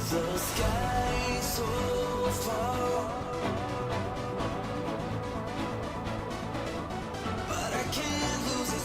The sky so far, but I can't lose it.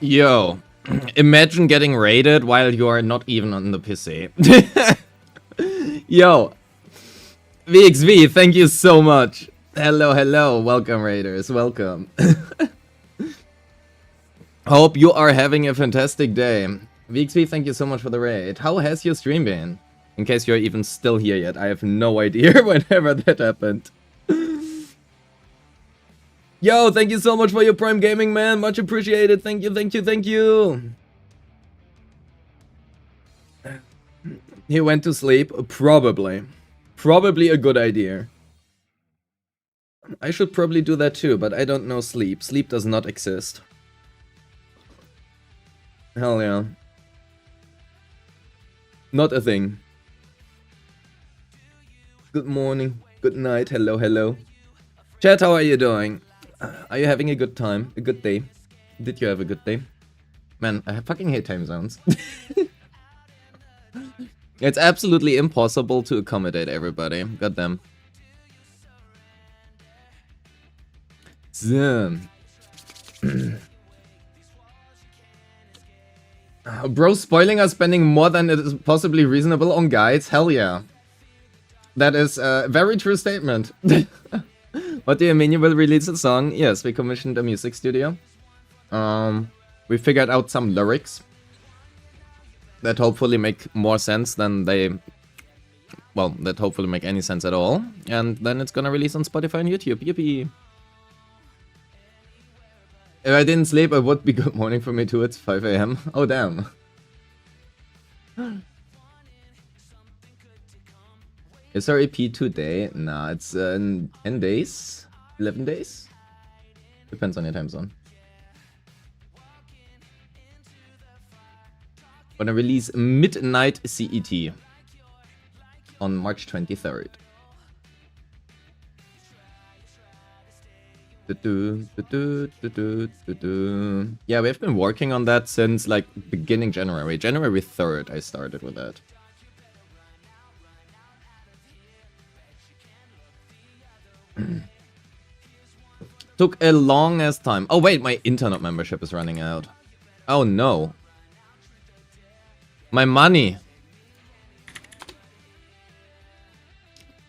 Yo, imagine getting raided while you are not even on the PC. Yo, VXV, thank you so much. Hello, hello, welcome raiders, welcome. Hope you are having a fantastic day. VXV, thank you so much for the raid. How has your stream been? In case you're even still here yet, I have no idea whenever that happened. Yo, thank you so much for your Prime Gaming, man. Much appreciated. Thank you, thank you, thank you. He went to sleep. Probably. Probably a good idea. I should probably do that too, but I don't know sleep. Sleep does not exist. Hell yeah. Not a thing. Good morning. Good night. Hello, hello. Chat, how are you doing? Are you having a good time? A good day? Did you have a good day? Man, I fucking hate time zones. It's absolutely impossible to accommodate everybody. Goddamn. So. Bro, spoiling us spending more than it is possibly reasonable on guides? Hell yeah. That is a very true statement. What do you mean you will release a song? Yes, we commissioned a music studio. We figured out some lyrics that hopefully make more sense than they... Well, that hopefully make any sense at all. And then it's gonna release on Spotify and YouTube. Yippee! If I didn't sleep, it would be good morning for me too. It's 5 AM. Oh, damn. Is our EP today? Nah, it's in 10 days? 11 days? Depends on your time zone. Gonna release midnight CET on March 23rd. Yeah, we've been working on that since like beginning January. January 3rd I started with that. Took a long ass time. Oh wait, my internet membership is running out. Oh no. My money.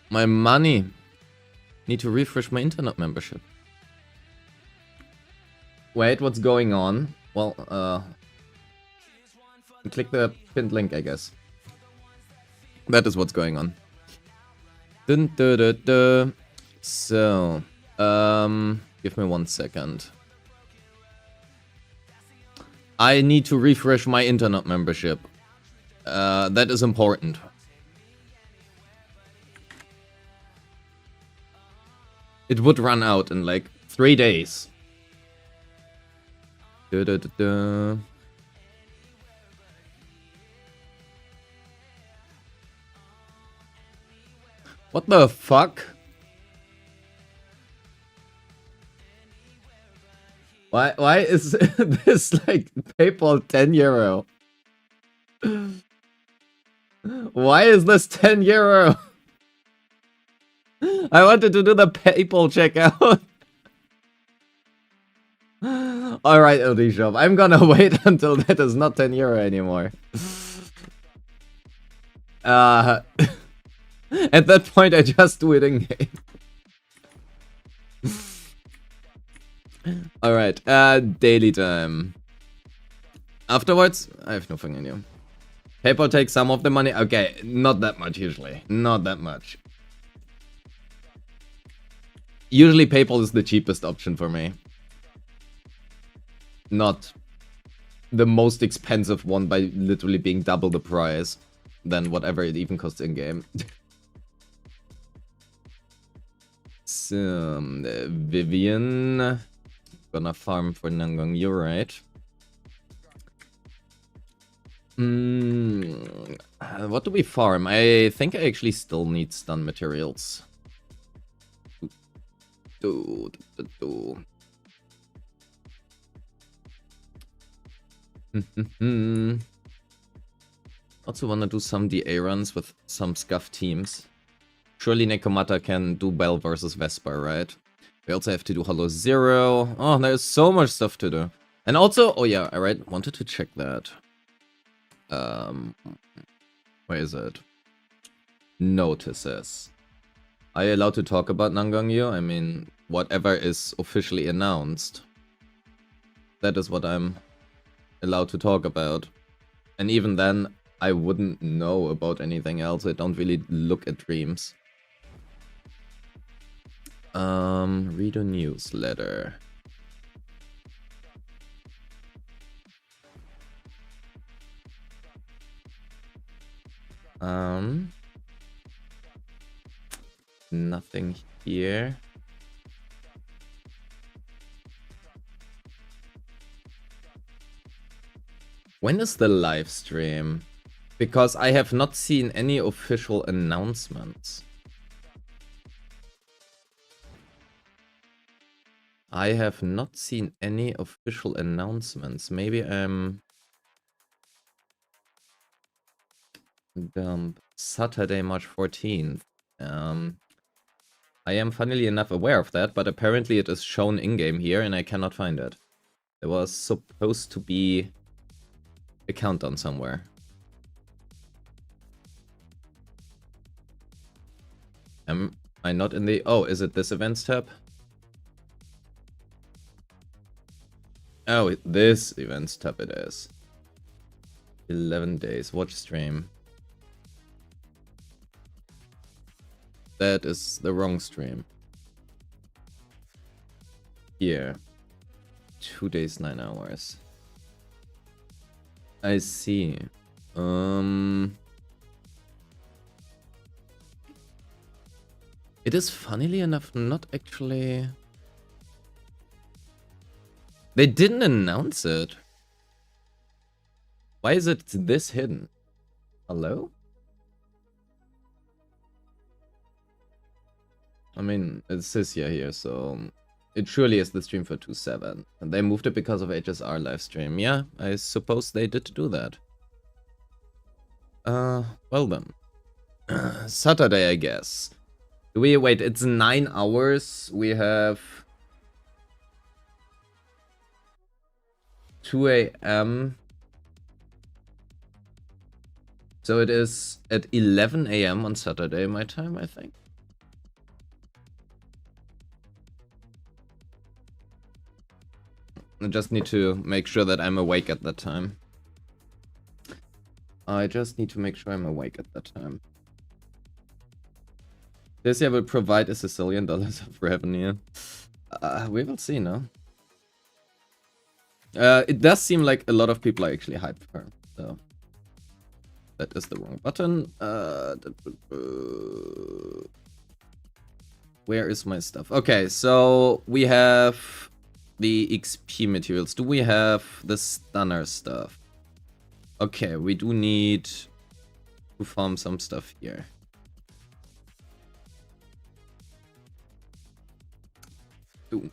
My money. Need to refresh my internet membership. Wait, what's going on? Well, click the pinned link, I guess. That is what's going on. Dun, dun, dun, dun. So, give me 1 second. I need to refresh my internet membership. That is important. It would run out in like 3 days. Da, da, da, da. What the fuck? Why is this like PayPal 10 euro? Why is this 10 euro? I wanted to do the PayPal checkout. Alright, LD Shop. I'm gonna wait until that is not 10 euro anymore. At that point, I just do it in game. Alright, daily time. Afterwards, I have nothing in you. PayPal takes some of the money. Okay, not that much usually. Not that much. Usually PayPal is the cheapest option for me. Not the most expensive one by literally being double the price than whatever it even costs in game. So, Vivian. Gonna farm for Nangong, you're right. What do we farm? I think I actually still need stun materials. Also wanna do some DA runs with some scuff teams. Surely Nekomata can do well versus Vesper, right? We also have to do Hollow Zero. Oh, there's so much stuff to do. And also, oh yeah, I wanted to check that. Where is it? Notices. Are you allowed to talk about Nangong? I mean, whatever is officially announced. That is what I'm allowed to talk about. And even then, I wouldn't know about anything else. I don't really look at dreams. Read a newsletter. Nothing here. When is the live stream? Because I have not seen any official announcements. I have not seen any official announcements. Maybe I'm... Saturday, March 14th. I am funnily enough aware of that, but apparently it is shown in-game here and I cannot find it. There was supposed to be a countdown somewhere. Am I not in the... Oh, is it this events tab? Oh, this events tab it is. 11 days. Watch stream. That is the wrong stream. Here. 2 days, 9 hours. I see. It is funnily enough not actually... They didn't announce it. Why is it this hidden? Hello? I mean, it's Sisya here, so it surely is the stream for 2.7. And they moved it because of HSR live stream. Yeah, I suppose they did do that. Well then. Saturday, I guess. Do we wait? It's 9 hours. We have 2 a.m. So it is at 11 a.m. on Saturday, my time, I think. I just need to make sure that I'm awake at that time. This year will provide $1 Sicilian of revenue. We will see, no? It does seem like a lot of people are actually hyped for her, so... That is the wrong button. Where is my stuff? Okay, so we have the XP materials. Do we have the stunner stuff? Okay, we do need to farm some stuff here. Ooh.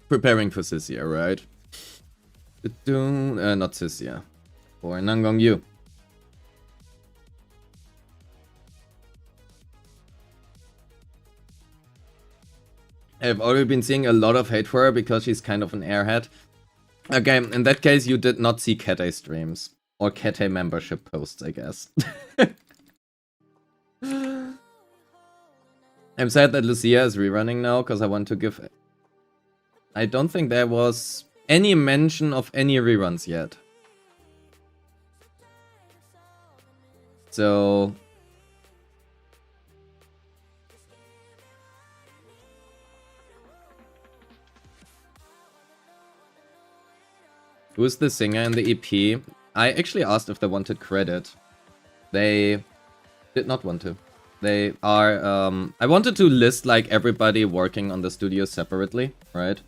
Preparing for Sisya, right? Not Sisya. For Nangong Yu. I've already been seeing a lot of hate for her because she's kind of an airhead. Okay, in that case, you did not see Cat A streams. Or Cat A membership posts, I guess. I'm sad that Lucia is rerunning now, because I want to give... I don't think there was any mention of any reruns yet. So... Who's the singer in the EP? I actually asked if they wanted credit. They did not want to. They are... I wanted to list like everybody working on the studio separately, right?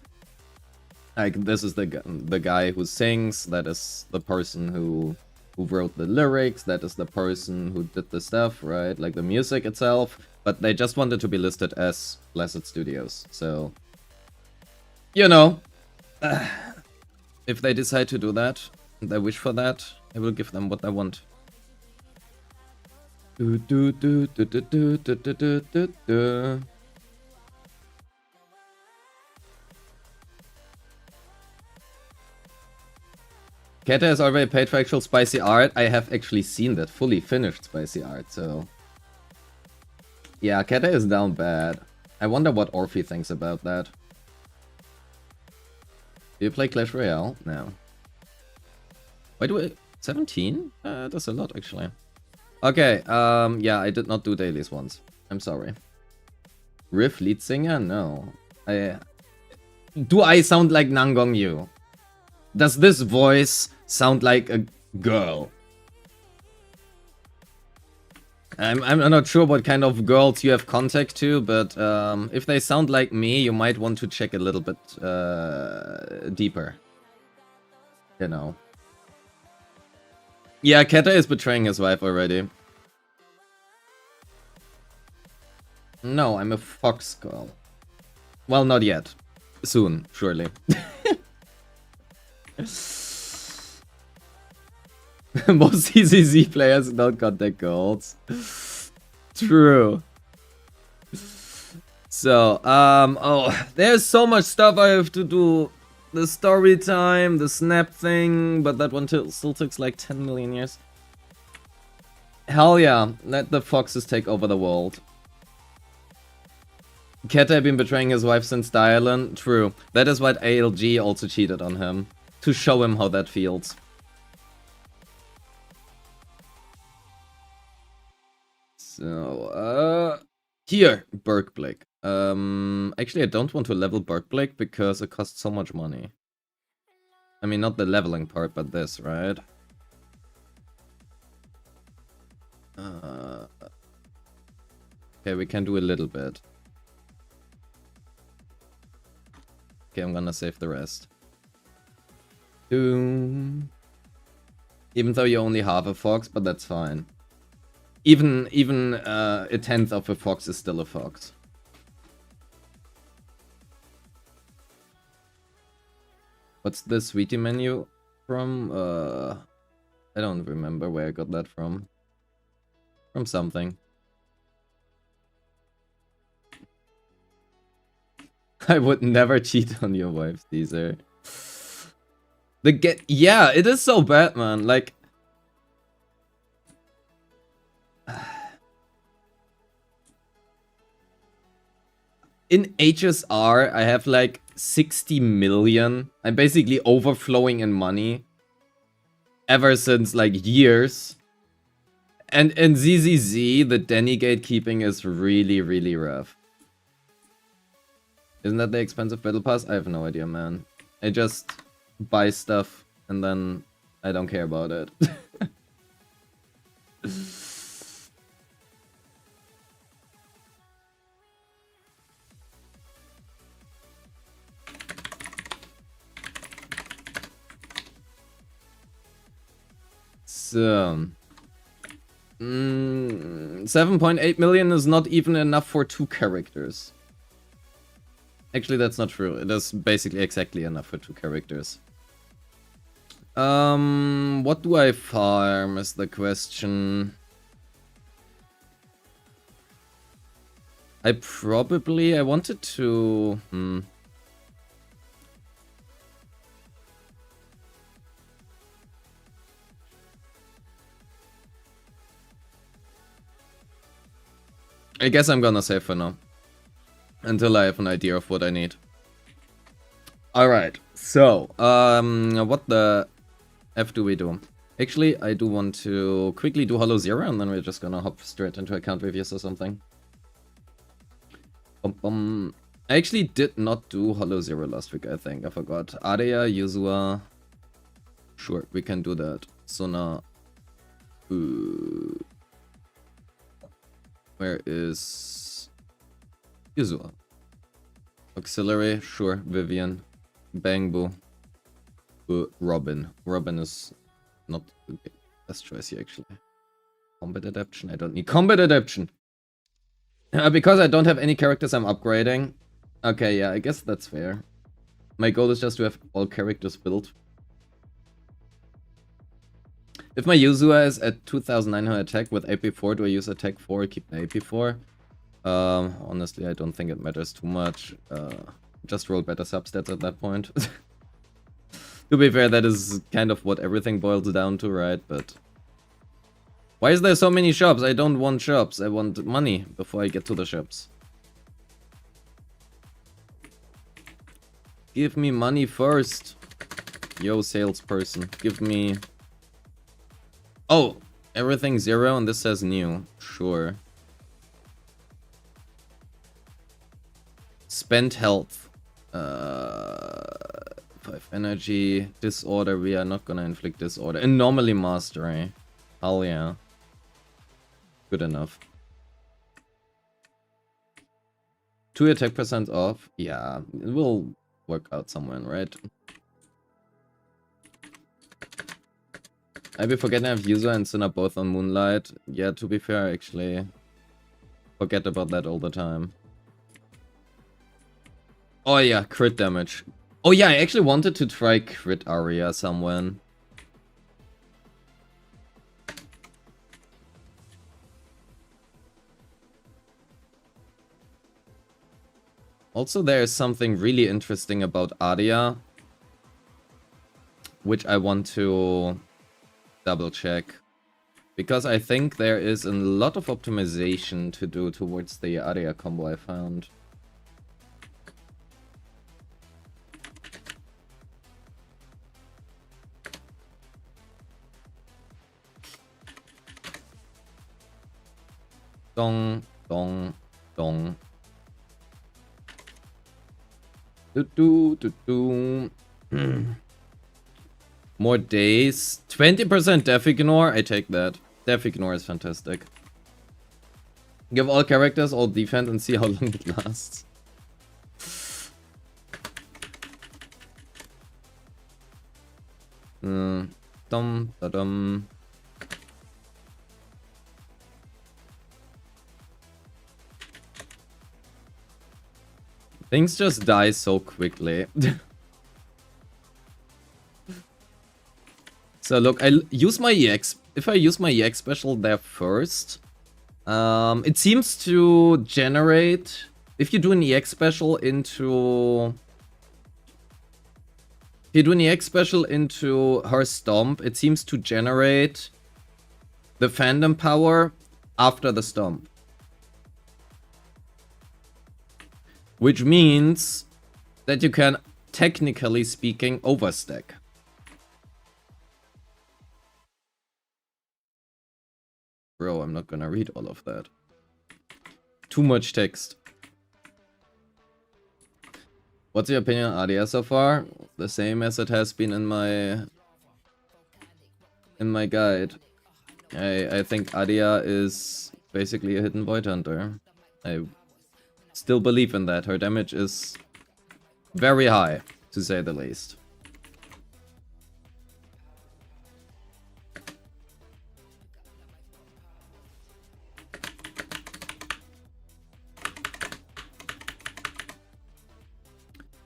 Like this is the guy who sings, that is the person who wrote the lyrics, that is the person who did the stuff, right? Like the music itself. But they just wanted to be listed as Blessed Studios, so... You know... If they decide to do that, and they wish for that, I will give them what they want. Keta has already paid for actual spicy art. I have actually seen that fully finished spicy art, so... Yeah, Keta is down bad. I wonder what Orphe thinks about that. Do you play Clash Royale? No. Why do I... 17? That's a lot, actually. Okay, yeah, I did not do dailies once. I'm sorry. Riff lead singer? No. Do I sound like Nangong Yu? Does this voice sound like a girl? I'm not sure what kind of girls you have contact to, but if they sound like me, you might want to check a little bit deeper. You know. Yeah, Keta is betraying his wife already. No, I'm a fox girl. Well, not yet. Soon, surely. Most CCZ players don't contact girls. True. So, oh, there's so much stuff I have to do. The story time, the snap thing, but that one still takes like 10 million years. Hell yeah, let the foxes take over the world. Keta had been betraying his wife since Dialon. True. That is why ALG also cheated on him. To show him how that feels. So, here, Bergblick. Actually, I don't want to level Bergblick because it costs so much money. I mean, not the leveling part, but this, right? Okay, we can do a little bit. Okay, I'm gonna save the rest. Doom. Even though you only have a fox, but that's fine. Even a tenth of a fox is still a fox. What's the sweetie menu from? I don't remember where I got that from. From something. I would never cheat on your wife, Caesar. Yeah, it is so bad, man. Like, in HSR, I have like 60 million. I'm basically overflowing in money ever since like years. And in ZZZ, the Denny gatekeeping is really, really rough. Isn't that the expensive battle pass? I have no idea, man. I just buy stuff and then I don't care about it. So, 7.8 million is not even enough for 2 characters. Actually, that's not true. It is basically exactly enough for 2 characters. What do I farm is the question. I wanted to... I guess I'm gonna save for now. Until I have an idea of what I need. Alright, so, what the F do we do? Actually, I do want to quickly do Hollow Zero, and then we're just gonna hop straight into account reviews or something. I actually did not do Hollow Zero last week, I think. I forgot. Aria, Yuzua. Sure, we can do that. Sona. Where is Yuzua? Auxiliary, sure. Vivian. Bangbu. Robin. Robin is not the best choice here, actually. Combat adaptation? I don't need combat adaptation! Because I don't have any characters I'm upgrading. Okay, yeah, I guess that's fair. My goal is just to have all characters built. If my Yuzua is at 2900 attack with AP4, do I use attack 4 or keep the AP4? Honestly, I don't think it matters too much. Just roll better substats at that point. To be fair, that is kind of what everything boils down to, right? But why is there so many shops? I don't want shops. I want money before I get to the shops. Give me money first. Yo, salesperson. Give me... Oh! Everything 0 and this says new. Sure. Spend health. 5 energy. Disorder. We are not gonna inflict disorder. Anomaly mastery. Hell yeah. Good enough. 2 attack percent off. Yeah, it will work out somewhere, right? I be forgetting I have user and Sinner both on Moonlight. Yeah, to be fair, I actually forget about that all the time. Oh yeah, crit damage. Oh yeah, I actually wanted to try crit aria somewhere. Also, there is something really interesting about aria, which I want to double check. Because I think there is a lot of optimization to do towards the aria combo I found. Dong, dong, dong. More days. 20% Def Ignore. I take that. Def Ignore is fantastic. Give all characters all defense and see how long it lasts. Dum da dum. Things just die so quickly. So look, I use my EX. If I use my EX special there first, it seems to generate. If you do an EX special into, her stomp, it seems to generate the fandom power after the stomp. Which means that you can, technically speaking, overstack. Bro, I'm not gonna read all of that. Too much text. What's your opinion on aria so far? The same as it has been in my guide. I think aria is basically a hidden void hunter. I still believe in that. Her damage is very high, to say the least.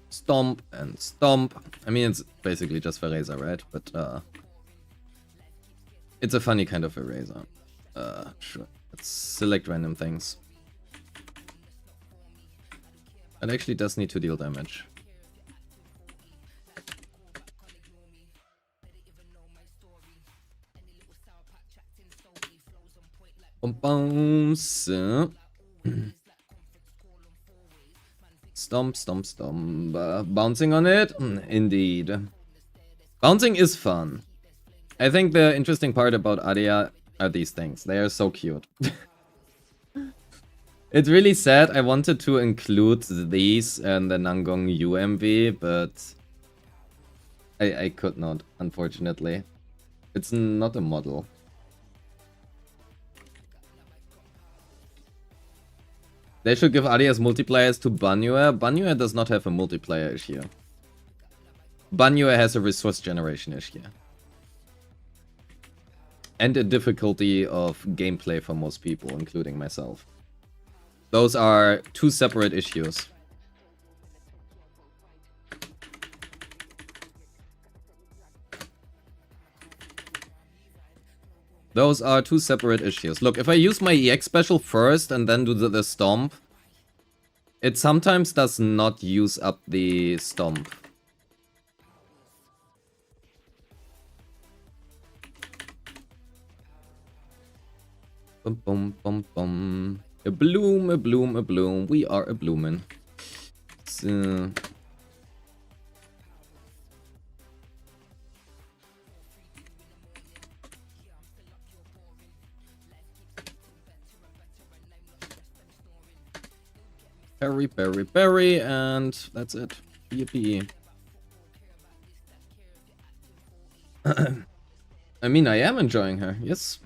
Stomp and stomp. I mean, it's basically just Eraser, right? But it's a funny kind of Eraser. Sure. Let's select random things. It actually does need to deal damage. Stomp, stomp, stomp. Bouncing on it? Indeed. Bouncing is fun. I think the interesting part about aria are these things. They are so cute. It's really sad. I wanted to include these and the Nangong UMV, but I could not, unfortunately. It's not a model. They should give Arias multipliers to Banua. Banua does not have a multiplier issue. Banua has a resource generation issue. And a difficulty of gameplay for most people, including myself. Those are two separate issues. Those are two separate issues. Look, if I use my EX special first and then do the stomp, it sometimes does not use up the stomp. Bum, bum, bum, bum. A bloom, a bloom, a bloom. We are a bloomin'. So... Berry, berry, berry, and that's it. Yippee. I mean, I am enjoying her, yes.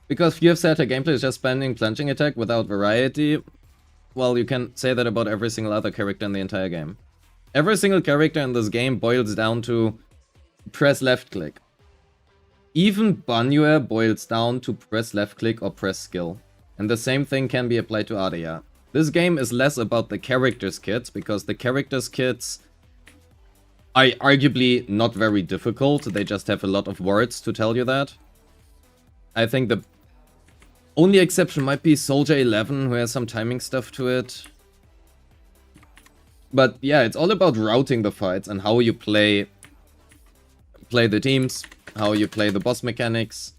Because you have said her gameplay is just spamming plunging attack without variety. Well, you can say that about every single other character in the entire game. Every single character in this game boils down to press left click. Even Banue boils down to press left click or press skill. And the same thing can be applied to Aria. This game is less about the characters' kits, because the characters' kits are arguably not very difficult. They just have a lot of words to tell you that. I think the only exception might be Soldier 11, who has some timing stuff to it. But yeah, it's all about routing the fights and how you play the teams, how you play the boss mechanics.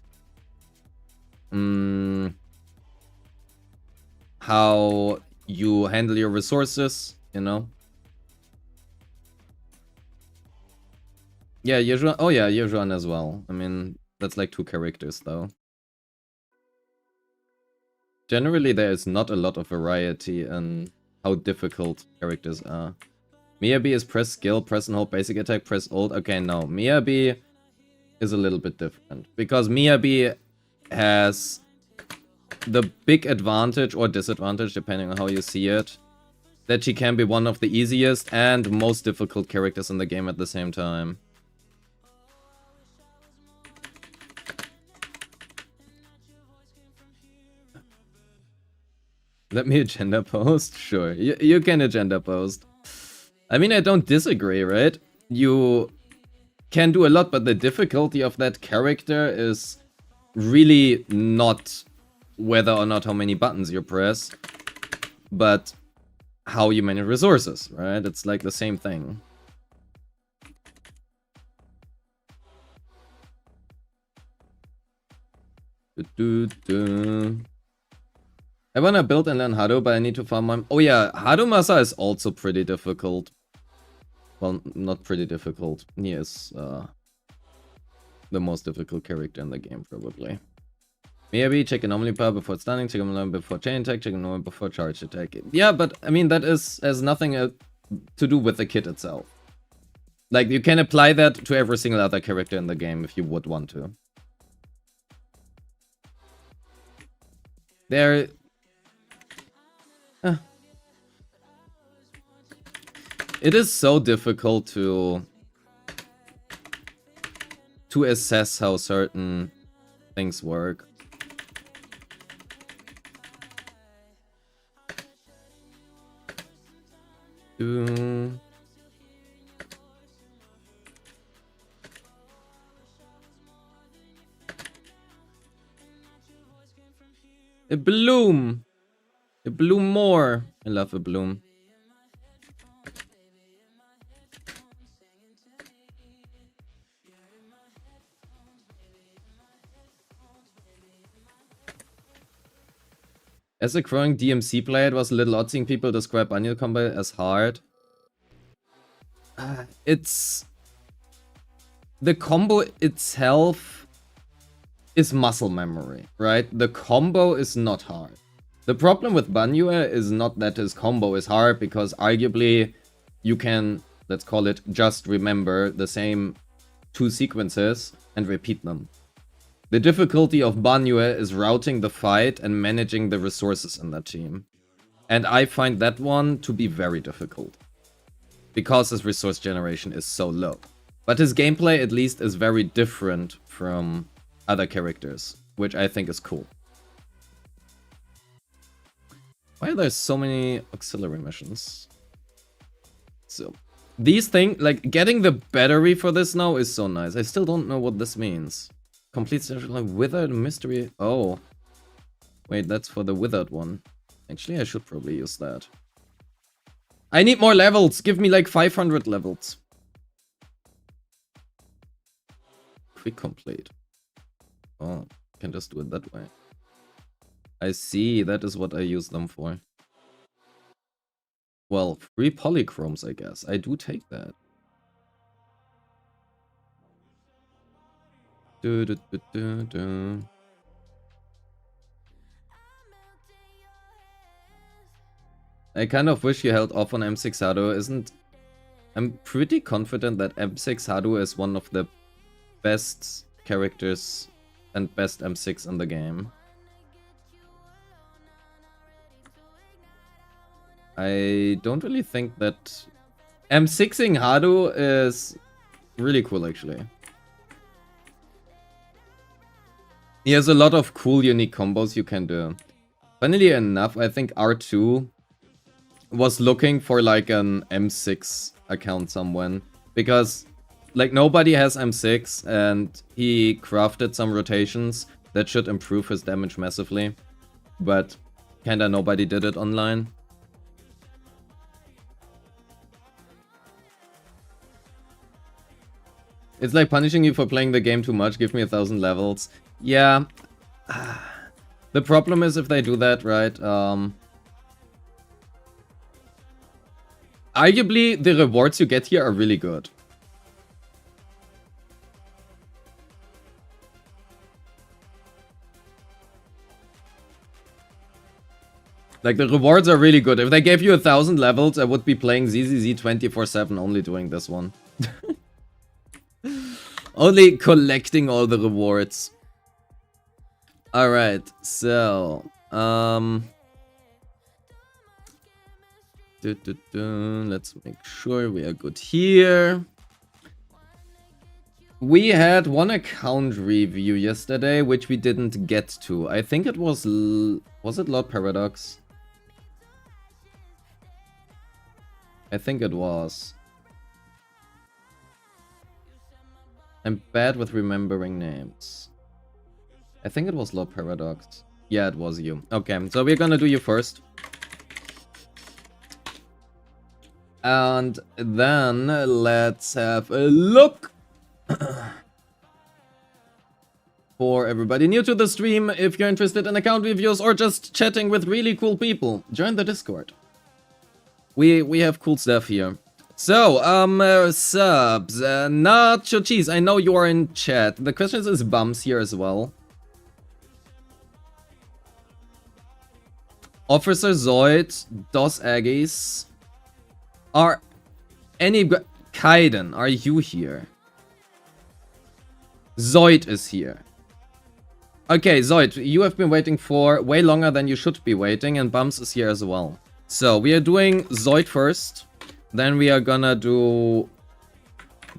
How you handle your resources, you know? Yeah, Yejuan. Oh yeah, Yejuan as well. I mean, that's like 2 characters though. Generally, there is not a lot of variety in how difficult characters are. Miyabi is press skill, press and hold basic attack, press ult. Okay, no. Miyabi is a little bit different. Because Miyabi has the big advantage or disadvantage, depending on how you see it, that she can be one of the easiest and most difficult characters in the game at the same time. Let me agenda post? Sure, you can agenda post. I mean, I don't disagree, right? You can do a lot, but the difficulty of that character is really not whether or not how many buttons you press, but how you manage resources, right? It's like the same thing. I wanna build and learn Hado, but I need to farm my... Oh yeah, Hadomasa is also pretty difficult. Well, not pretty difficult. He is the most difficult character in the game, probably. Maybe check anomaly power before stunning, check anomaly before chain attack, check anomaly before charge attack. Yeah, but I mean, that has nothing to do with the kit itself. Like, you can apply that to every single other character in the game if you would want to. There... It is so difficult to assess how certain things work. A bloom! A bloom more! I love a bloom. As a growing DMC player, it was a little odd seeing people describe Annual combat as hard. It's... The combo itself is muscle memory, right? The combo is not hard. The problem with Banyue is not that his combo is hard, because arguably you can, let's call it, just remember the same 2 sequences and repeat them. The difficulty of Banyue is routing the fight and managing the resources in that team. And I find that one to be very difficult, because his resource generation is so low. But his gameplay at least is very different from other characters, which I think is cool. Why are there so many auxiliary missions? So, these things, like, getting the battery for this now is so nice. I still don't know what this means. Complete like withered mystery. Oh. Wait, that's for the withered one. Actually, I should probably use that. I need more levels. Give me like 500 levels. Quick complete. Oh, can just do it that way. I see, that is what I use them for. Well, 3 polychromes, I guess. I do take that. Do, do, do, do, do. I kind of wish you held off on M6 Hado. I'm pretty confident that M6 Hado is one of the best characters and best M6 in the game. I don't really think that M6ing Hado is really cool, actually. He has a lot of cool, unique combos you can do. Funnily enough, I think R2 was looking for like an M6 account somewhere, because like nobody has M6 and he crafted some rotations that should improve his damage massively, but kinda nobody did it online. It's like punishing you for playing the game too much. Give me 1,000 levels. Yeah. The problem is if they do that, right? Arguably, the rewards you get here are really good. Like, the rewards are really good. If they gave you 1,000 levels, I would be playing ZZZ 24/7 only doing this one. Only collecting all the rewards. Alright, so... let's make sure we are good here. We had one account review yesterday, which we didn't get to. I think it was... Was it Lord Paradox? I think it was. I'm bad with remembering names. I think it was Lord Paradox. Yeah, it was you. Okay, so we're gonna do you first. And then let's have a look. For everybody new to the stream, if you're interested in account reviews or just chatting with really cool people, join the Discord. We have cool stuff here. So, subs, Nacho Cheese, I know you are in chat. The question is Bums here as well. Officer Zoid, Dos Aggies. Are any... Kaiden, are you here? Zoid is here. Okay, Zoid, you have been waiting for way longer than you should be waiting, and Bums is here as well. So, we are doing Zoid first. Then we are gonna do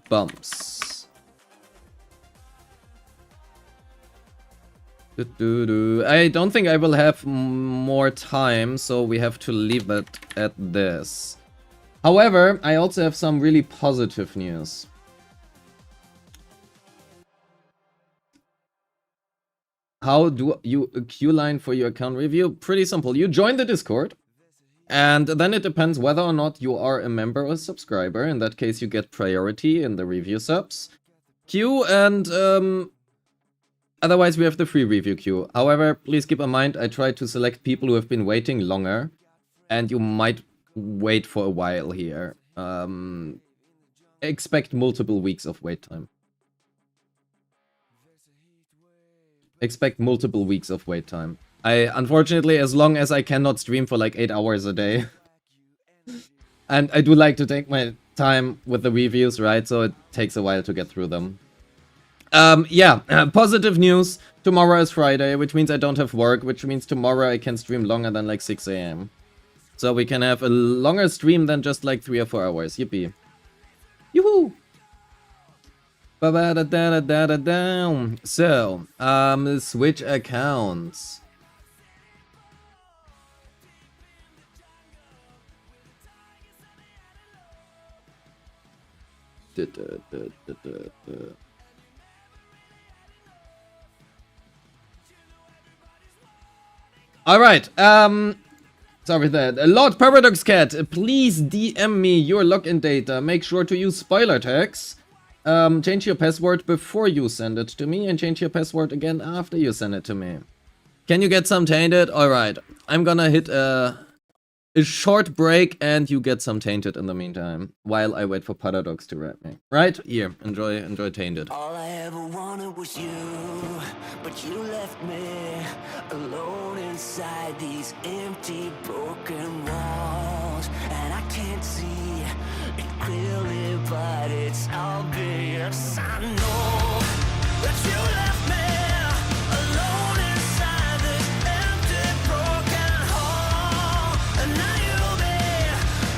Bumps. I don't think I will have more time, so we have to leave it at this. However, I also have some really positive news. How do you queue line for your account review? Pretty simple. You join the Discord. And then it depends whether or not you are a member or a subscriber. In that case, you get priority in the review subs queue, and otherwise we have the free review queue. However, please keep in mind, I try to select people who have been waiting longer, and you might wait for a while here. Expect multiple weeks of wait time. Expect multiple weeks of wait time. Unfortunately, as long as I cannot stream for like 8 hours a day. And I do like to take my time with the reviews, right? So it takes a while to get through them. Yeah, positive news. Tomorrow is Friday, which means I don't have work, which means tomorrow I can stream longer than like 6 AM. So we can have a longer stream than just like 3 or 4 hours. Yippee. Yoo-hoo! Ba-ba-da-da-da-da-da. So, switch accounts. Alright, sorry that. Lord Paradox Cat, please DM me your login data. Make sure to use spoiler tags. Change your password before you send it to me, and change your password again after you send it to me. Can you get some tainted? Alright. I'm gonna hit a short break and you get some tainted in the meantime. While I wait for Paradox to rap me. Right? Here, enjoy tainted. All I ever wanted was you, but you left me alone inside these empty, broken walls. And I can't see it clearly, but it's obvious. I know that you left me alone inside this empty, broken hall. And now you'll be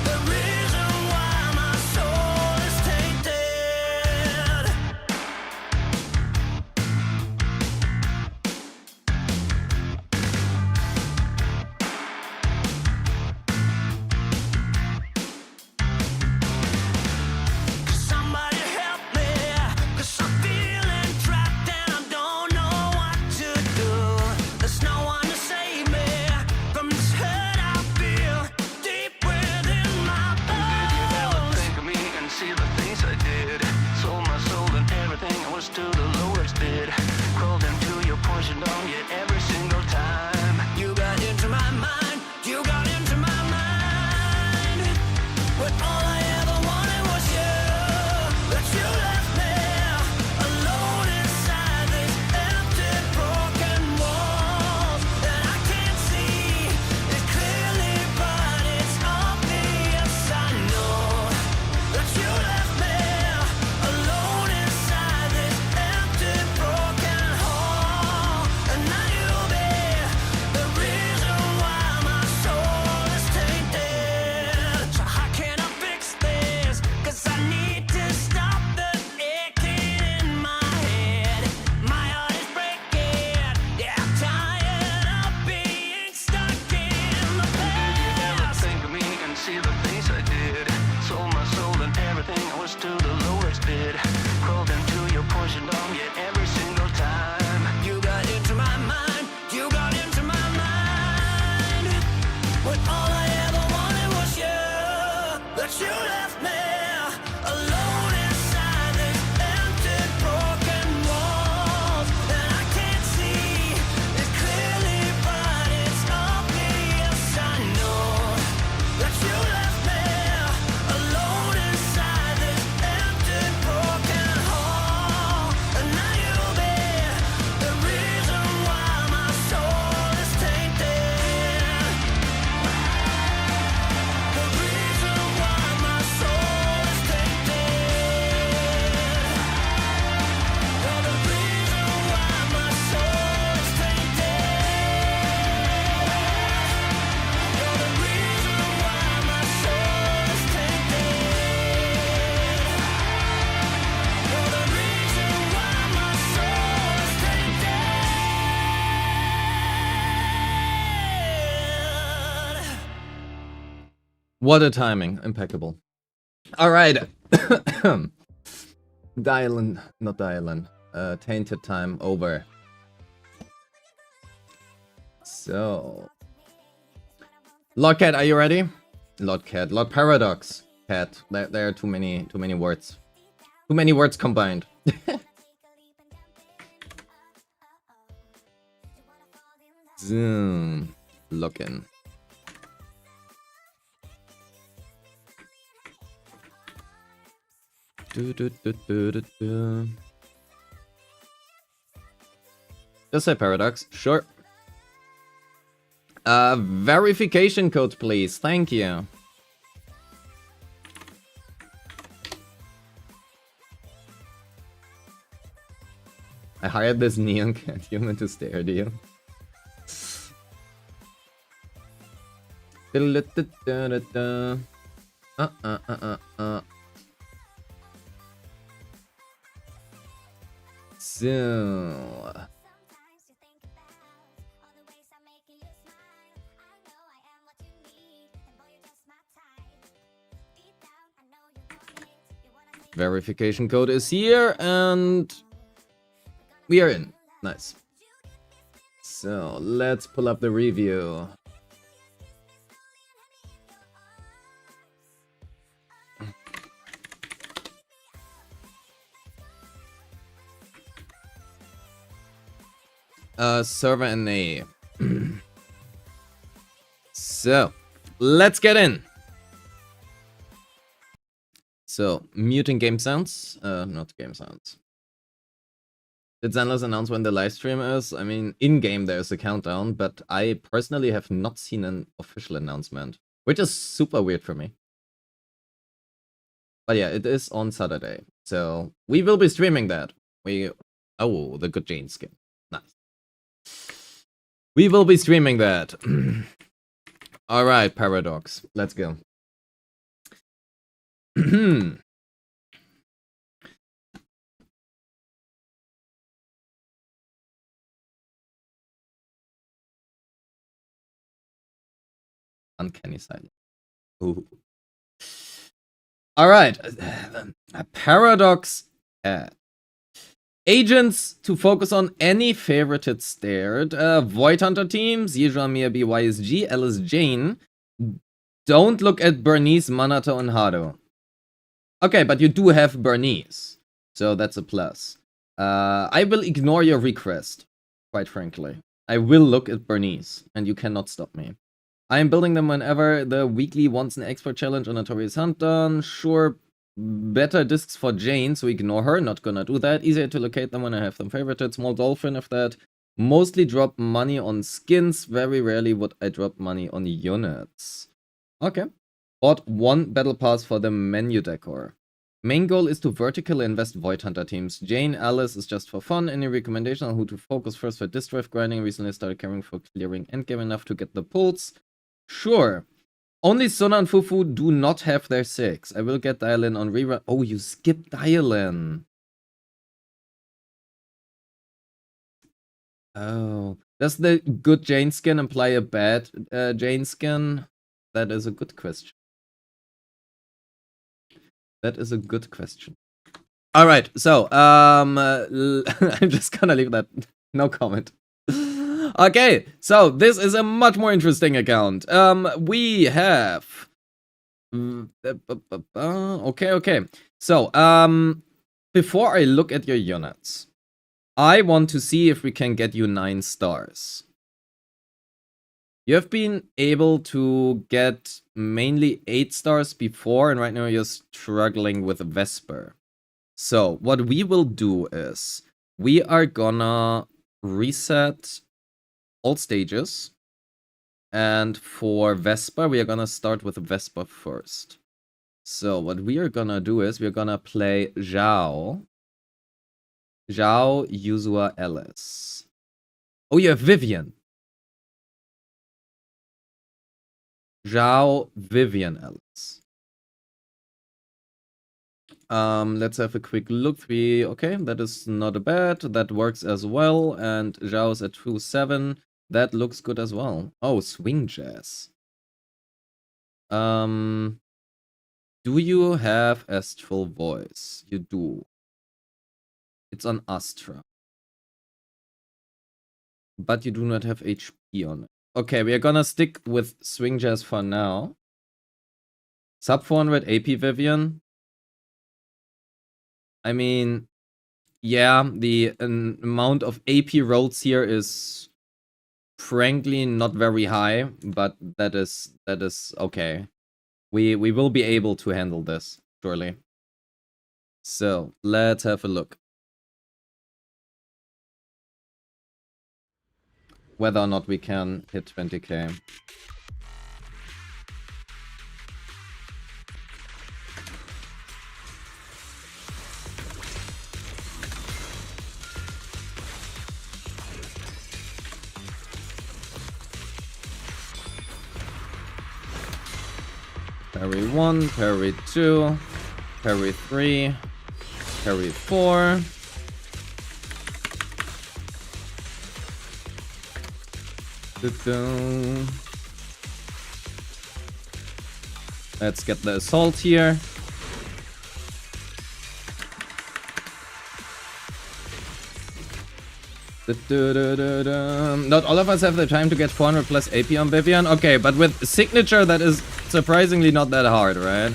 the reason why my soul is tainted. Somebody help me, 'cause I'm feeling trapped and I don't know what to do. There's no one to save me from this hurt I feel deep within my bones. Did you ever think of me and see the things I did? Sold my soul and everything, I was to the lowest bid. Crawled into your poison dome, yet every single time you got into my mind, you got into my mind. But all I ever wanted was you. But you left me alone inside these empty, broken walls. And I can't see it clearly, but it's obvious. I know that you left me alone inside this empty, broken hall. And now you'll be the reason why my soul is tainted. So how can I fix this? 'Cause I need to stop the aching in my head. My heart is breaking. Yeah, I'm tired of being stuck in the past. Did you ever think of me and see the things I did? Sold my soul and everything, I was to the lowest bid. Crawled into your poison dome, yet every single time you got into my mind, you got into my mind. But all I ever wanted was you. But you left me alone inside these empty, broken walls. And I can't see it clearly, but it's obvious. I know that you left me alone inside this empty, broken hall. And now you'll be the reason why my soul is tainted. The reason why my soul is tainted. You're the reason why my soul is tainted. You're the reason why my soul is tainted. You're the reason why my soul is tainted. What a timing. Impeccable. Alright. Tainted time over. So. Lord Cat, are you ready? Lord Cat. Lord Paradox. Cat. There are too many words. Too many words combined. Zoom. Looking. Just say Paradox. Sure. Verification code, please. Thank you. I hired this neon cat human to stare at you. So. Verification code is here and we are in. Nice. So let's pull up the review. Server NA. So, let's get in. So, muting game sounds. Not game sounds. Did Zenless announce when the live stream is? I mean, in-game there's a countdown, but I personally have not seen an official announcement, which is super weird for me. But yeah, it is on Saturday, so we will be streaming that. Oh, the good Jane skin. Nice. We will be streaming that. Alright, Paradox. Let's go. Uncanny silence. Ooh. Alright. Paradox ad. Agents to focus on any favorited stared. Void Hunter teams, Yizha, Mia, BYSG, Alice Jane. Don't look at Bernice, Manato, and Hado. Okay, but you do have Bernice, so that's a plus. I will ignore your request, quite frankly. I will look at Bernice, and you cannot stop me. I am building them whenever the weekly wants an expert challenge on Notorious Hunt done. Sure, better discs for Jane, so ignore her. Not gonna do that. Easier to locate them when I have them favorited. Small Dolphin, if that. Mostly drop money on skins. Very rarely would I drop money on units. Okay. Bought one battle pass for the menu decor. Main goal is to vertically invest Void Hunter teams. Jane, Alice is just for fun. Any recommendation on who to focus first for disk drive grinding? Recently started caring for clearing endgame enough to get the pulls. Sure. Only Sona and Fufu do not have their 6. I will get Dial-In on rerun. Oh, you skipped Dial-In. Oh. Does the good Jane skin imply a bad Jane skin? That is a good question. That is a good question. Alright, so, I'm just gonna leave that. No comment. Okay, so this is a much more interesting account. We have... Okay. So, before I look at your units, I want to see if we can get you 9 stars. You have been able to get mainly 8 stars before, and right now you're struggling with Vesper. So, what we will do is, we are gonna reset all stages. And for Vesper, we are gonna start with Vesper first. So, what we are gonna do is, we're gonna play Zhao, Yuzua, Ellis. Oh, you have Vivian. Zhao, Vivian, Ellis. Let's have a quick look. Okay, that is not a bad. That works as well. And Zhao's at 2-7. That looks good as well. Oh, Swing Jazz. Do you have Astral Voice? You do. It's on Astra. But you do not have HP on it. Okay, we are gonna stick with Swing Jazz for now. Sub 400 AP Vivian. I mean, yeah, the amount of AP rolls here is frankly not very high, but that is okay. We will be able to handle this, surely. So, let's have a look. Whether or not we can hit 20k. Parry 1, parry 2, parry 3, parry 4. Let's get the assault here. Not all of us have the time to get 400 plus AP on Vivian. Okay, but with signature that is surprisingly not that hard, right?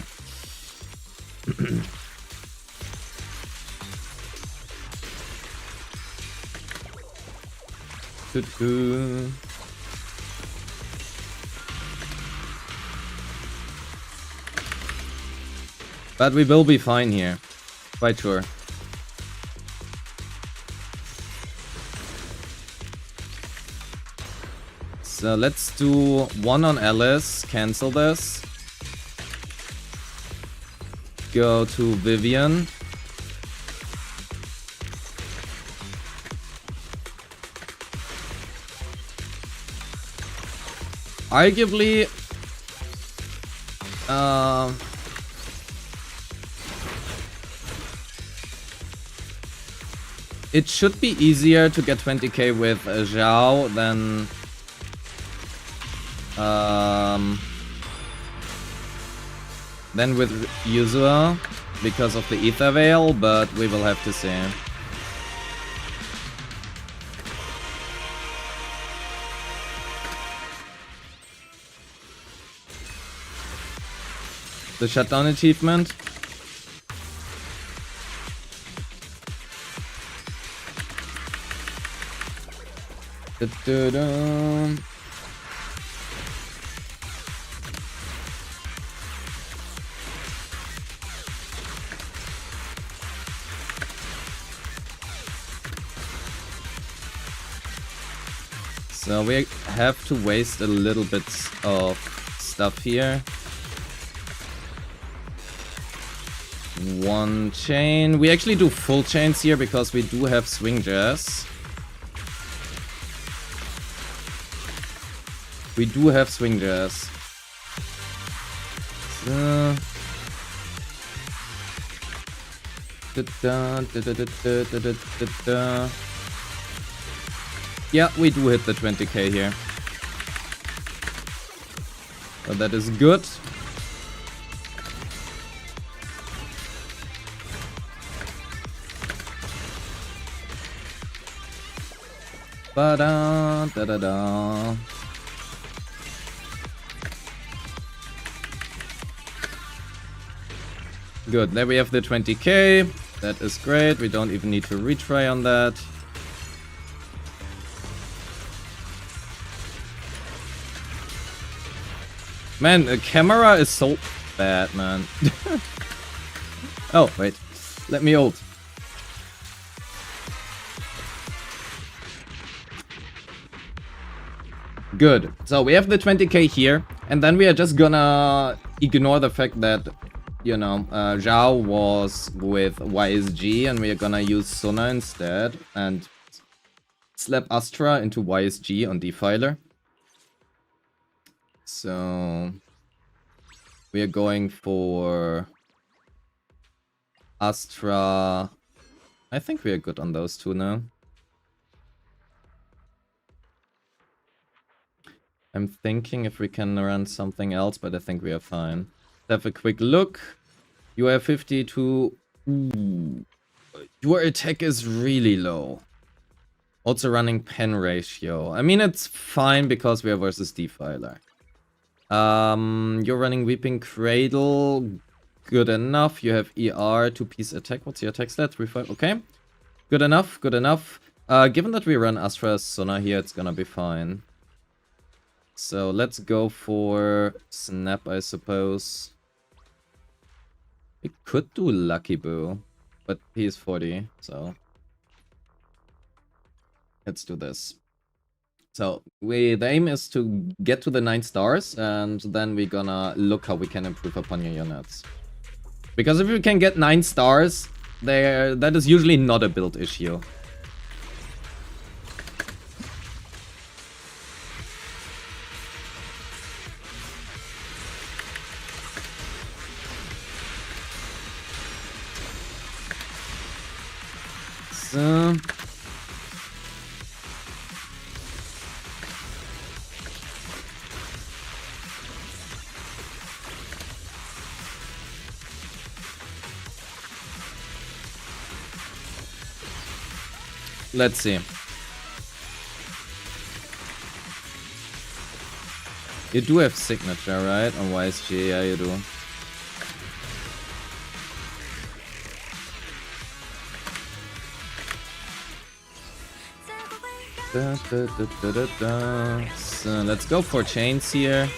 But we will be fine here. Quite sure. So let's do 1 on Alice. Cancel this. Go to Vivian. Arguably, it should be easier to get 20k with Zhao than with Yuzua because of the Ether Veil, but we will have to see. The shutdown achievement. Da-da-da. So we have to waste a little bit of stuff here. 1 chain. We actually do full chains here because we do have swing jazz. We do have swing jazz. So. Yeah, we do hit the 20k here. So that is good. Ba-da, da-da-da. Good, there we have the 20k. That is great. We don't even need to retry on that. Man, the camera is so bad, man. Oh, wait. Let me ult. Good. So we have the 20k here, and then we are just gonna ignore the fact that, you know, Zhao was with YSG, and we are gonna use Sona instead, and slap Astra into YSG on Defiler. So we are going for Astra. I think we are good on those two now. I'm thinking if we can run something else, but I think we are fine. Let's have a quick look. You have 52. Ooh. Your attack is really low. Also running pen ratio. I mean, it's fine because we are versus Defiler. You're running Weeping Cradle. Good enough. You have ER, 2-piece attack. What's your attack stat? 3-5. Okay. Good enough. Good enough. Given that we run Astra Sona here, it's gonna be fine. So let's go for Snap, I suppose. We could do Lucky Boo, but he's 40, so let's do this. So the aim is to get to the 9 stars, and then we're gonna look how we can improve upon your units. Because if we can get 9 stars, that is usually not a build issue. So let's see. You do have signature, right? On YSG, yeah, you do. So let's go for chains here.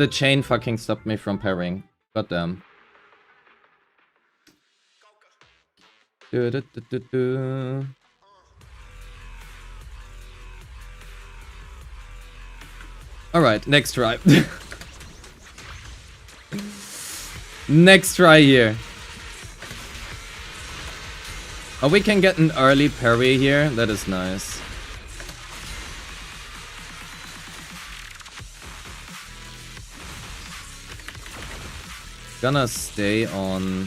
The chain fucking stopped me from parrying. Goddamn. Alright, next try. Next try here. Oh, we can get an early parry here. That is nice. Gonna stay on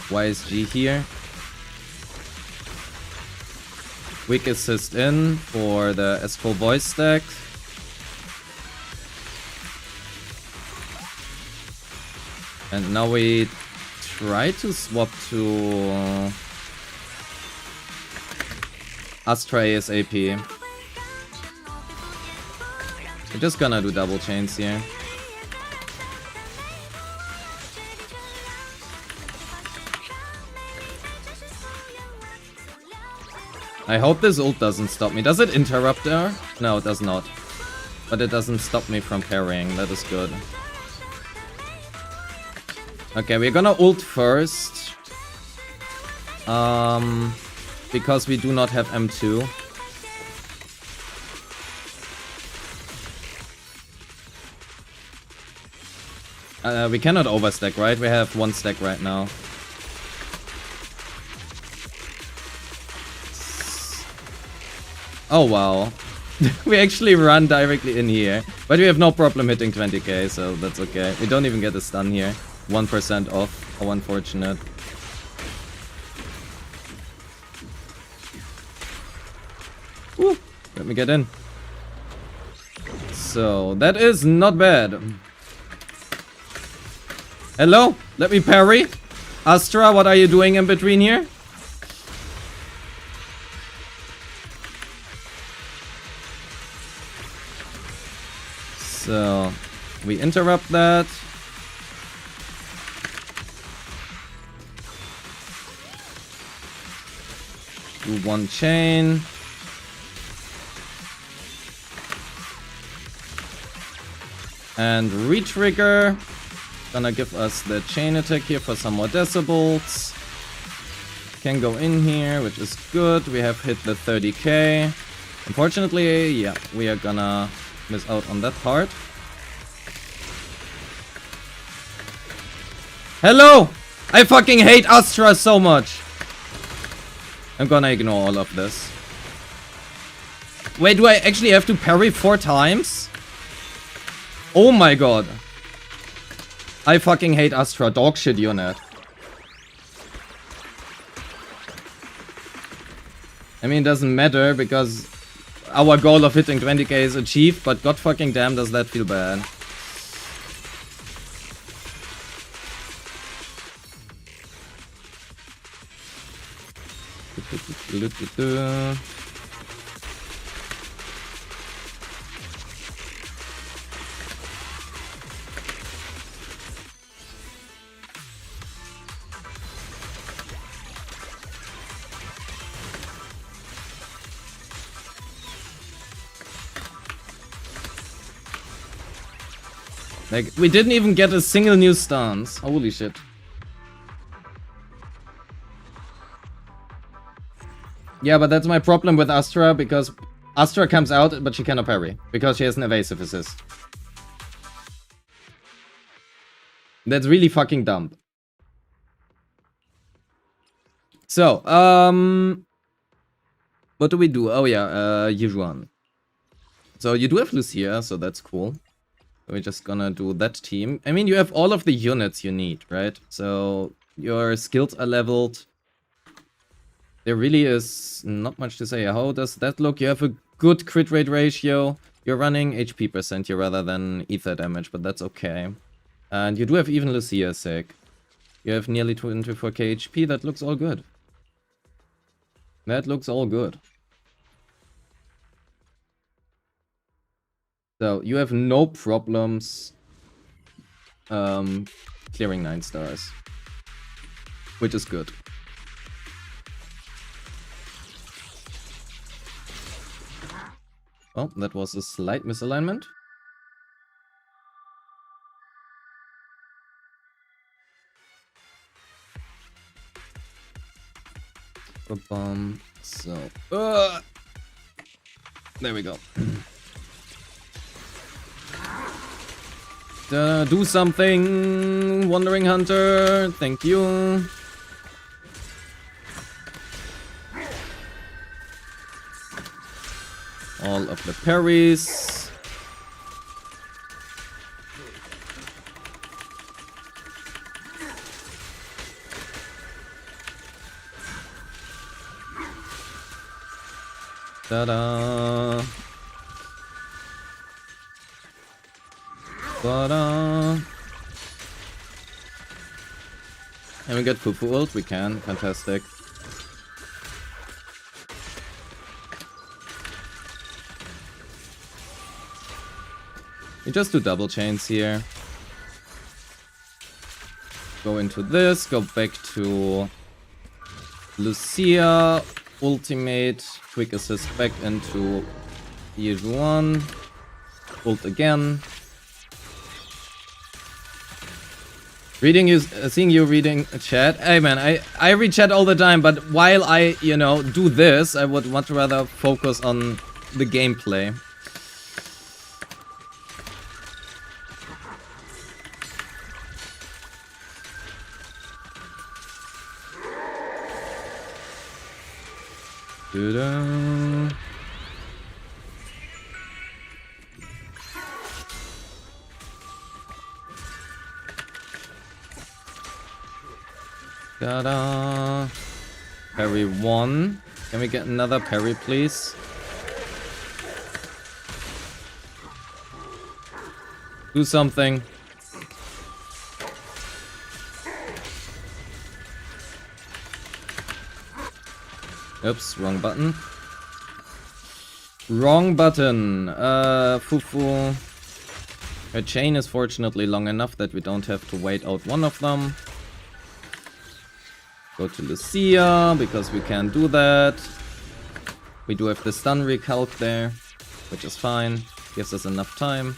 YSG here. Weak assist in for the S4 voice stack. And now we try to swap to Astra ASAP. We're just gonna do double chains here. I hope this ult doesn't stop me. Does it interrupt her? No, it does not. But it doesn't stop me from parrying. That is good. Okay, we're gonna ult first. Because we do not have M2. We cannot overstack, right? We have one stack right now. Oh wow. We actually run directly in here. But we have no problem hitting 20k, so that's okay. We don't even get a stun here. 1% off. How unfortunate. Woo! Let me get in. So, that is not bad. Hello? Let me parry. Astra, what are you doing in between here? So, we interrupt that. Do one chain. And re-trigger. Gonna give us the chain attack here for some more decibels. Can go in here, which is good. We have hit the 30k. Unfortunately, yeah, we are gonna miss out on that part. Hello! I fucking hate Astra so much! I'm gonna ignore all of this. Wait, do I actually have to parry 4 times? Oh my god. I fucking hate Astra. Dogshit unit. I mean, it doesn't matter because our goal of hitting 20k is achieved, but god fucking damn does that feel bad. Like, we didn't even get a single new stance. Holy shit. Yeah, but that's my problem with Astra, because Astra comes out, but she cannot parry. Because she has an evasive assist. That's really fucking dumb. So, what do we do? Oh yeah, Yijuan. So you do have Lucia, so that's cool. We're just gonna do that team. I mean, you have all of the units you need, right? So your skills are leveled. There really is not much to say. How does that look? You have a good crit rate ratio. You're running HP percent here rather than ether damage, but that's okay. And you do have even Lucia sick. You have nearly 24k HP. That looks all good. That looks all good. So, you have no problems clearing 9 stars. Which is good. Oh, that was a slight misalignment. Ba-bum. So, there we go. Do something, Wandering Hunter. Thank you. All of the parries. Ta-da. Ta-da. Can we get Fufu ult? We can. Fantastic. We just do double chains here. Go into this, go back to Lucia, ultimate, quick assist back into Yejuan, ult again. Reading you, seeing you reading chat. Hey man, I read chat all the time, but while I, do this, I would much rather focus on the gameplay. Ta-da. Ta-da. Parry 1. Can we get another parry, please? Do something. Oops, wrong button. Wrong button. Fufu. Her chain is fortunately long enough that we don't have to wait out one of them. Go to Lucia, because we can do that. We do have the stun recalc there, which is fine. Gives us enough time.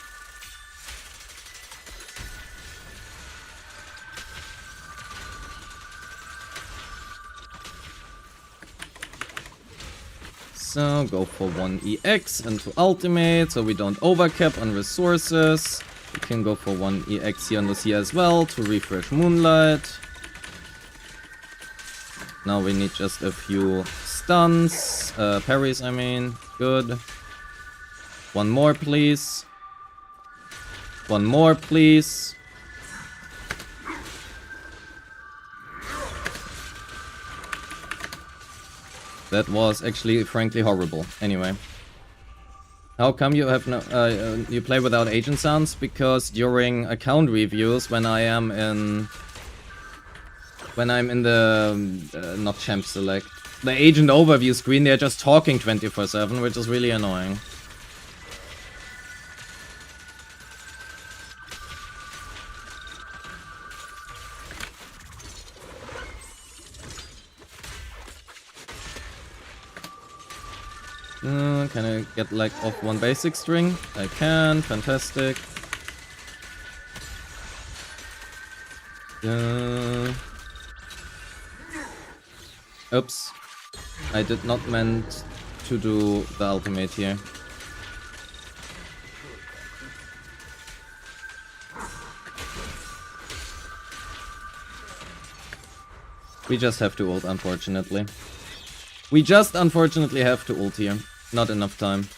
So, go for 1 EX into ultimate, so we don't overcap on resources. We can go for 1 EX here on Lucia as well, to refresh Moonlight. Now we need just a few stuns, parries I mean, good. One more please. One more please. That was actually frankly horrible. Anyway. How come you have no you play without agent sounds? Because during account reviews when I'm in the not champ select, the agent overview screen, they're just talking 24/7, which is really annoying. Can I get like off one basic string? I can, fantastic. Oops. I did not meant to do the ultimate here. We just have to ult, unfortunately. We just unfortunately have to ult here. Not enough time.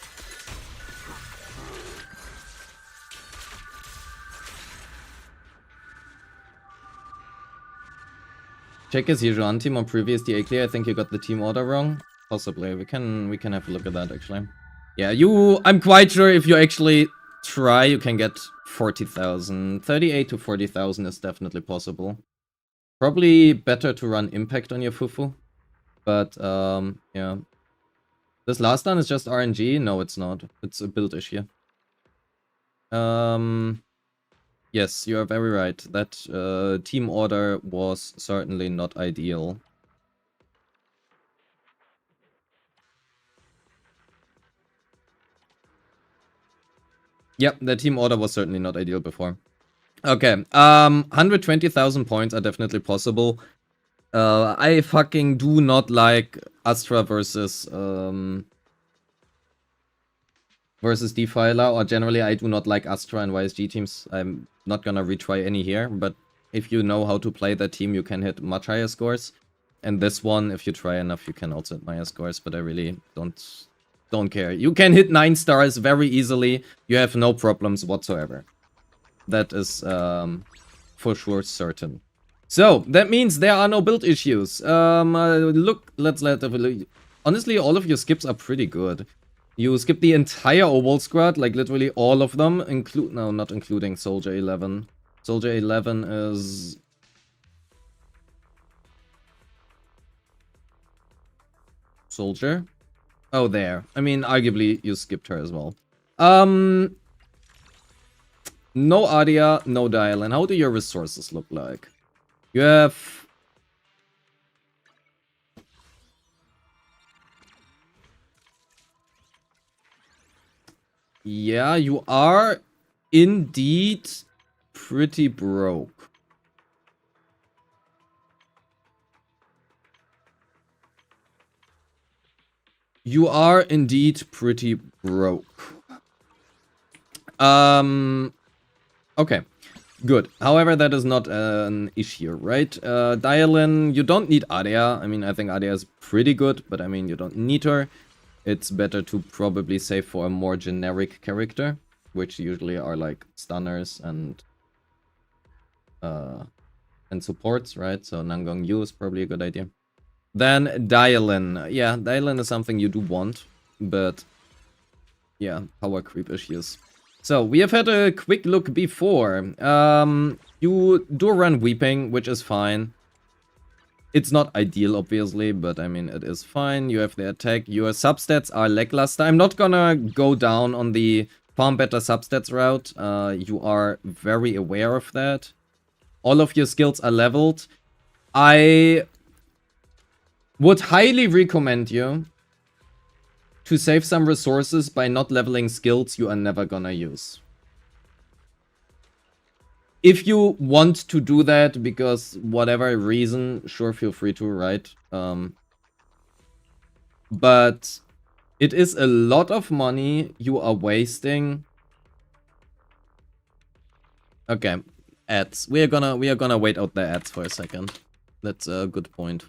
Check his Yejuan team on previous DA clear. I think you got the team order wrong. Possibly. We can have a look at that actually. Yeah, I'm quite sure if you actually try, you can get 40,000. 38 to 40,000 is definitely possible. Probably better to run impact on your Fufu. But yeah. This last stun is just RNG? No, it's not. It's a build issue. Yes, you are very right. That team order was certainly not ideal. Yep, the team order was certainly not ideal before. Okay, 120,000 points are definitely possible. I fucking do not like Astra versus Defiler, or generally I do not like Astra and YSG teams. I'm not gonna retry any here, but if you know how to play that team, you can hit much higher scores. And this one, if you try enough, you can also hit higher scores, but I really don't care. You can hit 9 stars very easily. You have no problems whatsoever. That is for sure certain. So, that means there are no build issues. Look, let's let honestly, all of your skips are pretty good. You skip the entire Oval squad, like literally all of them, no, not including Soldier 11. Soldier 11 is... Soldier? Oh, there. I mean, arguably, you skipped her as well. No aria, no dial. And how do your resources look like? You have... Yeah, you are indeed pretty broke. You are indeed pretty broke. Okay. Good. However, that is not an issue, right? Dialin, you don't need Aria. I mean, I think Aria is pretty good, but I mean, you don't need her. It's better to probably save for a more generic character, which usually are like stunners and supports, right? So Nangong Yu is probably a good idea. Then Dialin. Yeah, Dialin is something you do want, but yeah, power creep issues. So, we have had a quick look before. You do run Weeping, which is fine. It's not ideal, obviously, but I mean, it is fine. You have the attack. Your substats are lackluster. I'm not gonna go down on the farm better substats route. You are very aware of that. All of your skills are leveled. I would highly recommend you to save some resources by not leveling skills you are never gonna use. If you want to do that because whatever reason, sure, feel free to, right? But it is a lot of money you are wasting. Okay, ads. We are gonna wait out the ads for a second. That's a good point.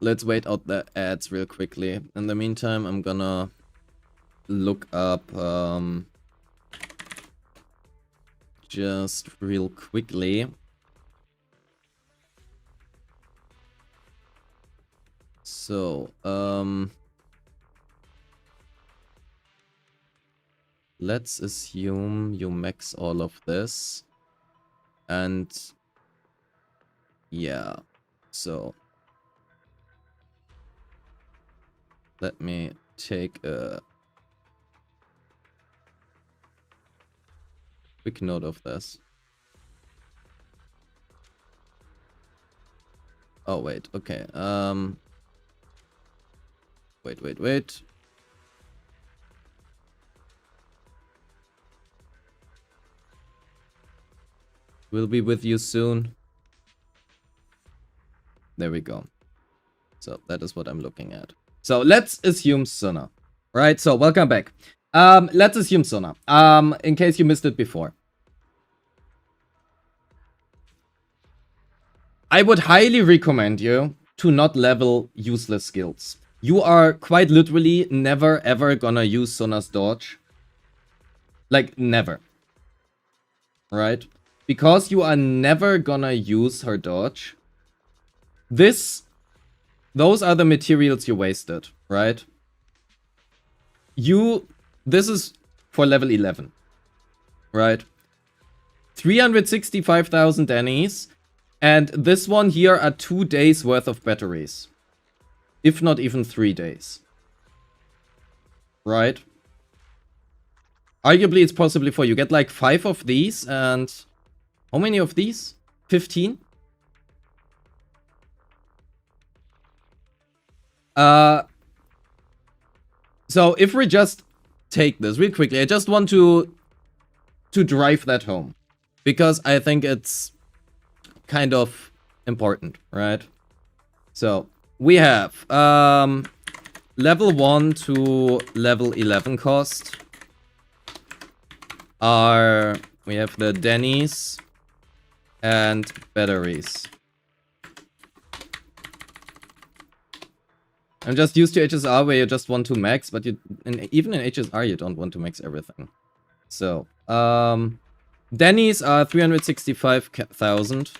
Let's wait out the ads real quickly. In the meantime, I'm gonna look up just real quickly. So, let's assume you max all of this. And yeah, so let me take a quick note of this. Oh, wait, okay. Wait. We'll be with you soon. There we go. So that is what I'm looking at. So let's assume Sona. Right, so welcome back. Let's assume Sona. In case you missed it before. I would highly recommend you to not level useless skills. You are quite literally never ever gonna use Sona's dodge. Like, never. Right? Because you are never gonna use her dodge. Those are the materials you wasted, right? This is for level 11, right? 365,000 Annies, and this one here are 2 days worth of batteries. If not even 3 days. Right? Arguably it's possibly 4. You get like 5 of these, and how many of these? 15? So if we just take this real quickly, I just want to drive that home, because I think it's kind of important, right? So we have level 1 to level 11 cost are, we have the Denny's and batteries. I'm just used to HSR where you just want to max, but even in HSR you don't want to max everything. So, Denny's are 365,000.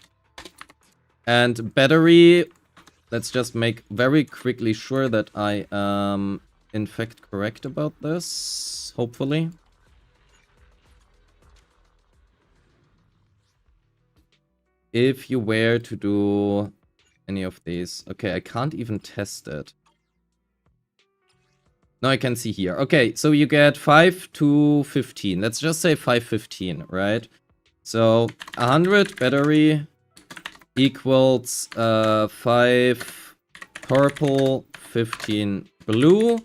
And battery, let's just make very quickly sure that I am in fact correct about this, hopefully. If you were to do any of these, okay, I can't even test it. No, I can see here. Okay, so you get 5 to 15. Let's just say 515, right? So 100 battery equals 5 purple, 15 blue.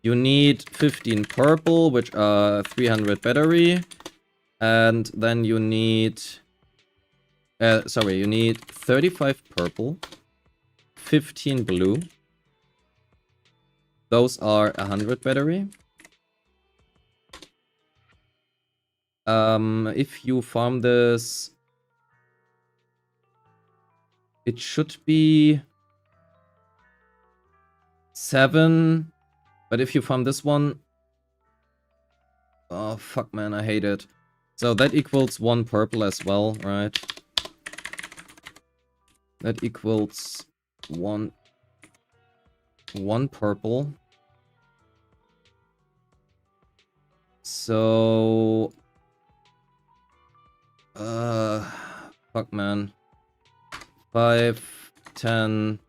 You need 15 purple, which are 300 battery. And then you need... you need 35 purple, 15 blue. Those are 100 battery. If you farm this, it should be 7. But if you farm this one, oh fuck man, I hate it. So that equals 1 purple as well, right? That equals 1 purple. So fuck man. 5, 10,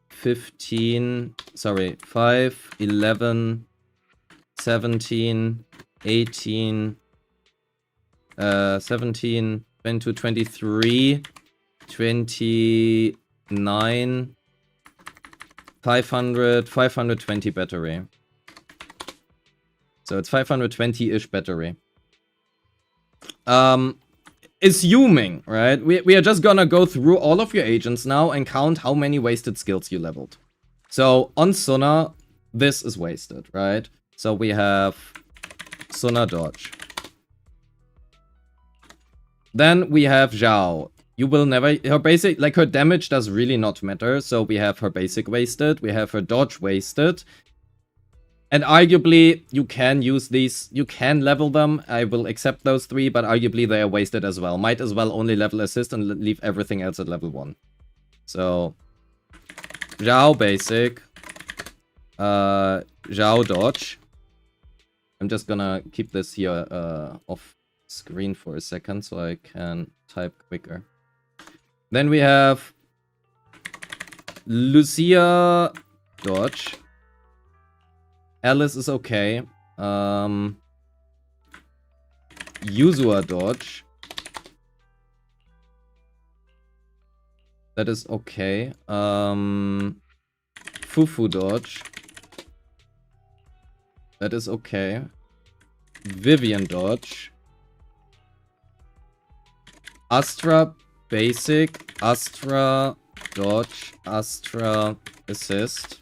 15, sorry, 5, 11, 17, 18, 17, 22, 23, 29, 500, 520 battery. So it's 520-ish battery. Assuming, right? We are just gonna go through all of your agents now and count how many wasted skills you leveled. So on Suna, this is wasted, right? So we have Suna dodge. Then we have Zhao. You will never... Her basic... Like, her damage does really not matter. So we have her basic wasted. We have her dodge wasted. And arguably, you can use these. You can level them. I will accept those 3, but arguably they are wasted as well. Might as well only level assist and leave everything else at level 1. So, Zhao basic. Zhao dodge. I'm just gonna keep this here off screen for a second so I can type quicker. Then we have Lucia dodge. Alice is okay. Yuzua dodge. That is okay. Fufu dodge. That is okay. Vivian dodge. Astra basic. Astra dodge. Astra assist.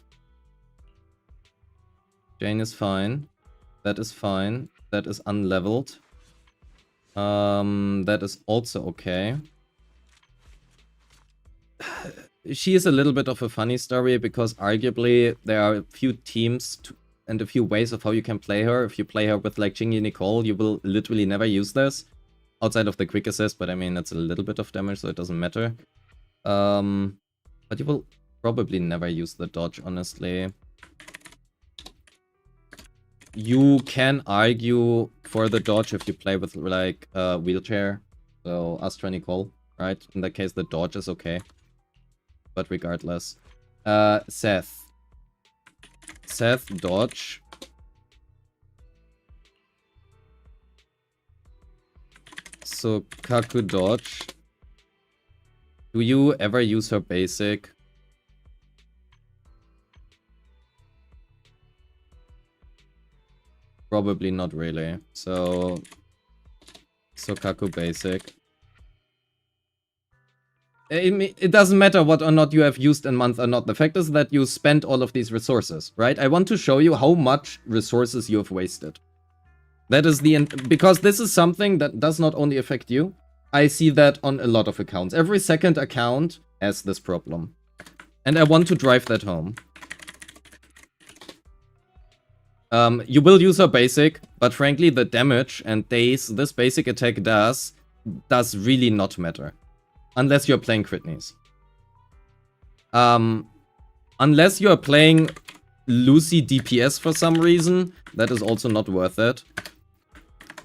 Jane is fine. That is fine. That is unleveled. That is also okay. She is a little bit of a funny story because arguably there are a few teams and a few ways of how you can play her. If you play her with like Jingyi Nicole, you will literally never use this. Outside of the quick assist, but I mean that's a little bit of damage, so it doesn't matter. But you will probably never use the dodge, honestly. You can argue for the dodge if you play with like wheelchair. So Astra Nicole, right? In that case the dodge is okay. But regardless. Seth. Seth dodge. So Kaku dodge. Do you ever use her basic? Probably not really. So Kaku basic. It doesn't matter what or not you have used in month or not. The fact is that you spent all of these resources, right? I want to show you how much resources you have wasted. That is because this is something that does not only affect you. I see that on a lot of accounts. Every second account has this problem. And I want to drive that home. You will use a basic, but frankly the damage and days this basic attack does really not matter. Unless you're playing crit knees. Unless you're playing Lucy DPS for some reason, that is also not worth it.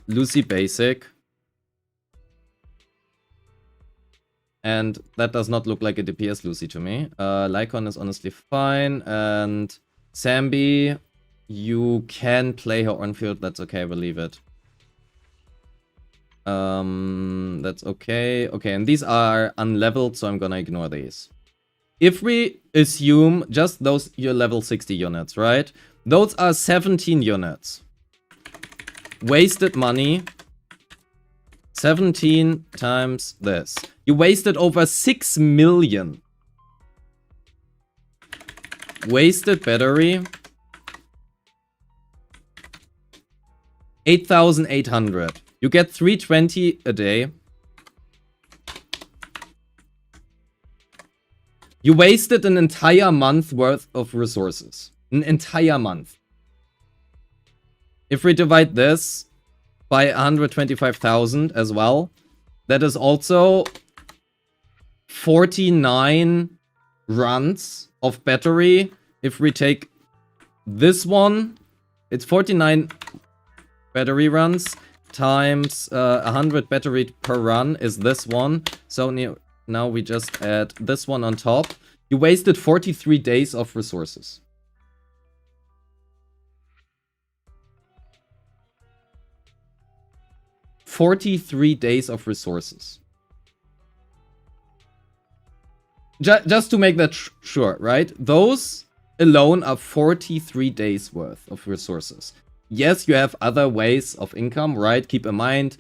Lucy basic. And that does not look like a DPS Lucy to me. Lycon is honestly fine. And Sambi, you can play her on field. That's okay, we'll leave it. That's okay. Okay, and these are unleveled, so I'm gonna ignore these. If we assume just those your level 60 units, right? Those are 17 units. Wasted money. 17 times this. You wasted over 6 million. Wasted battery. 8,800. You get 320 a day. You wasted an entire month worth of resources. An entire month. If we divide this by 125,000 as well, that is also 49 runs of battery. If we take this one, it's 49 battery runs times 100 battery per run is this one. So now we just add this one on top. You wasted 43 days of resources. $43 days of resources. Just to make that sure, right? Those alone are 43 days worth of resources. Yes, you have other ways of income, right? Keep in mind,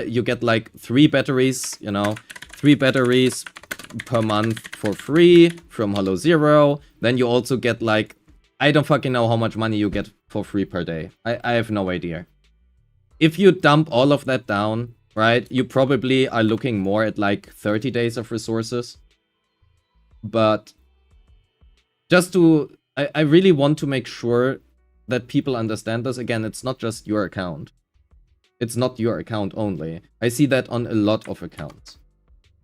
you get like 3 batteries, you know, 3 batteries per month for free from Hollow Zero. Then you also get like, I don't fucking know how much money you get for free per day. I have no idea. If you dump all of that down, right, you probably are looking more at like 30 days of resources. But just to, I really want to make sure that people understand this. Again, it's not just your account. It's not your account only. I see that on a lot of accounts.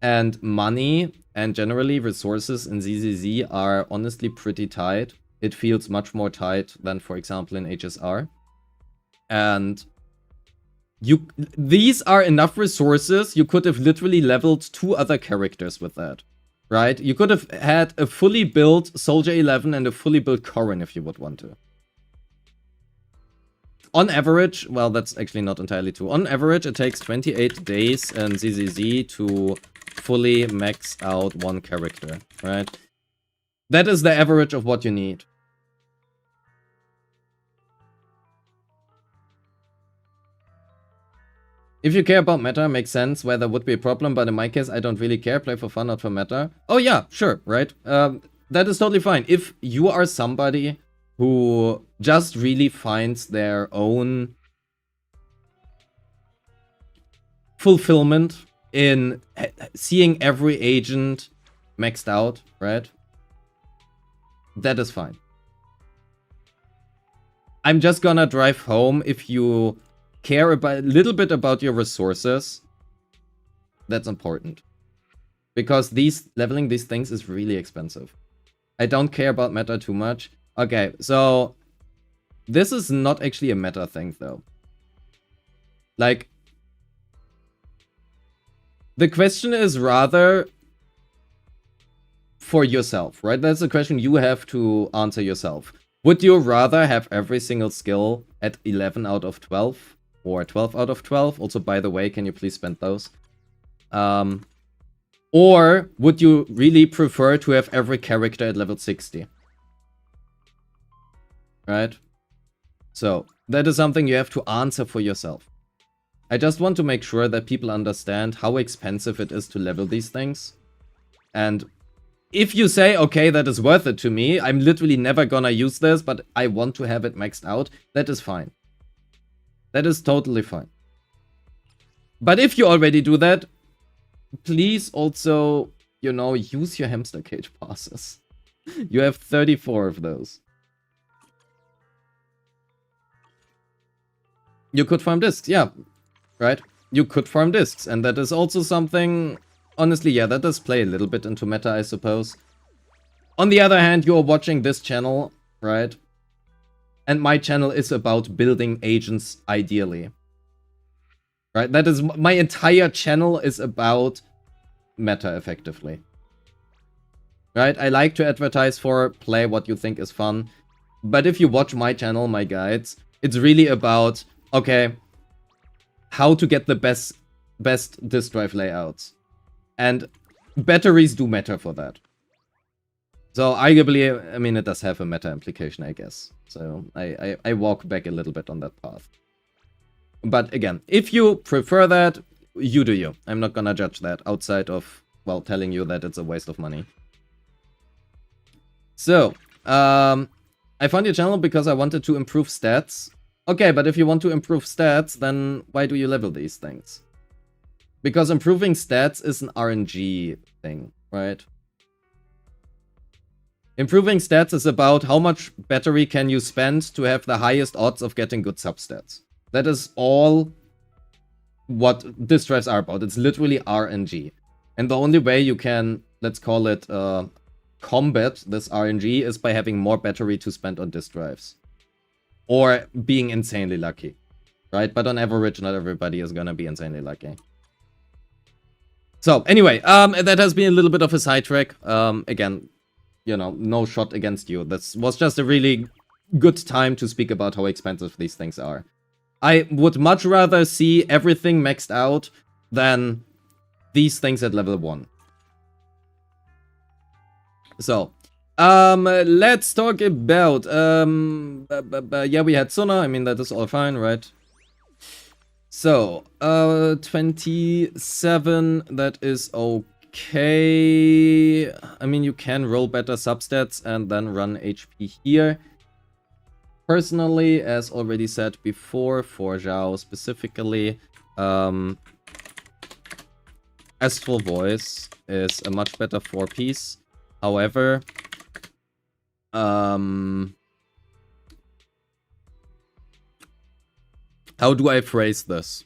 And money and generally resources in ZZZ are honestly pretty tight. It feels much more tight than, for example, in HSR. And these are enough resources. You could have literally leveled 2 other characters with that, right? You could have had a fully built Soldier 11 and a fully built Corrin if you would want to. On average, well, that's actually not entirely true. On average, it takes 28 days in ZZZ to fully max out one character, right? That is the average of what you need. If you care about meta, makes sense where there would be a problem, but in my case, I don't really care. Play for fun, not for meta. Oh yeah, sure, right? That is totally fine. If you are somebody who just really finds their own fulfillment in seeing every agent maxed out, right? That is fine. I'm just gonna drive home if you care about a little bit about your resources. That's important. Because leveling these things is really expensive. I don't care about meta too much. Okay, so this is not actually a meta thing though. Like, the question is rather for yourself, right? That's a question you have to answer yourself. Would you rather have every single skill at 11 out of 12? Or 12 out of 12? Also, by the way, can you please spend those? Or would you really prefer to have every character at level 60? Right? So, that is something you have to answer for yourself. I just want to make sure that people understand how expensive it is to level these things. And if you say, okay, that is worth it to me, I'm literally never gonna use this, but I want to have it maxed out, that is fine. That is totally fine. But if you already do that, please also, you know, use your hamster cage passes. You have 34 of those. You could farm discs, yeah, right? You could farm discs, and that is also something, honestly, yeah, that does play a little bit into meta, I suppose. On the other hand, you're watching this channel, right? And my channel is about building agents ideally. Right? That is, my entire channel is about meta effectively. Right? I like to advertise for play what you think is fun. But if you watch my channel, my guides, it's really about, okay, how to get the best disk drive layouts. And batteries do matter for that. So arguably, I mean, it does have a meta implication, I guess. So I walk back a little bit on that path. But again, if you prefer that, you do you. I'm not gonna judge that outside of, well, telling you that it's a waste of money. So, I found your channel because I wanted to improve stats. Okay, but if you want to improve stats, then why do you level these things? Because improving stats is an RNG thing, right? Improving stats is about how much battery can you spend to have the highest odds of getting good substats. That is all what disk drives are about. It's literally RNG. And the only way you can, let's call it, combat this RNG is by having more battery to spend on disk drives. Or being insanely lucky. Right? But on average, not everybody is gonna be insanely lucky. So, anyway, that has been a little bit of a sidetrack. Again, you know, no shot against you. This was just a really good time to speak about how expensive these things are. I would much rather see everything maxed out than these things at level 1. So, let's talk about, yeah, we had Sona, I mean, that is all fine, right? So, 27, that is okay. I mean, you can roll better substats and then run HP here. Personally, as already said before, for Zhao specifically, Astral Voice is a much better 4-piece. However, how do I phrase this?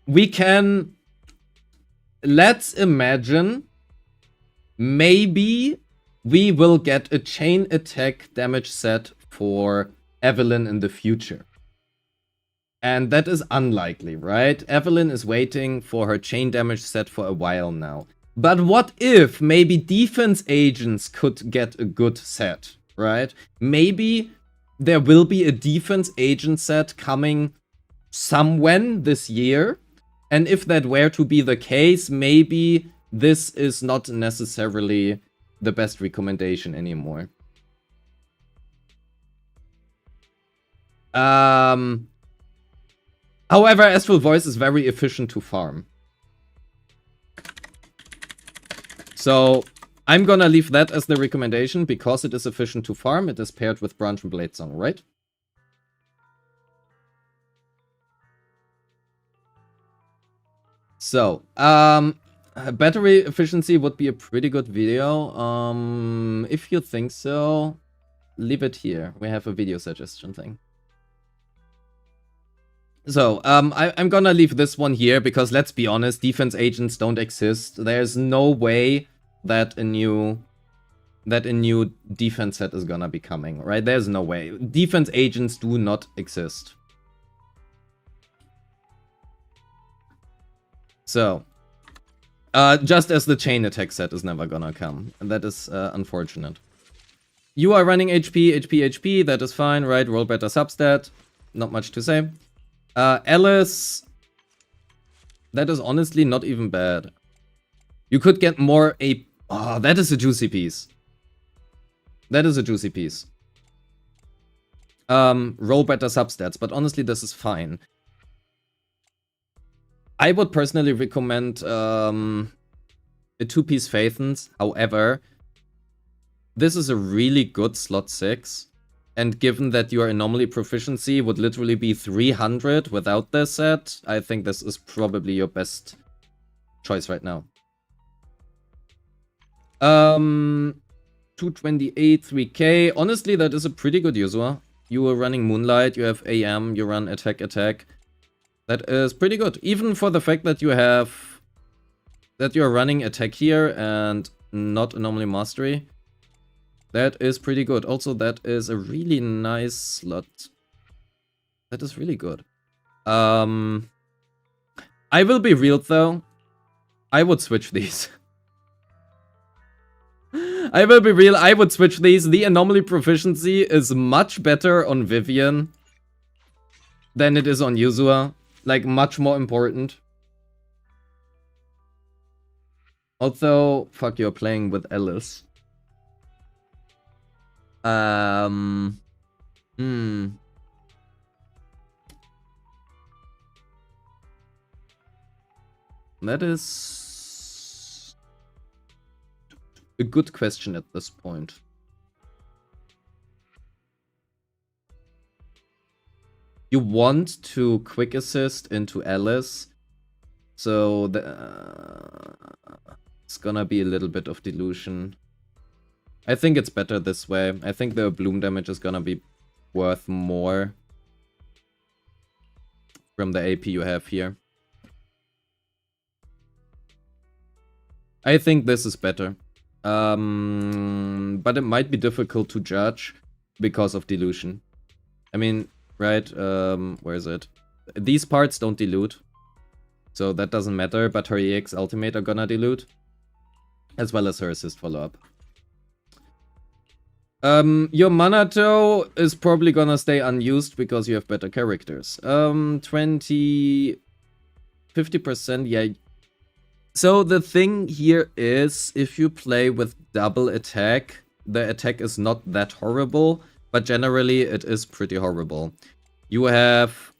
We can... Let's imagine maybe we will get a chain attack damage set for Evelyn in the future. And that is unlikely, right? Evelyn is waiting for her chain damage set for a while now. But what if maybe defense agents could get a good set, right? Maybe there will be a defense agent set coming somewhen this year. And if that were to be the case, maybe this is not necessarily the best recommendation anymore. However, Astral Voice is very efficient to farm. So I'm gonna leave that as the recommendation because it is efficient to farm. It is paired with Branch and Blade Song, right? So, battery efficiency would be a pretty good video. If you think so, leave it here. We have a video suggestion thing. So, I'm gonna leave this one here because let's be honest, defense agents don't exist. There's no way that a new defense set is gonna be coming, right? There's no way. Defense agents do not exist. So, just as the chain attack set is never gonna come. And that is unfortunate. You are running HP, HP, HP. That is fine, right? Roll better substat. Not much to say. Alice. That is honestly not even bad. You could get more AP. Oh, that is a juicy piece. That is a juicy piece. Roll better substats, but honestly, this is fine. I would personally recommend a 2-piece Phaethons. However, this is a really good slot 6. And given that your anomaly proficiency would literally be 300 without this set, I think this is probably your best choice right now. 228, 3k. Honestly, that is a pretty good user. You are running Moonlight, you have AM, you run attack. That is pretty good. Even for the fact that you are running attack here and not anomaly mastery. That is pretty good. Also, that is a really nice slot. That is really good. I will be real though. I would switch these. I will be real, I would switch these. The anomaly proficiency is much better on Vivian than it is on Yuzua. Like, much more important. Although, fuck, you're playing with Alice. That is a good question at this point. You want to quick assist into Alice, so it's gonna be a little bit of delusion. I think it's better this way. I think the bloom damage is gonna be worth more from the AP you have here. I think this is better. But it might be difficult to judge because of dilution. I mean, right, where is it? These parts don't dilute, so that doesn't matter, but her EX ultimate are gonna dilute, as well as her assist follow-up. Your Manato is probably gonna stay unused because you have better characters. 50%, yeah. So the thing here is, if you play with double attack, the attack is not that horrible, but generally it is pretty horrible. You have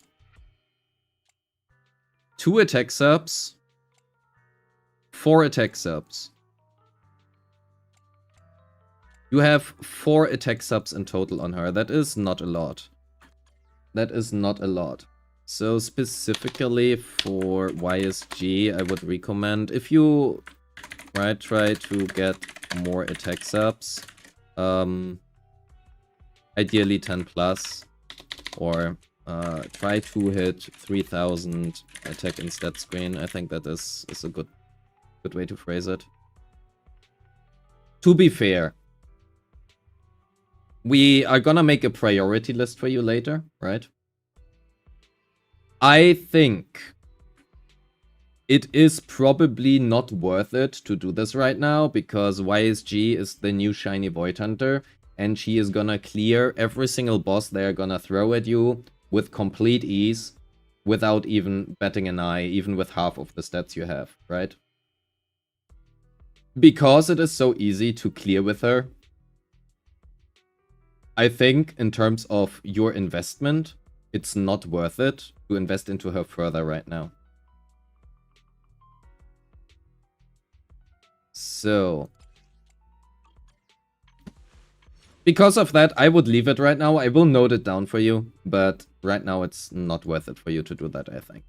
2 attack subs, 4 attack subs. You have 4 attack subs in total on her. That is not a lot. That is not a lot. So specifically for YSG, I would recommend, if you try to get more attack subs, ideally 10 plus, or try to hit 3000 attack in stat screen. I think that is a good way to phrase it. To be fair, we are gonna make a priority list for you later, right? I think it is probably not worth it to do this right now, because YSG is the new shiny Void Hunter, and she is gonna clear every single boss they are gonna throw at you with complete ease, without even batting an eye, even with half of the stats you have, right? Because it is so easy to clear with her, I think in terms of your investment, it's not worth it to invest into her further right now. So, because of that, I would leave it right now. I will note it down for you, but right now it's not worth it for you to do that, I think.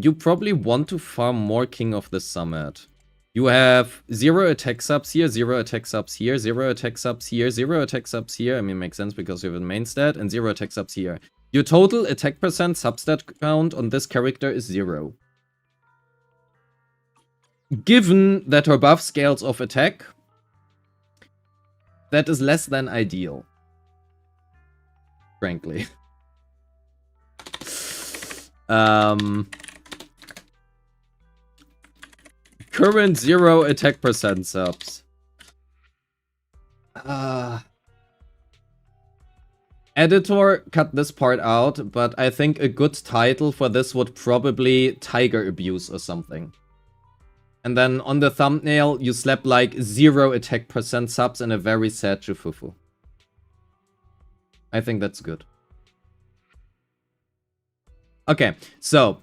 You probably want to farm more King of the Summit. You have 0 attack subs here, 0 attack subs here, 0 attack subs here, 0 attack subs here. I mean, makes sense because you have a main stat, and 0 attack subs here. Your total attack percent substat count on this character is 0. Given that her buff scales off attack, that is less than ideal. Frankly. Current 0 attack percent subs. Editor cut this part out, but I think a good title for this would probably Tiger Abuse or something. And then on the thumbnail, you slap like 0 attack percent subs and a very sad Jufufu. I think that's good. Okay, so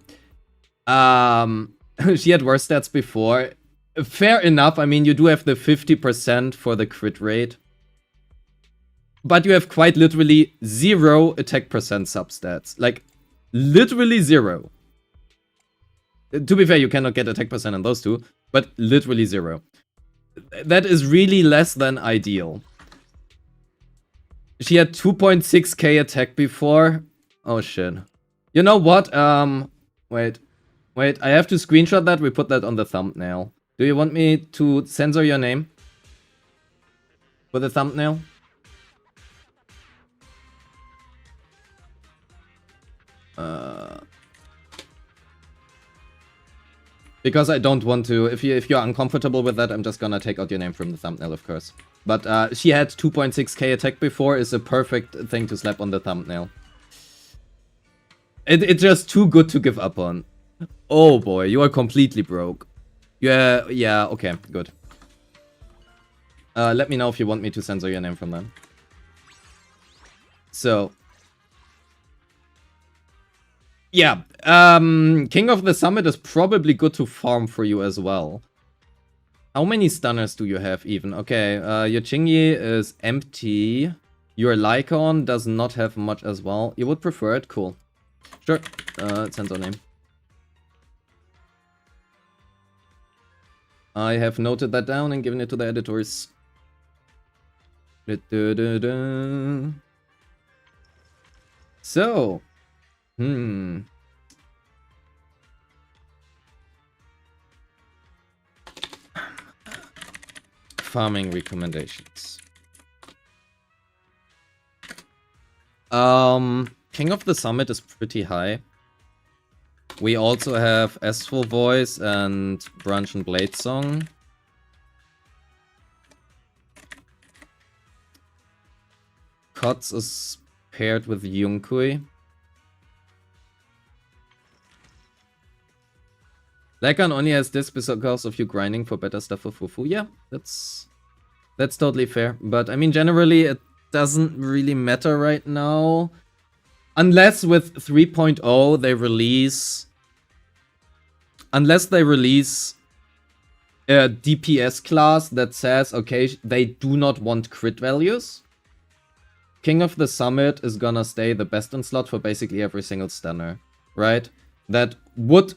she had worse stats before. Fair enough. I mean, you do have the 50% for the crit rate. But you have quite literally 0 attack percent substats. Like, literally 0. To be fair, you cannot get attack percent on those two, but literally 0. That is really less than ideal. She had 2.6k attack before. Oh shit. You know what? Wait. I have to screenshot that. We put that on the thumbnail. Do you want me to censor your name for the thumbnail? Because I don't want to. If you're uncomfortable with that, I'm just gonna take out your name from the thumbnail, of course. But she had 2.6k attack before is a perfect thing to slap on the thumbnail. It's just too good to give up on. Oh boy, you are completely broke. Yeah, okay, good. Let me know if you want me to censor your name from them. So. Yeah, King of the Summit is probably good to farm for you as well. How many stunners do you have even? Okay, your Chingy is empty. Your Lycon does not have much as well. You would prefer it? Cool. Sure, censor name. I have noted that down and given it to the editors. So, farming recommendations. King of the Summit is pretty high. We also have Astral Voice and Branch and Blade Song. Kots is paired with Yunkui. Lycan only has this because of you grinding for better stuff for Fufu. Yeah, that's totally fair. But I mean, generally, it doesn't really matter right now. Unless with 3.0 they release... Unless they release a DPS class that says, okay, they do not want crit values. King of the Summit is gonna stay the best in slot for basically every single stunner, right? That would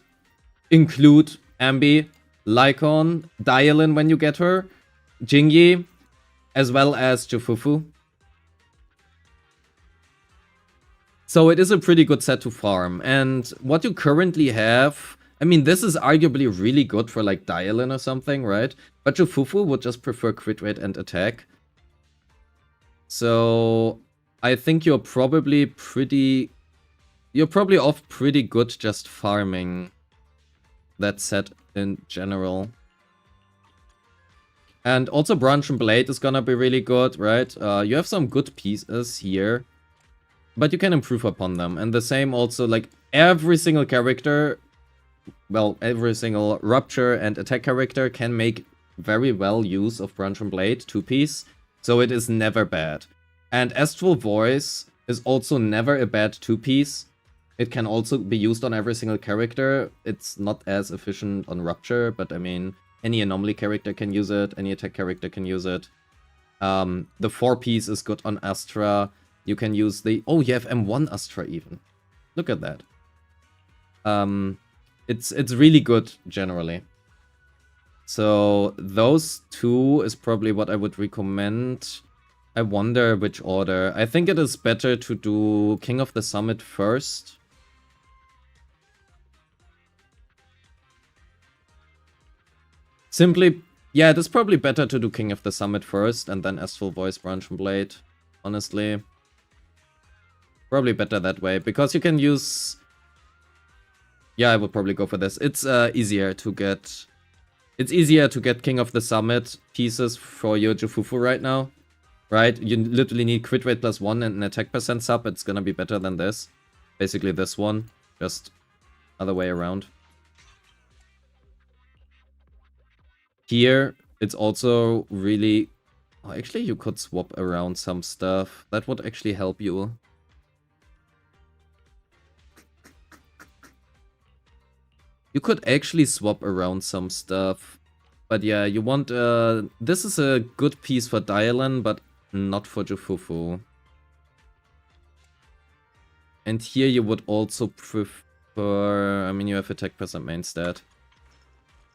include Ambi, Lycon, Dialin when you get her, Jingyi, as well as Jufufu. So it is a pretty good set to farm. And what you currently have, I mean, this is arguably really good for like Dialin or something, right? But Jufufu would just prefer crit rate and attack. So I think you're probably off pretty good just farming that set in general. And also Branch and Blade is gonna be really good, right? You have some good pieces here, but you can improve upon them. And the same also, like, every single character, well, every single Rupture and Attack character can make very well use of Branch and Blade 2-piece, so it is never bad. And Astral Voice is also never a bad 2-piece. It can also be used on every single character. It's not as efficient on Rupture, but I mean, any Anomaly character can use it, any attack character can use it. The 4-piece is good on Astra. You can use the... Oh, you have M1 Astra even. Look at that. It's really good, generally. So, those two is probably what I would recommend. I wonder which order. I think it is better to do King of the Summit first. Simply, yeah, it is probably better to do King of the Summit first and then Astral Voice, Branch and Blade. Honestly. Probably better that way, because you can use... Yeah, I would probably go for this. It's easier to get... It's easier to get King of the Summit pieces for your Jufufu right now. Right? You literally need crit rate +1 and an attack percent sub. It's gonna be better than this. Basically this one. Just other way around. Here, it's also really... Oh, actually, you could swap around some stuff. That would actually help you. You could actually swap around some stuff. But yeah, you want... this is a good piece for Dialan, but not for Jufufu. And here you would also prefer... I mean, you have attack percent main stat.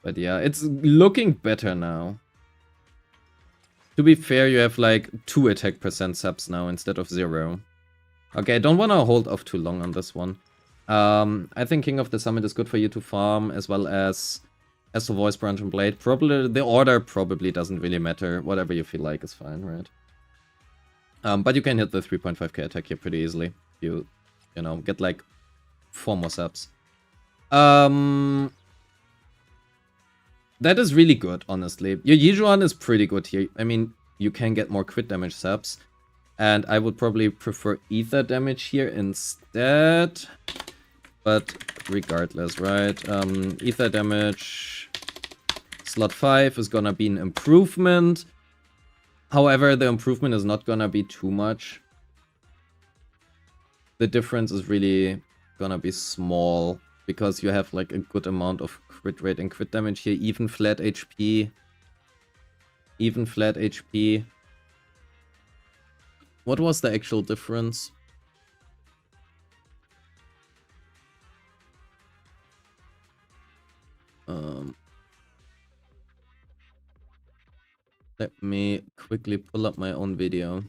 But yeah, it's looking better now. To be fair, you have like 2 attack percent subs now instead of 0. Okay, I don't want to hold off too long on this one. I think King of the Summit is good for you to farm, as well as the Voice Branch and Blade. Probably, the order probably doesn't really matter. Whatever you feel like is fine, right? But you can hit the 3.5k attack here pretty easily. You know, get like 4 more subs. That is really good, honestly. Your Yijuan is pretty good here. I mean, you can get more crit damage subs. And I would probably prefer ether damage here instead. But regardless, right? Ether damage slot 5 is gonna be an improvement. However, the improvement is not gonna be too much. The difference is really gonna be small because you have like a good amount of crit rate and crit damage here. Even flat HP. Even flat HP. What was the actual difference? Let me quickly pull up my own video.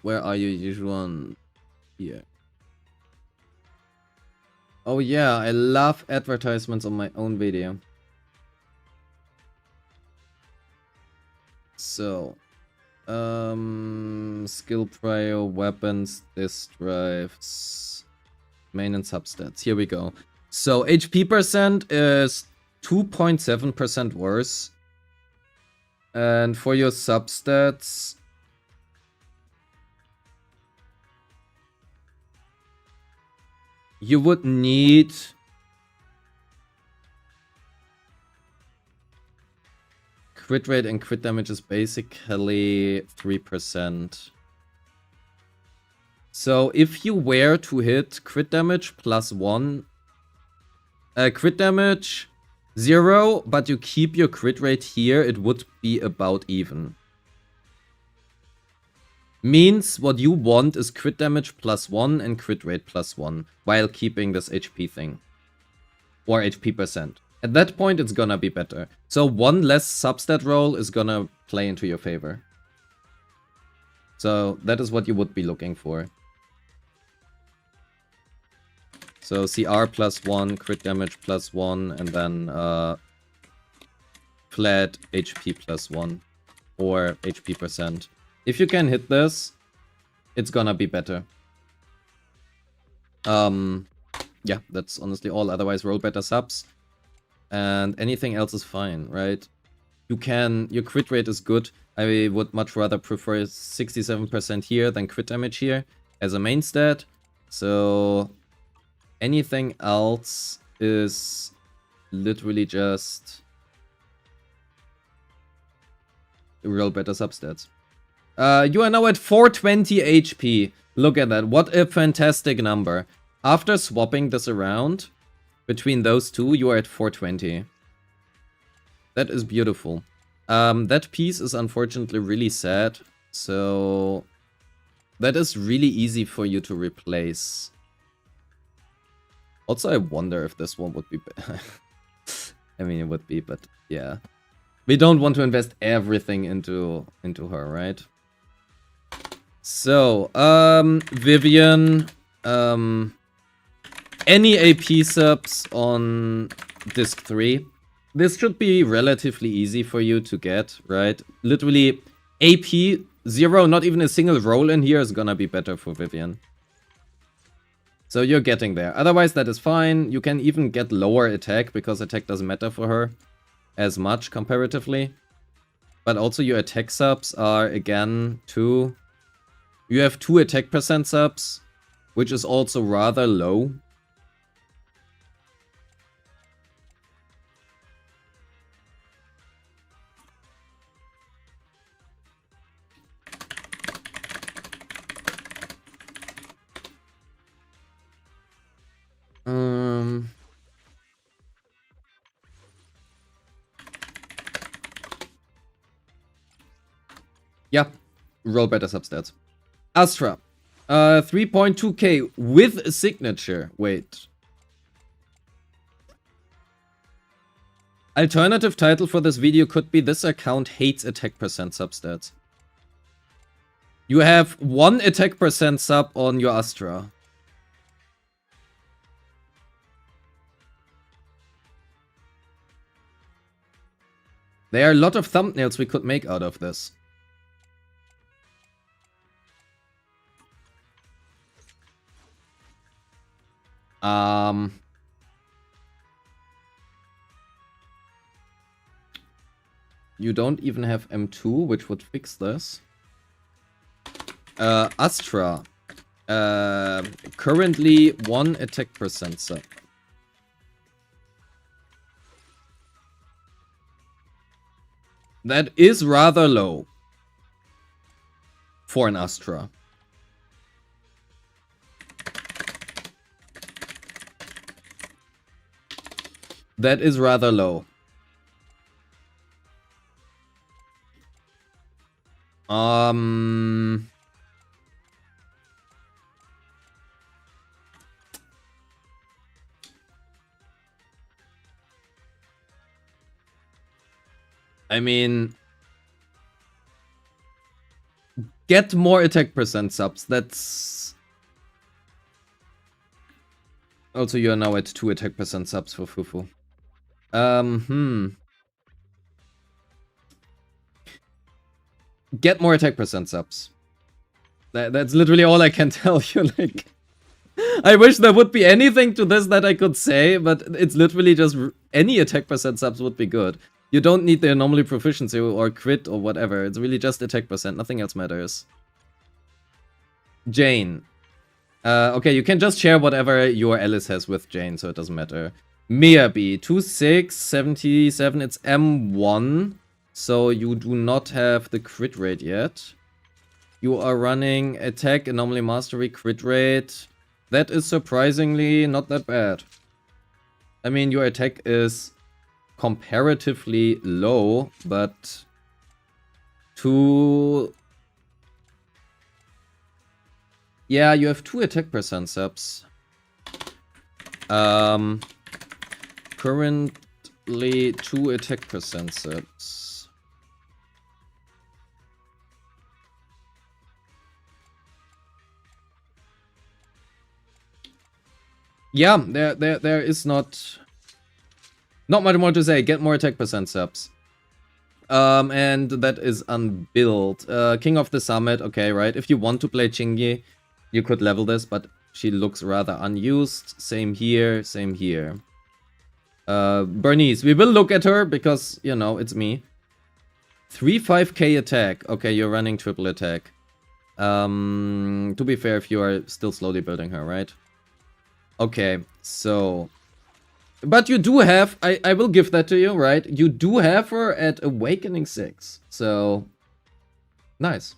Where are you, usual? Here. Oh yeah, I love advertisements on my own video. So, skill prior, weapons, disk drives, main and substats. Here we go. So HP percent is 2.7% worse. And for your substats, you would need crit rate and crit damage is basically 3%. So if you were to hit crit damage +1, crit damage 0, but you keep your crit rate here, it would be about even. Means what you want is crit damage +1 and crit rate +1, while keeping this HP thing. Or HP percent. At that point, it's gonna be better. So one less substat roll is gonna play into your favor. So that is what you would be looking for. So CR +1, crit damage +1, and then flat HP +1. Or HP percent. If you can hit this, it's gonna be better. Yeah, that's honestly all. Otherwise, roll better subs. And anything else is fine, right? You can... Your crit rate is good. I would much rather prefer 67% here than crit damage here as a main stat. So... anything else is literally just... roll better substats. You are now at 420 HP. Look at that. What a fantastic number. After swapping this around between those two, you are at 420. That is beautiful. That piece is unfortunately really sad. So that is really easy for you to replace. Also, I wonder if this one would be better. I mean, it would be, but yeah. We don't want to invest everything into her, right? So, Vivian, any AP subs on disc 3. This should be relatively easy for you to get, right? Literally, AP 0, not even a single roll in here is gonna be better for Vivian. So you're getting there. Otherwise, that is fine. You can even get lower attack, because attack doesn't matter for her as much comparatively. But also your attack subs are, again, 2. You have 2 attack percent subs, which is also rather low. Yeah, roll better substats. Astra. 3.2k with a signature. Wait. Alternative title for this video could be "This account hates attack percent substats." You have 1 attack percent sub on your Astra. There are a lot of thumbnails we could make out of this. You don't even have M2, which would fix this. Astra. Currently 1 attack percent sub. That is rather low for an Astra. That is rather low. I mean, get more attack percent subs. That's also, you are now at 2 attack percent subs for Fufu. Get more attack percent subs. That's literally all I can tell you. Like, I wish there would be anything to this that I could say, but it's literally just any attack percent subs would be good. You don't need the anomaly proficiency or crit or whatever. It's really just attack percent. Nothing else matters. Jane. Okay, you can just share whatever your Alice has with Jane, so it doesn't matter. Miyabi. 2677. It's M1. So you do not have the crit rate yet. You are running attack, anomaly mastery, crit rate. That is surprisingly not that bad. I mean, your attack is comparatively low, but yeah, you have 2 attack percent subs. Currently 2 attack percent subs. Yeah, there is not much more to say. Get more attack percent subs. And that is unbuilt. King of the Summit, okay, right? If you want to play Chingy, you could level this, but she looks rather unused. Same here, same here. Bernice, we will look at her because, you know, it's me. 3-5k attack. Okay, you're running triple attack. To be fair, if you are still slowly building her, right? Okay, so... But you do have... I will give that to you, right? You do have her at Awakening 6. So... Nice.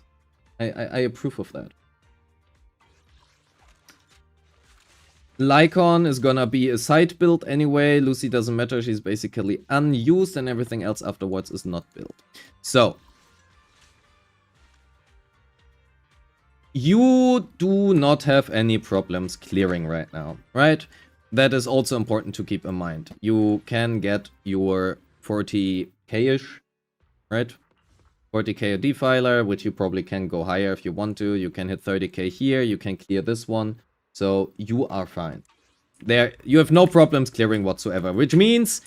I approve of that. Lycon is gonna be a side build anyway. Lucy doesn't matter. She's basically unused and everything else afterwards is not built. So... You do not have any problems clearing right now, right? That is also important to keep in mind. You can get your 40k-ish, right? 40k a defiler, which you probably can go higher if you want to. You can hit 30k here, you can clear this one. So you are fine. There, you have no problems clearing whatsoever, which means...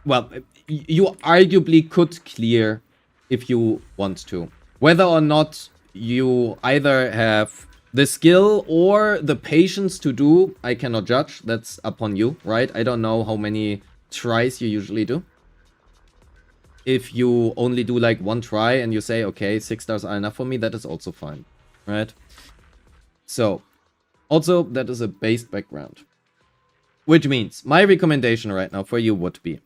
Well, you arguably could clear if you want to. Whether or not you either have the skill or the patience to do, I cannot judge. That's upon you, right? I don't know how many tries you usually do. If you only do like 1 try and you say, okay, 6 stars are enough for me, that is also fine, right? So, also, that is a based background. Which means, my recommendation right now for you would be,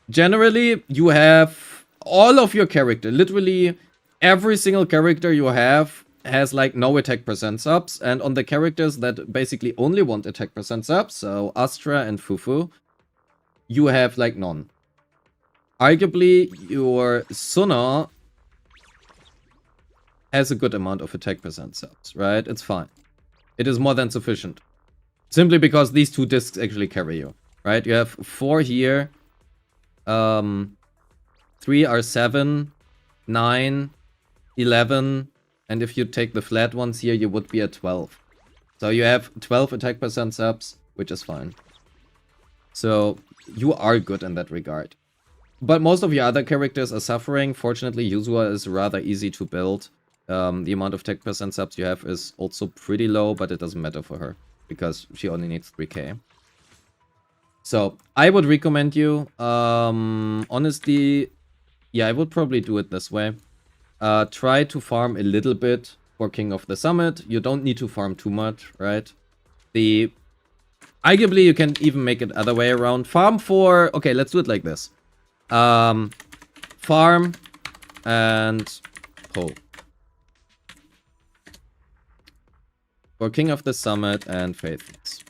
generally, you have all of your character, literally every single character you have has like no attack percent subs, and on the characters that basically only want attack percent subs, so Astra and Fufu, you have like none. arguably your Suna has a good amount of attack percent subs, right? It's fine. It is more than sufficient. Simply because these two discs actually carry you, right? You have 4 here. 3 are 7, 9, 11, and if you take the flat ones here, you would be at 12. So you have 12 attack percent subs, which is fine. So you are good in that regard. But most of your other characters are suffering. Fortunately, Yuzua is rather easy to build. The amount of attack percent subs you have is also pretty low, but it doesn't matter for her because she only needs 3k. So I would recommend you, honestly, yeah, I would probably do it this way. Try to farm a little bit for King of the Summit. You don't need to farm too much, right? Arguably, you can even make it other way around. Farm for... Okay, let's do it like this. Farm and pull. For King of the Summit and Faithless.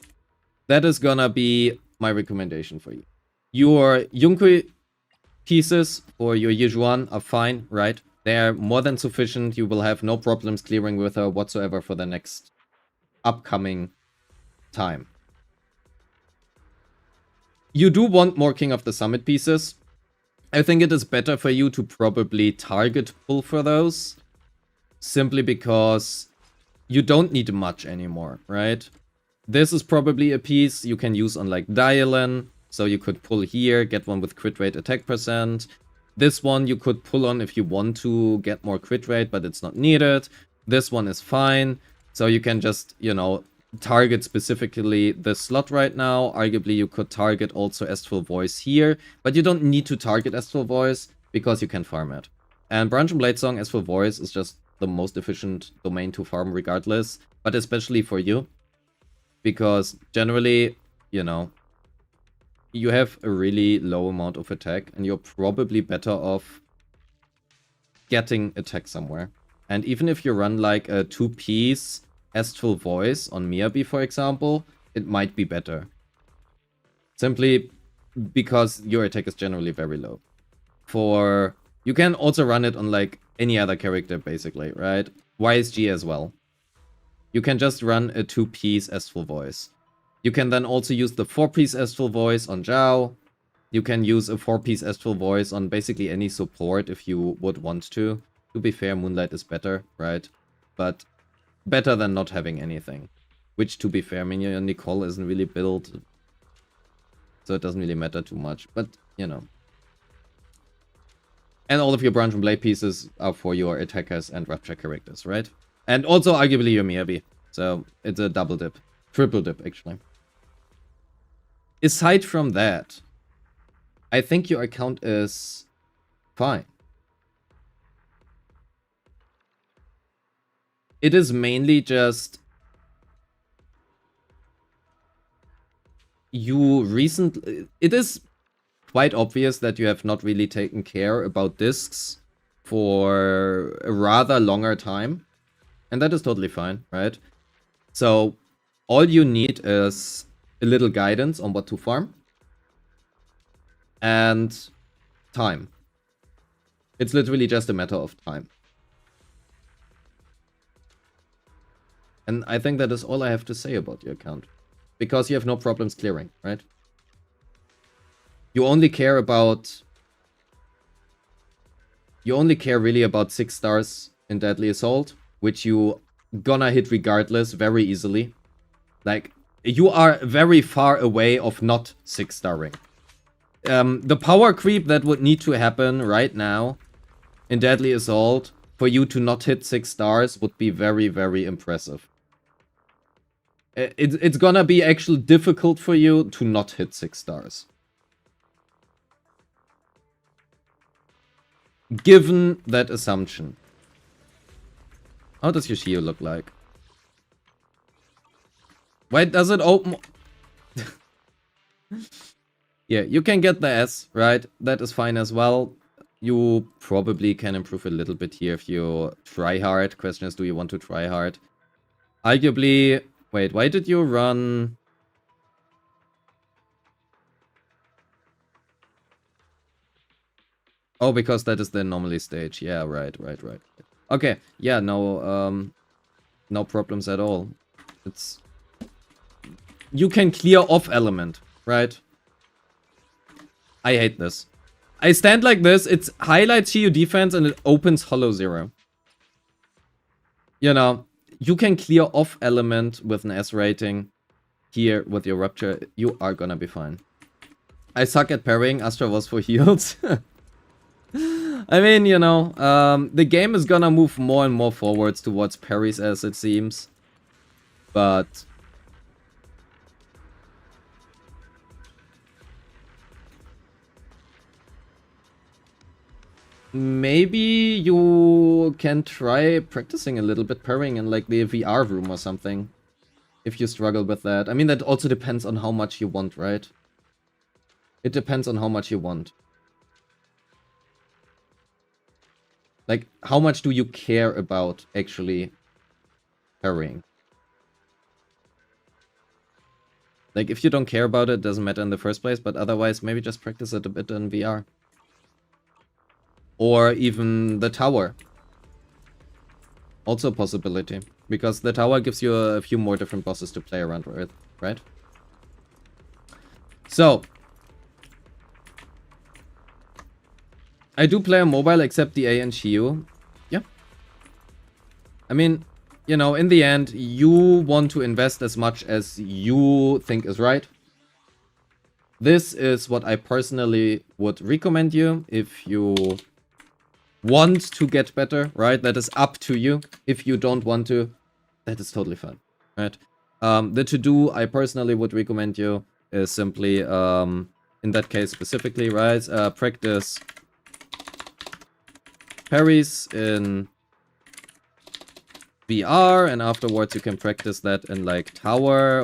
That is gonna be my recommendation for you. Your Yunqui pieces for your Yijuan are fine, right? They are more than sufficient. You will have no problems clearing with her whatsoever for the next upcoming time. You do want more King of the Summit pieces. I think it is better for you to probably target pull for those. Simply because you don't need much anymore, right? This is probably a piece you can use on like Dialan. So you could pull here, get one with crit rate attack percent. This one you could pull on if you want to get more crit rate, but it's not needed. This one is fine. So you can just, you know, target specifically this slot right now. Arguably you could target also Astral Voice here, but you don't need to target Astral Voice because you can farm it. And Branch and Blade Song Astral Voice is just the most efficient domain to farm regardless, but especially for you. Because generally, you know, you have a really low amount of attack and you're probably better off getting attack somewhere. And even if you run like a 2-piece Astral Voice on Miyabi, for example, it might be better. Simply because your attack is generally very low. You can also run it on like any other character basically, right? YSG as well. You can just run a 2-piece Astral Voice. You can then also use the 4-piece Astral Voice on Zhao. You can use a 4-piece Astral Voice on basically any support if you would want to. To be fair, Moonlight is better, right? But better than not having anything. Which, to be fair, I mean, your Nicole isn't really built. So it doesn't really matter too much. But, you know. And all of your Branch and Blade pieces are for your attackers and Rapture characters, right? And also, arguably, your Miyabi. So, it's a double dip. Triple dip, actually. Aside from that, I think your account is fine. It is mainly just it is quite obvious that you have not really taken care about discs for a rather longer time. And that is totally fine, right? So all you need is a little guidance on what to farm. And time. It's literally just a matter of time. And I think that is all I have to say about your account. Because you have no problems clearing, right? You only care really about 6 stars in Deadly Assault, which you gonna hit regardless very easily. Like, you are very far away of not 6-starring. The power creep that would need to happen right now in Deadly Assault for you to not hit 6 stars would be very, very impressive. It's gonna be actually difficult for you to not hit 6 stars. Given that assumption. How does your shield look like? Why does it open? Yeah, you can get the S, right? That is fine as well. You probably can improve a little bit here if you try hard. Question is, do you want to try hard? Arguably... Wait, why did you run... Oh, because that is the anomaly stage. Yeah, right. Okay, yeah, no problems at all. It's... You can clear off element, right? I hate this. I stand like this, it highlights you defense and it opens hollow 0. You know, you can clear off element with an S rating here with your rupture. You are gonna be fine. I suck at parrying. Astra was for heals. I mean, you know, the game is gonna move more and more forwards towards parries as it seems. But... maybe you can try practicing a little bit parrying in like the VR room or something. If you struggle with that. I mean, that also depends on how much you want, right? It depends on how much you want. Like, how much do you care about actually parrying? Like, if you don't care about it, it doesn't matter in the first place, but otherwise, maybe just practice it a bit in VR. Or even the tower. Also a possibility. Because the tower gives you a few more different bosses to play around with, right? So. I do play on mobile except DA and Shio. Yeah. I mean, you know, in the end, you want to invest as much as you think is right. This is what I personally would recommend you if you want to get better, right? That is up to you. If you don't want to, that is totally fine, right? The to-do I personally would recommend you is simply, in that case specifically, right? Practice parries in VR, and afterwards you can practice that in like tower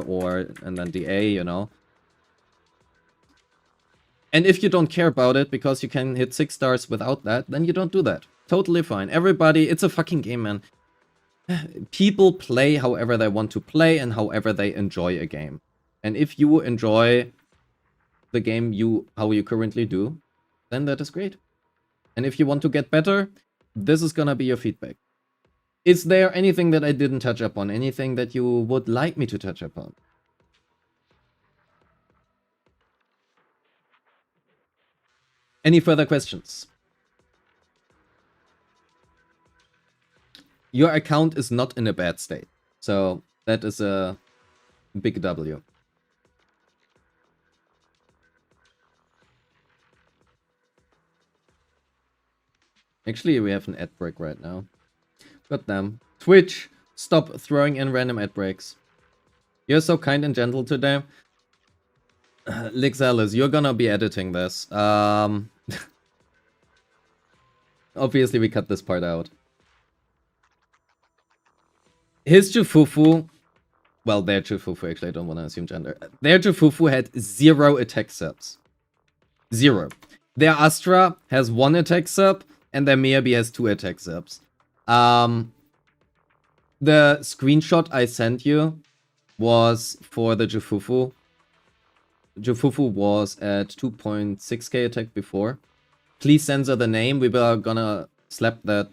and then DA, you know. And if you don't care about it because you can hit 6 stars without that, then you don't do that. Totally fine. Everybody, it's a fucking game, man. People play however they want to play and however they enjoy a game. And if you enjoy the game how you currently do, then that is great. And if you want to get better, this is gonna be your feedback. Is there anything that I didn't touch upon? Anything that you would like me to touch upon? Any further questions? Your account is not in a bad state. So that is a big W. Actually, we have an ad break right now. Goddamn. Twitch, stop throwing in random ad breaks. You're so kind and gentle today. Lixalis, you're gonna be editing this. Obviously, we cut this part out. His Jufufu... well, their Jufufu, actually, I don't want to assume gender. Their Jufufu had 0 attack subs. 0. Their Astra has 1 attack sub, and their Miyabi has 2 attack subs. The screenshot I sent you was for the Jufufu. Jufufu was at 2.6k attack before. Please censor the name. We were gonna slap that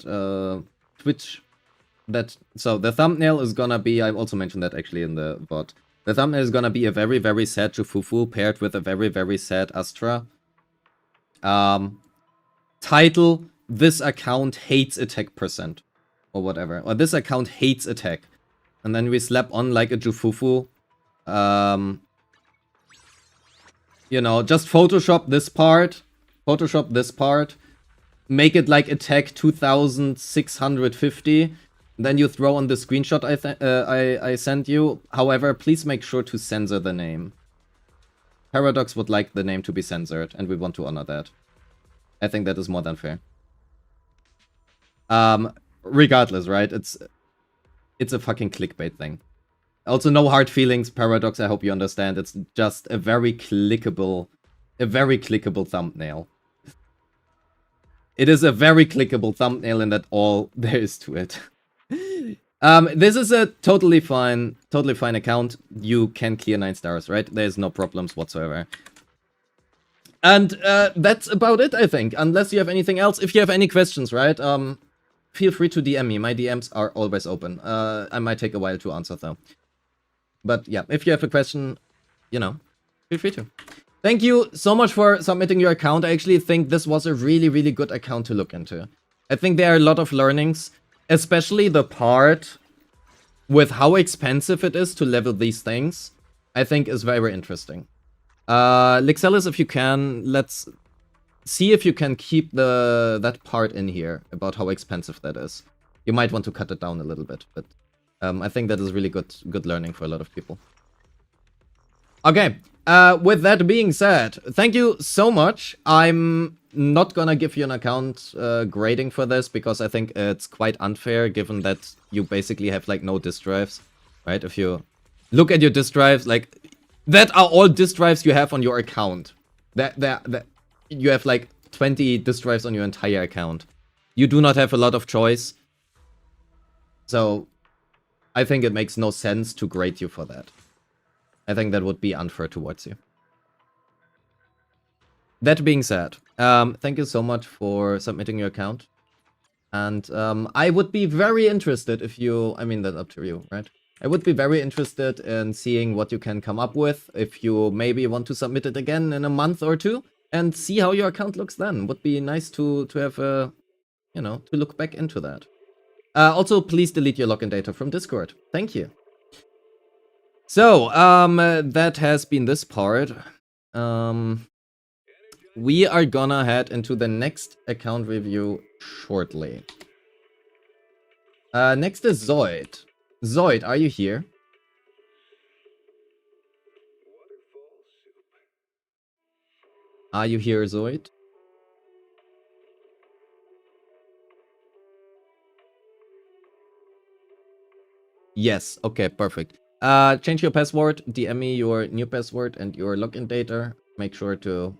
Twitch. So the thumbnail is gonna be, I also mentioned that actually in the bot. The thumbnail is gonna be a very, very sad Jufufu paired with a very, very sad Astra. Title, this account hates attack %. Or whatever. Or this account hates attack. And then we slap on like a Jufufu. You know, just Photoshop this part. Photoshop this part. Make it like attack 2650. Then you throw on the screenshot I sent you. However, please make sure to censor the name. Paradox would like the name to be censored, and we want to honor that. I think that is more than fair. Regardless, right? It's a fucking clickbait thing. Also, no hard feelings, Paradox. I hope you understand. It's just a very clickable thumbnail. It is a very clickable thumbnail, and that's all there is to it. This is a totally fine account. You can clear 9 stars, right? There's no problems whatsoever. And that's about it, I think. Unless you have anything else. If you have any questions, right? Feel free to DM me. My DMs are always open. I might take a while to answer though. But yeah, if you have a question, you know, feel free to. Thank you so much for submitting your account. I actually think this was a really, really good account to look into. I think there are a lot of learnings, especially the part with how expensive it is to level these things, I think is very interesting. Lixelis, if you can, let's see if you can keep that part in here about how expensive that is. You might want to cut it down a little bit, but I think that is really good learning for a lot of people. Okay, with that being said, thank you so much. I'm not gonna give you an account grading for this because I think it's quite unfair given that you basically have like no disk drives, right? If you look at your disk drives, like that are all disk drives you have on your account. That you have like 20 disk drives on your entire account. You do not have a lot of choice. So I think it makes no sense to grade you for that. I think that would be unfair towards you. That being said, thank you so much for submitting your account. And I would be very interested if you, I mean, that's up to you, right? I would be very interested in seeing what you can come up with. If you maybe want to submit it again in a month or two and see how your account looks then. Would be nice to have a, you know, to look back into that. Also, please delete your login data from Discord. Thank you. So, that has been this part. We are gonna head into the next account review shortly. Next is Zoid. Zoid, are you here? Are you here, Zoid? Yes, okay, perfect. Change your password, DM me your new password and your login data. Make sure to,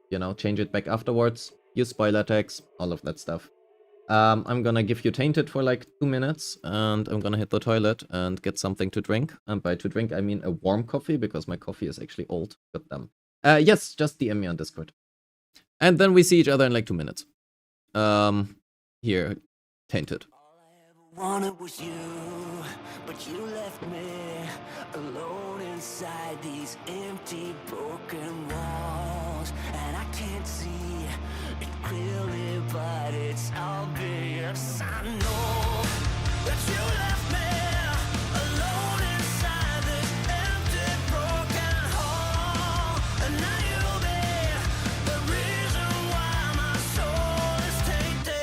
you know, change it back afterwards. Use spoiler tags, all of that stuff. I'm gonna give you Tainted for like 2 minutes, and I'm gonna hit the toilet and get something to drink. And by to drink, I mean a warm coffee, because my coffee is actually old. God damn. Yes, just DM me on Discord. And then we see each other in like 2 minutes. Here, Tainted. Wanted was you, but you left me alone inside these empty, broken walls. And I can't see it clearly, but it's obvious. I know that you left me alone inside this empty, broken hall. And now you'll be the reason why my soul is tainted.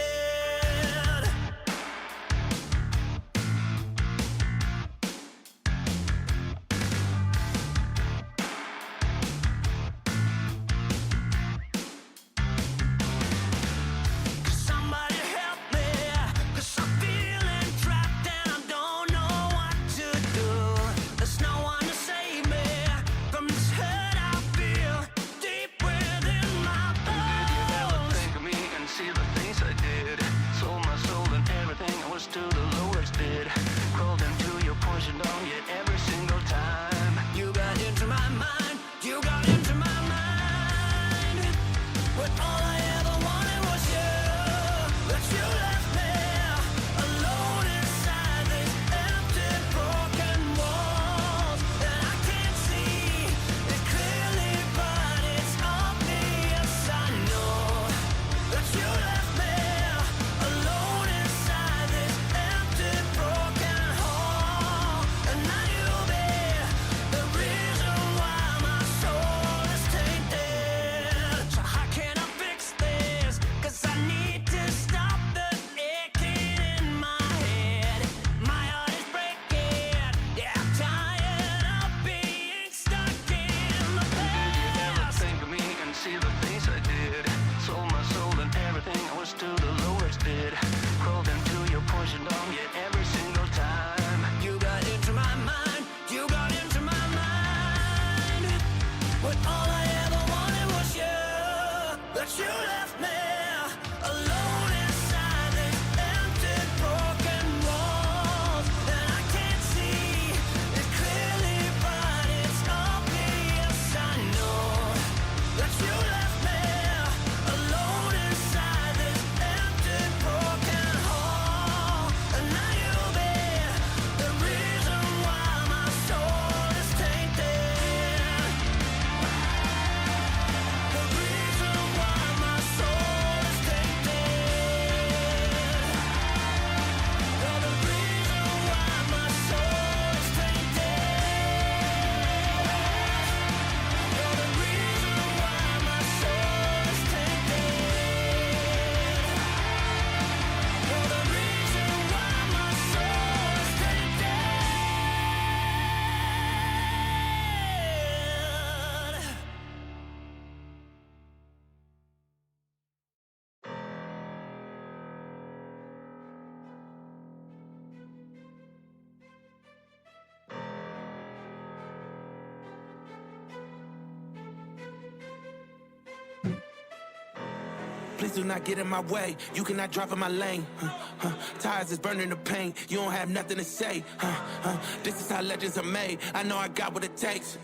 Somebody help me, Please do not get in my way. You cannot drive in my lane. Tires is burning the paint. You don't have nothing to say. This is how legends are made. I know I got what it takes.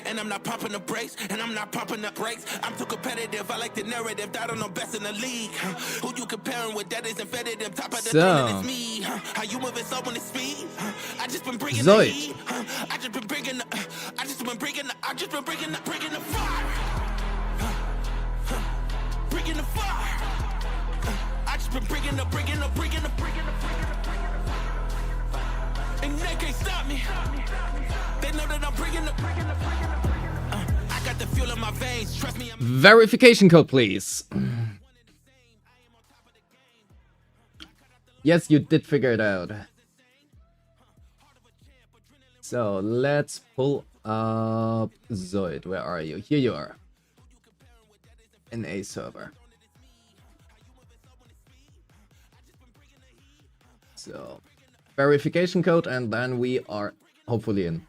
And I'm not pumping the brakes. And I'm not pumping the brakes. I'm too competitive. I like the narrative. That I'm the best in the league. Who you comparing with? That isn't fed them. Top of the throne and it's me. How you moving slow when it's speed? I just been bringing the heat. I just been bringing the fire. Bringing the fire. I just been bringing the. And they can't stop me. They know that I'm bringing the. I got the fuel in my veins. Trust me. Verification code, please. Yes, you did figure it out. So let's pull up Zoid. Where are you? Here you are. In a server. So verification code, and then we are hopefully in.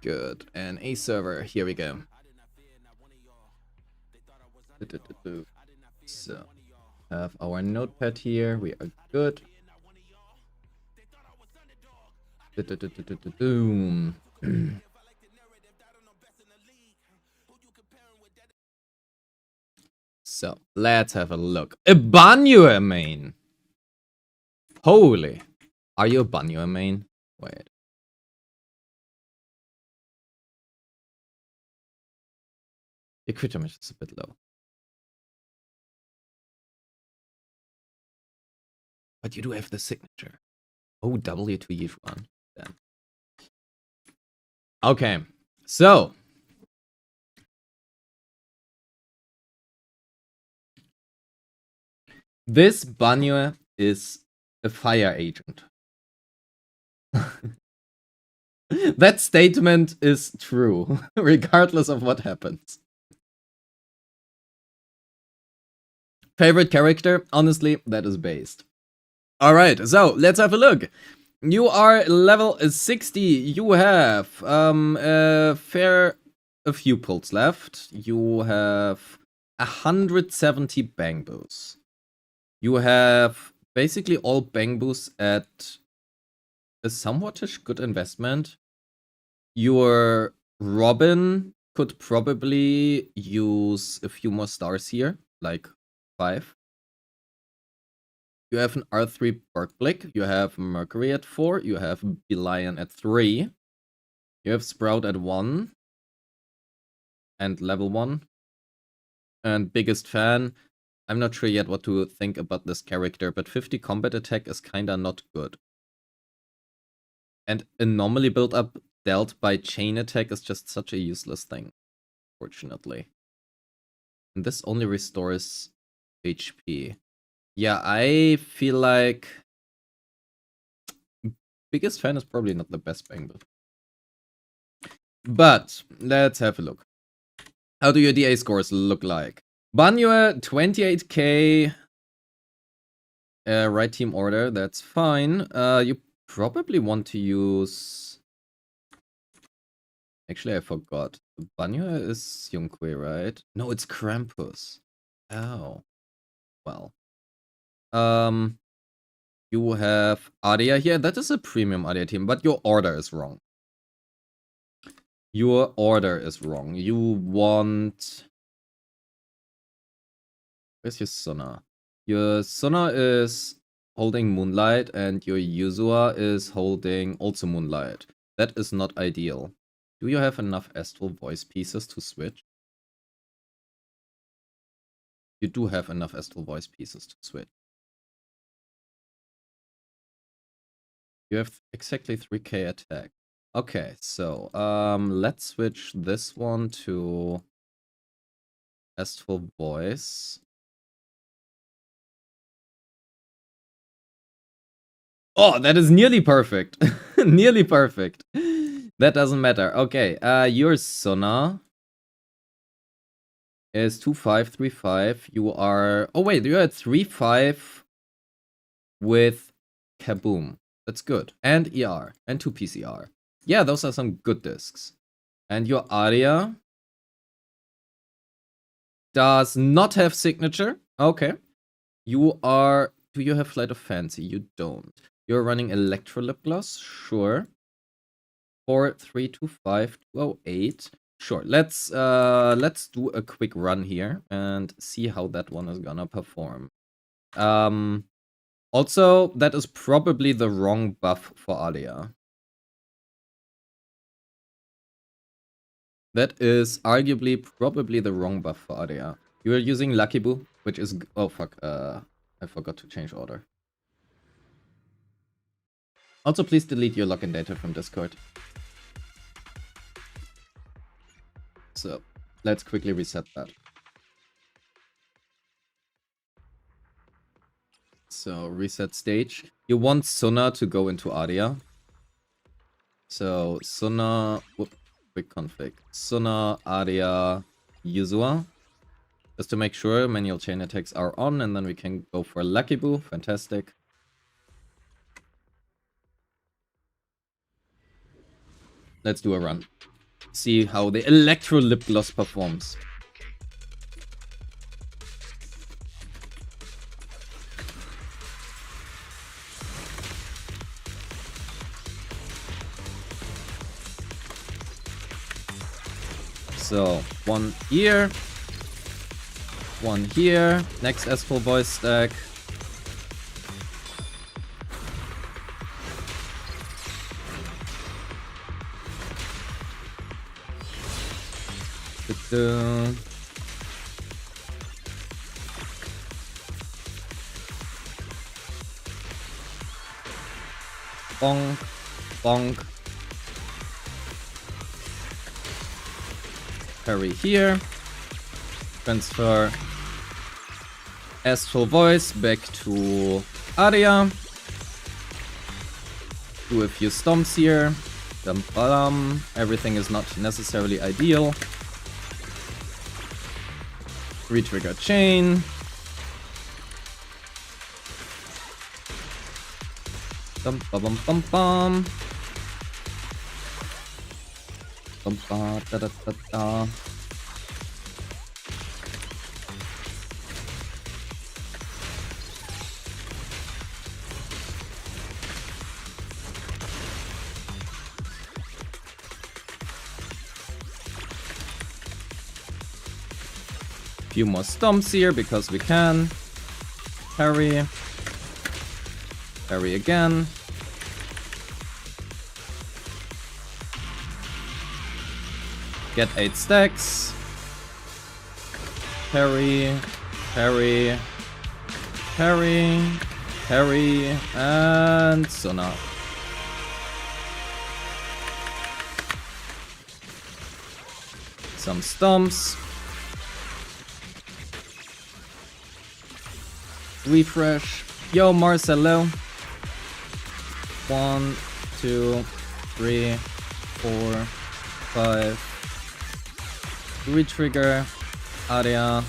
Good. And a server. Here we go. So have our notepad here. We are good. Boom. So let's have a look. A Banyo main. Holy. Are you a Banyo main? Wait. Your crit damage is a bit low. But you do have the signature. Oh, W to Yifuan. Then. Okay, so. This Banyo is a fire agent. That statement is true, regardless of what happens. Favorite character? Honestly, that is based. Alright, so let's have a look. You are level 60. You have a few pulls left. You have 170 bang boos. You have basically all bang boos at a somewhat-ish good investment. Your Robin could probably use a few more stars here, like 5. You have an R3 Berkblick, you have Mercury at 4, you have Belion at 3, you have Sprout at 1, and level 1. And biggest fan, I'm not sure yet what to think about this character, but 50 combat attack is kinda not good. And anomaly build up dealt by chain attack is just such a useless thing, fortunately. And this only restores HP. Yeah, I feel like biggest fan is probably not the best bang build. But let's have a look. How do your DA scores look like? Banyo 28k. Right team order, that's fine. You probably want to use. Actually, I forgot. Banyo is Yunqui, right? No, it's Krampus. Oh. Well. You have Aria here. That is a premium Aria team, but your order is wrong. Your order is wrong. You want. Where's your Sona? Your Sona is holding Moonlight, and your Yuzua is holding also Moonlight. That is not ideal. Do you have enough Astral Voice pieces to switch? You do have enough Astral Voice pieces to switch. You have exactly 3k attack. Okay, so let's switch this one to Astral Voice. Oh, that is nearly perfect. Nearly perfect. That doesn't matter. Okay, your Sona is 2535. You are. Oh wait, you're at 35. with Kaboom. That's good. And ER. And 2 PCR. Yeah, those are some good discs. And your aria does not have signature. Okay. You are... Do you have Flight of Fancy? You don't. You're running Electro Lip Gloss? Sure. 4325 208. Sure. Let's do a quick run here and see how that one is gonna perform. Also, that is probably the wrong buff for aria. That is arguably probably the wrong buff for aria. You are using Lucky Boo, which is... Oh, fuck. I forgot to change order. Also, please delete your login data from Discord. So, let's quickly reset that. So, reset stage. You want Suna to go into aria. So, Suna... Whoop, quick config. Suna, aria, Yuzua. Just to make sure manual chain attacks are on, and then we can go for Lucky Boo. Fantastic. Let's do a run. See how the Electro Lip Gloss performs. So, one here. One here. Next S-Full Voice stack. Bonk. Bonk. Parry here. Transfer S-Full Voice back to aria. Do a few stomps here. Everything is not necessarily ideal. Retrigger chain. Bum bum bum bum bum. Bum ba da da da da. Few more stomps here because we can. Parry. Parry again. Get 8 stacks. Parry. Parry. Parry. Parry. And Suna. Some stomps. Refresh. Yo, Marcelo. 1, 2, 3, 4, 5. Retrigger. Aria.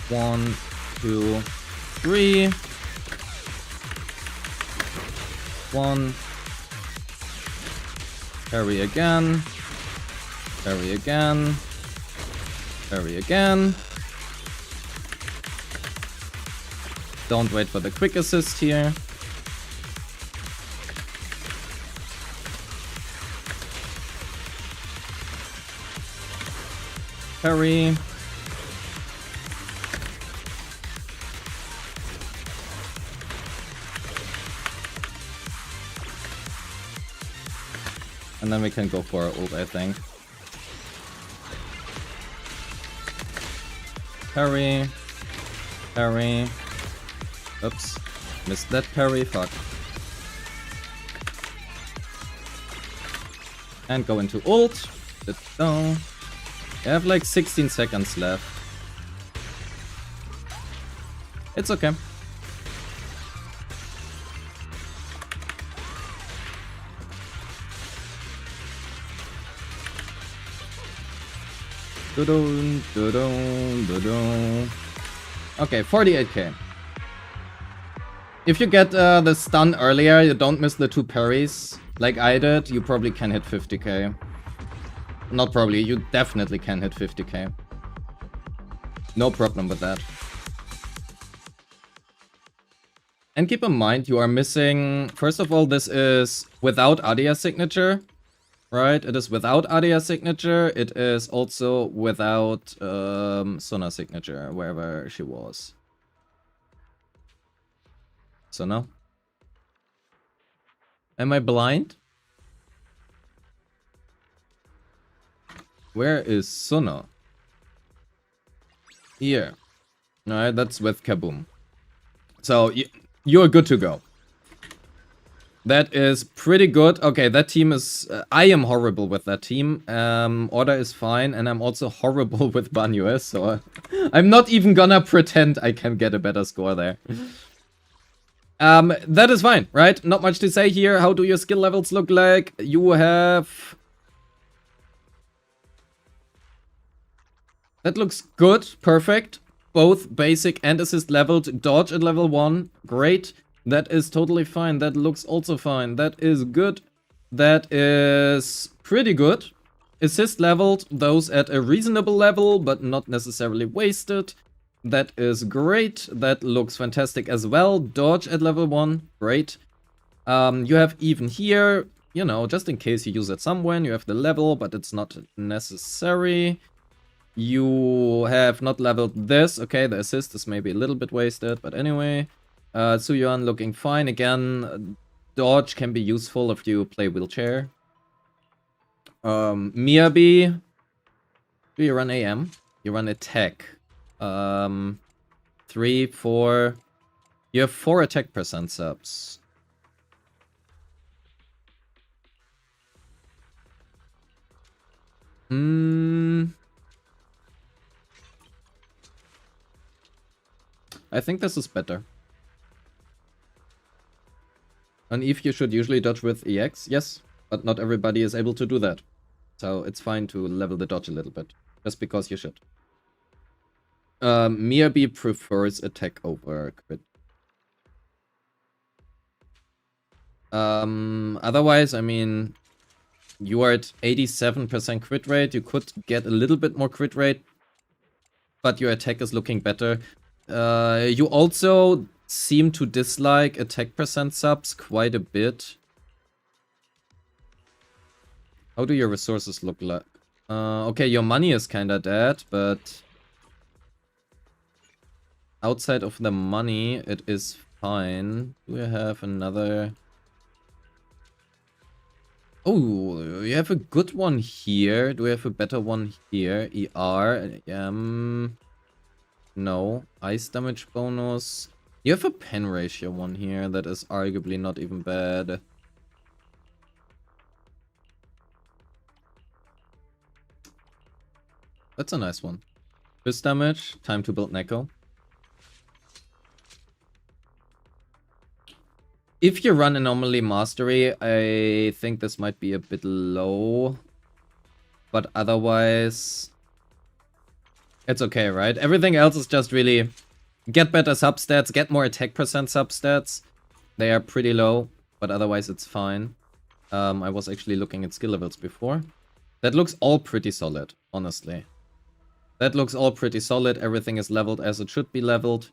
1, 2, 3. 1. Parry again. Parry again. Parry again. Don't wait for the quick assist here. Parry. And then we can go for our ult, I think. Parry. Parry. Oops. Missed that parry, fuck. And go into ult. No. I have like 16 seconds left. It's okay. Okay, 48k. If you get the stun earlier, you don't miss the 2 parries like I did, you probably can hit 50k. Not probably, you definitely can hit 50k. No problem with that. And keep in mind, you are missing... First of all, this is without aria signature, right? It is without aria signature. It is also without Sona signature, wherever she was. Sona? Am I blind? Where is Sona? Here. Alright, that's with Kaboom. So, you're good to go. That is pretty good. Okay, that team is... I am horrible with that team. Order is fine, and I'm also horrible with Banyue, so... I'm not even gonna pretend I can get a better score there. That is fine, right? Not much to say here. How do your skill levels look like? You have... That looks good. Perfect. Both basic and assist leveled. Dodge at level 1. Great. That is totally fine. That looks also fine. That is good. That is pretty good. Assist leveled. Those at a reasonable level, but not necessarily wasted. That is great. That looks fantastic as well. Dodge at level 1. Great. You have even here, you know, just in case you use it somewhere, you have the level, but it's not necessary. You have not leveled this. Okay, the assist is maybe a little bit wasted, but anyway. Suyuan looking fine. Again, dodge can be useful if you play wheelchair. Miyabi. Do you run AM? You run attack. 3, 4. You have 4 attack percent subs. I think this is better. And if you should usually dodge with EX, yes, but not everybody is able to do that. So it's fine to level the dodge a little bit, just because you should. Miyabi prefers attack over crit. Otherwise, I mean, you are at 87% crit rate. You could get a little bit more crit rate, but your attack is looking better. You also seem to dislike attack percent subs quite a bit. How do your resources look like? Okay, your money is kinda dead, but outside of the money, it is fine. Do we have another... Oh, you have a good one here. Do we have a better one here? ER, no. Ice damage bonus. You have a pen ratio one here that is arguably not even bad. That's a nice one. Fist damage. Time to build Neko. If you run Anomaly Mastery, I think this might be a bit low. But otherwise... It's okay, right? Everything else is just really... Get better substats, get more attack percent substats. They are pretty low, but otherwise it's fine. I was actually looking at skill levels before. That looks all pretty solid, honestly. That looks all pretty solid. Everything is leveled as it should be leveled.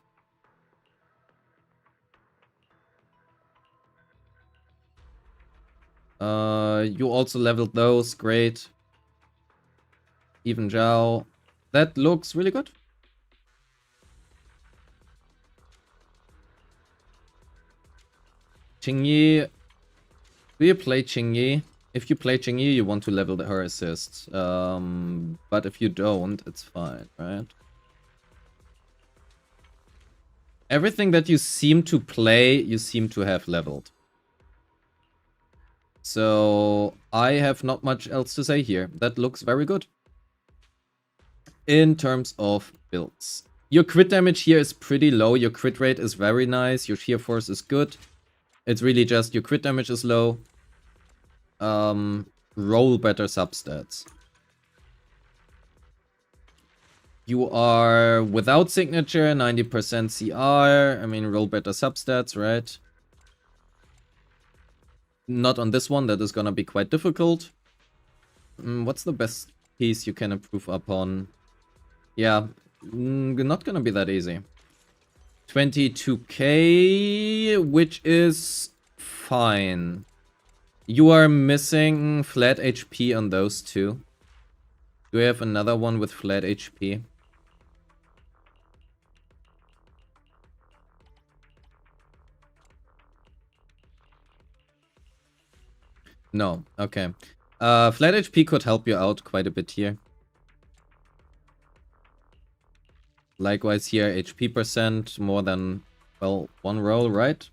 You also leveled those, great. Even Zhao. That looks really good. Qingyi. Do you play Qingyi? If you play Qingyi, you want to level her assists. But if you don't, it's fine, right? Everything that you seem to play, you seem to have leveled. So, I have not much else to say here. That looks very good. In terms of builds. Your crit damage here is pretty low. Your crit rate is very nice. Your sheer force is good. It's really just your crit damage is low. Roll better substats. You are without signature, 90% CR. I mean, roll better substats, right? Not on this one, that is gonna be quite difficult. What's the best piece you can improve upon? Yeah, not gonna be that easy. 22k, which is fine. You are missing flat HP on those two. Do we have another one with flat HP? No, okay. Flat HP could help you out quite a bit here. Likewise here, HP percent, more than, well, one roll, right?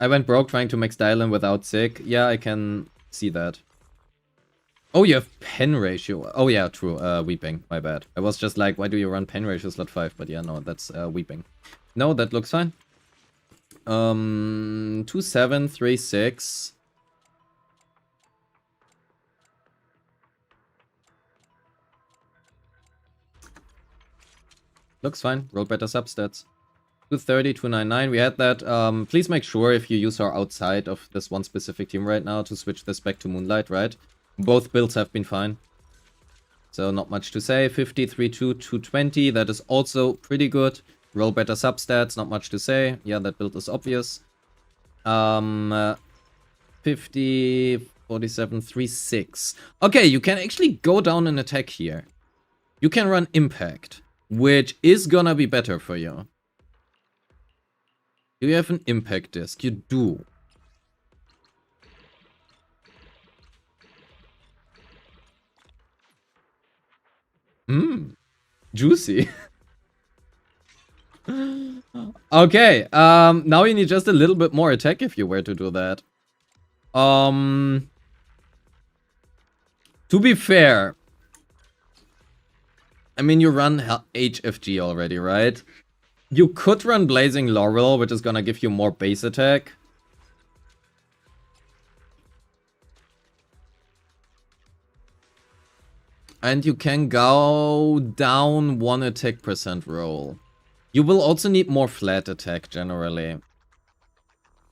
I went broke trying to max dial in without Sig. Yeah, I can see that. Oh, you have pen ratio. Oh yeah, true. Weeping. My bad. I was just like, why do you run pen ratio slot 5? But yeah, no, that's weeping. No, that looks fine. 2736. Looks fine. Roll better substats. 230, 299. We had that. Please make sure if you use her outside of this one specific team right now to switch this back to Moonlight, right? Both builds have been fine. So not much to say. 50, 32, 220. That is also pretty good. Roll better substats. Not much to say. Yeah, that build is obvious. 50, 47, 36. Okay, you can actually go down and attack here. You can run Impact, which is gonna be better for you. Do you have an Impact disc? You do. Juicy. Okay, now you need just a little bit more attack if you were to do that. To be fair, I mean, you run HFG already, right? You could run Blazing Laurel, which is gonna give you more base attack. And you can go down 1 attack percent roll. You will also need more flat attack generally.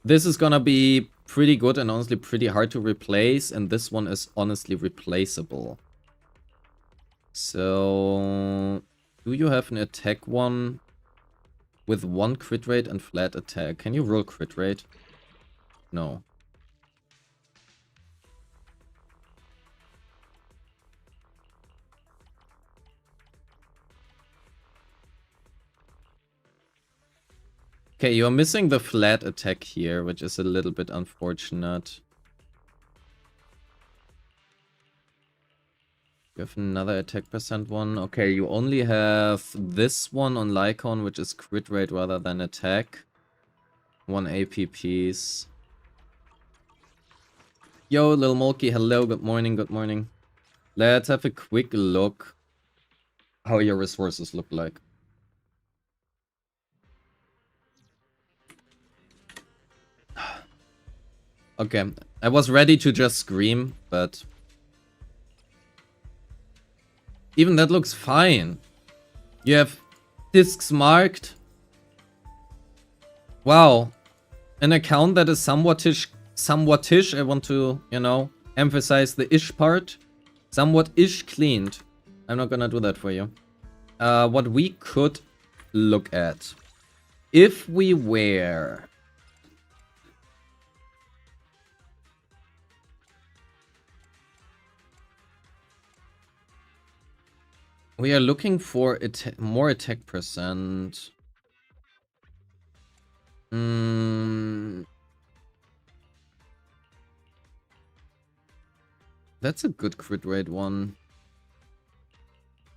This is gonna be pretty good and honestly pretty hard to replace, and this one is honestly replaceable. So, do you have an attack one with 1 crit rate and flat attack? Can you roll crit rate? No. Okay, you're missing the flat attack here, which is a little bit unfortunate. You have another attack percent one. Okay, you only have this one on Lycon, which is crit rate rather than attack. 1 AP piece. Yo, Lil Molky, hello, good morning, good morning. Let's have a quick look how your resources look like. Okay, I was ready to just scream, but even that looks fine. You have discs marked. Wow. An account that is somewhat-ish. I want to, you know, emphasize the ish part. Somewhat-ish cleaned. I'm not gonna do that for you. What we could look at. If we were... We are looking for more attack percent. That's a good crit rate one.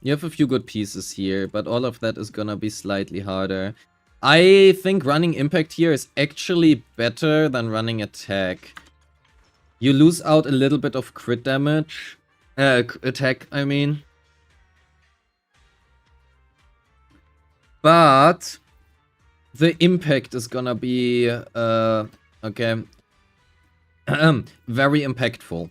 You have a few good pieces here, but all of that is gonna be slightly harder. I think running Impact here is actually better than running Attack. You lose out a little bit of crit damage. Attack, I mean. But the impact is gonna be, okay, very impactful.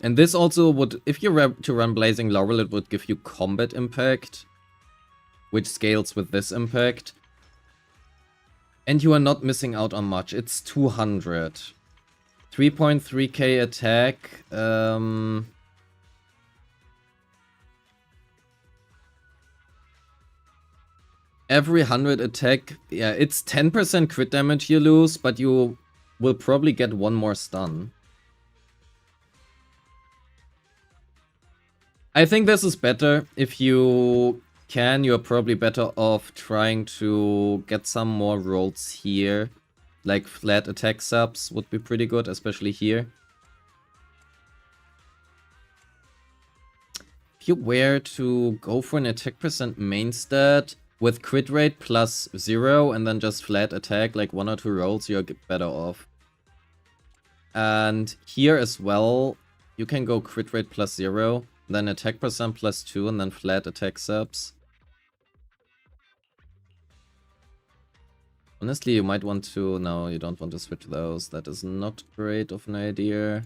And this also would, if you were to run Blazing Laurel, it would give you combat impact, which scales with this impact. And you are not missing out on much. It's 200. 3.3k attack. Every 100 attack, yeah, it's 10% crit damage you lose, but you will probably get one more stun. I think this is better. If you can, you're probably better off trying to get some more rolls here. Like flat attack subs would be pretty good, especially here. If you were to go for an attack percent main stat with crit rate plus 0 and then just flat attack, like 1 or 2 rolls, you're better off. And here as well, you can go crit rate plus 0, then attack percent plus 2, and then flat attack subs. Honestly, you might want to... No, you don't want to switch those. That is not great of an idea.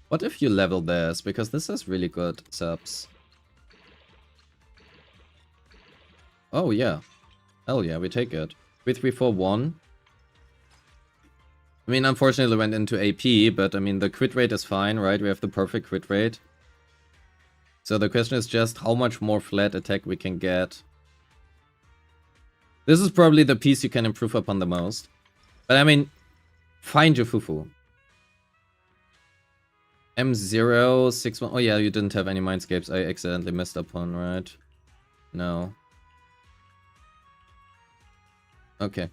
What if you level this? Because this has really good subs. Oh, yeah. Hell yeah, we take it. 3, 3, 4, 1. I mean, unfortunately, it went into AP, but I mean, the crit rate is fine, right? We have the perfect crit rate. So the question is just how much more flat attack we can get. This is probably the piece you can improve upon the most. But I mean, find your fufu. M0, 6, 1. Oh yeah, you didn't have any mindscapes. I accidentally messed up one, right? No. Okay.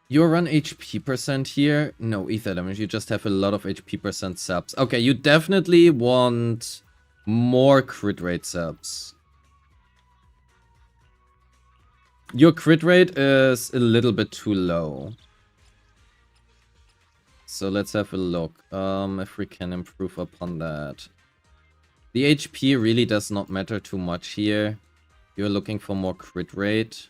You run HP percent here? No, ether damage. You just have a lot of HP percent subs. Okay, you definitely want more crit rate subs. Your crit rate is a little bit too low. So let's have a look. If we can improve upon that. The HP really does not matter too much here. You're looking for more crit rate.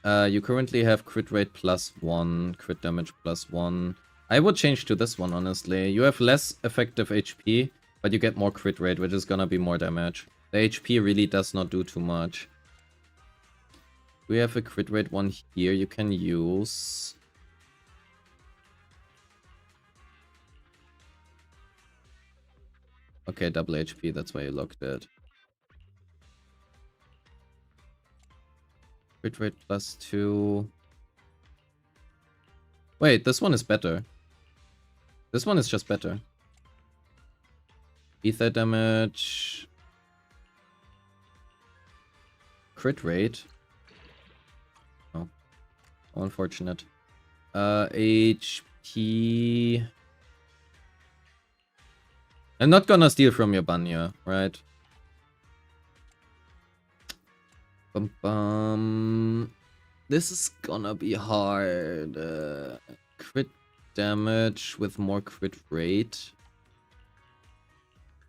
You currently have crit rate plus 1, crit damage plus 1. I would change to this one, honestly. You have less effective HP, but you get more crit rate, which is gonna be more damage. The HP really does not do too much. We have a crit rate one here you can use. Okay, double HP, that's why you locked it. Crit rate plus 2. Wait, this one is better. This one is just better. Ether damage. Crit rate. Oh. How unfortunate. HP. I'm not gonna steal from your Banya, right? Bum bum. This is gonna be hard. Crit damage with more crit rate.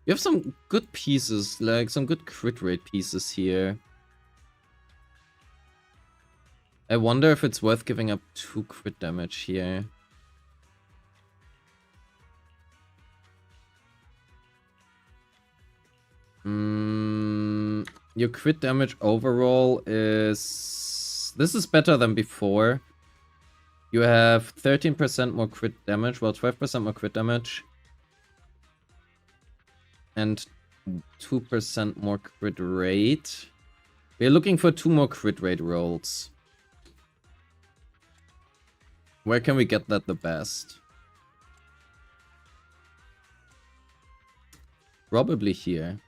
You have some good pieces, like some good crit rate pieces here. I wonder if it's worth giving up 2 crit damage here. Your crit damage overall is... This is better than before. You have 13% more crit damage, well 12% more crit damage. And 2% more crit rate. We're looking for 2 more crit rate rolls. Where can we get that the best? Probably here.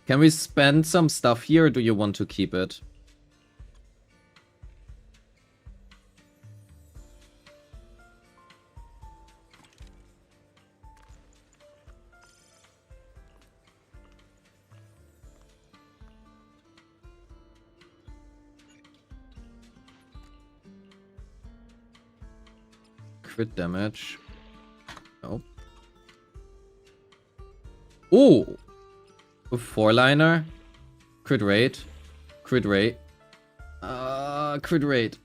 Can we spend some stuff here, or do you want to keep it? Crit damage. Nope. Ooh! A 4-liner. Crit rate. Crit rate. Crit rate.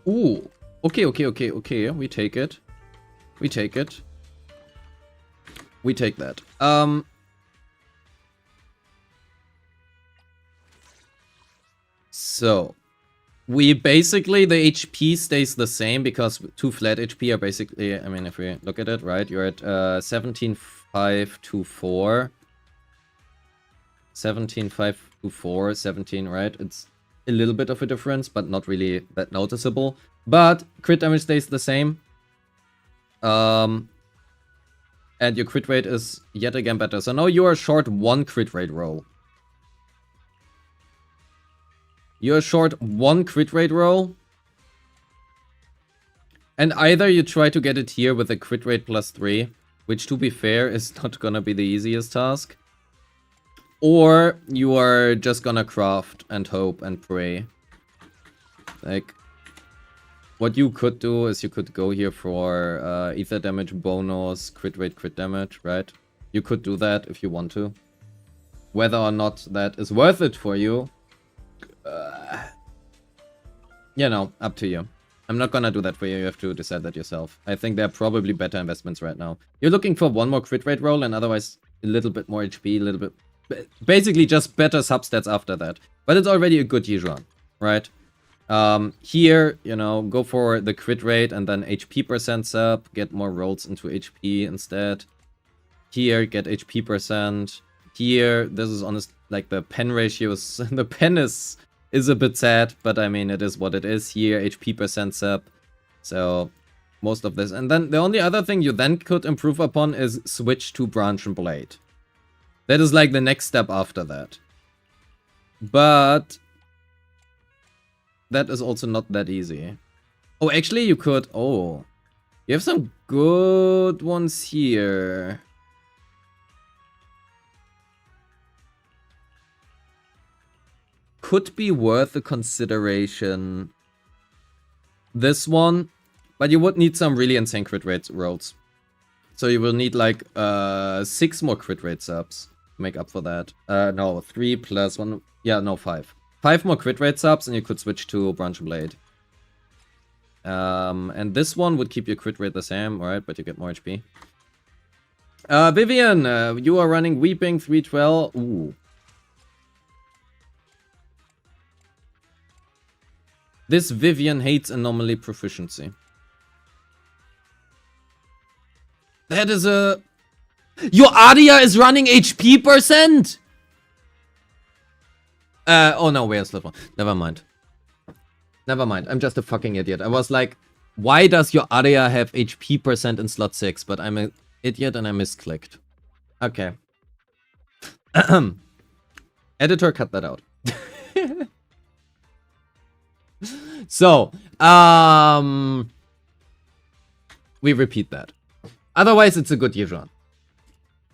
Ooh. Okay. We take it. We take it. We take that. So we basically, the HP stays the same because 2 flat HP are basically, I mean, if we look at it, right, you're at 17,524. 17,524, 17, right? It's a little bit of a difference, but not really that noticeable. But crit damage stays the same. And your crit rate is yet again better. So now you are short 1 crit rate roll. You're short 1 crit rate roll. And either you try to get it here with a crit rate +3, which to be fair is not gonna be the easiest task. Or you are just gonna craft and hope and pray. Like, what you could do is you could go here for ether damage bonus, crit rate, crit damage, right? You could do that if you want to. Whether or not that is worth it for you, you know, up to you. I'm not gonna do that for you, you have to decide that yourself. I think there are probably better investments right now. You're looking for 1 more crit rate roll and otherwise a little bit more HP, a little bit... Basically just better substats after that. But it's already a good Yijuan, right? Here, you know, go for the crit rate and then HP percent sub, get more rolls into HP instead. Here, get HP percent. Here, this is honest, like the pen ratios, the pen is a bit sad, but I mean, it is what it is. Here, HP percent sub. So, most of this. And then the only other thing you then could improve upon is switch to Branch and Blade. That is like the next step after that. But that is also not that easy. Oh, actually you could... Oh. You have some good ones here. Could be worth a consideration. This one. But you would need some really insane crit rate rolls. So you will need like 6 more crit rate subs. Make up for that. No, 3 plus 1. Yeah, no, 5. 5 more crit rate subs and you could switch to Branch Blade. And this one would keep your crit rate the same, alright, but you get more HP. Vivian, you are running Weeping 312. Ooh. This Vivian hates anomaly proficiency. That is a... Your aria is running HP percent! Oh no, where's that one? Never mind. Never mind, I'm just a fucking idiot. I was like, why does your aria have HP percent in slot 6? But I'm an idiot and I misclicked. Okay. Editor, cut that out. So, we repeat that. Otherwise, it's a good Yijuan.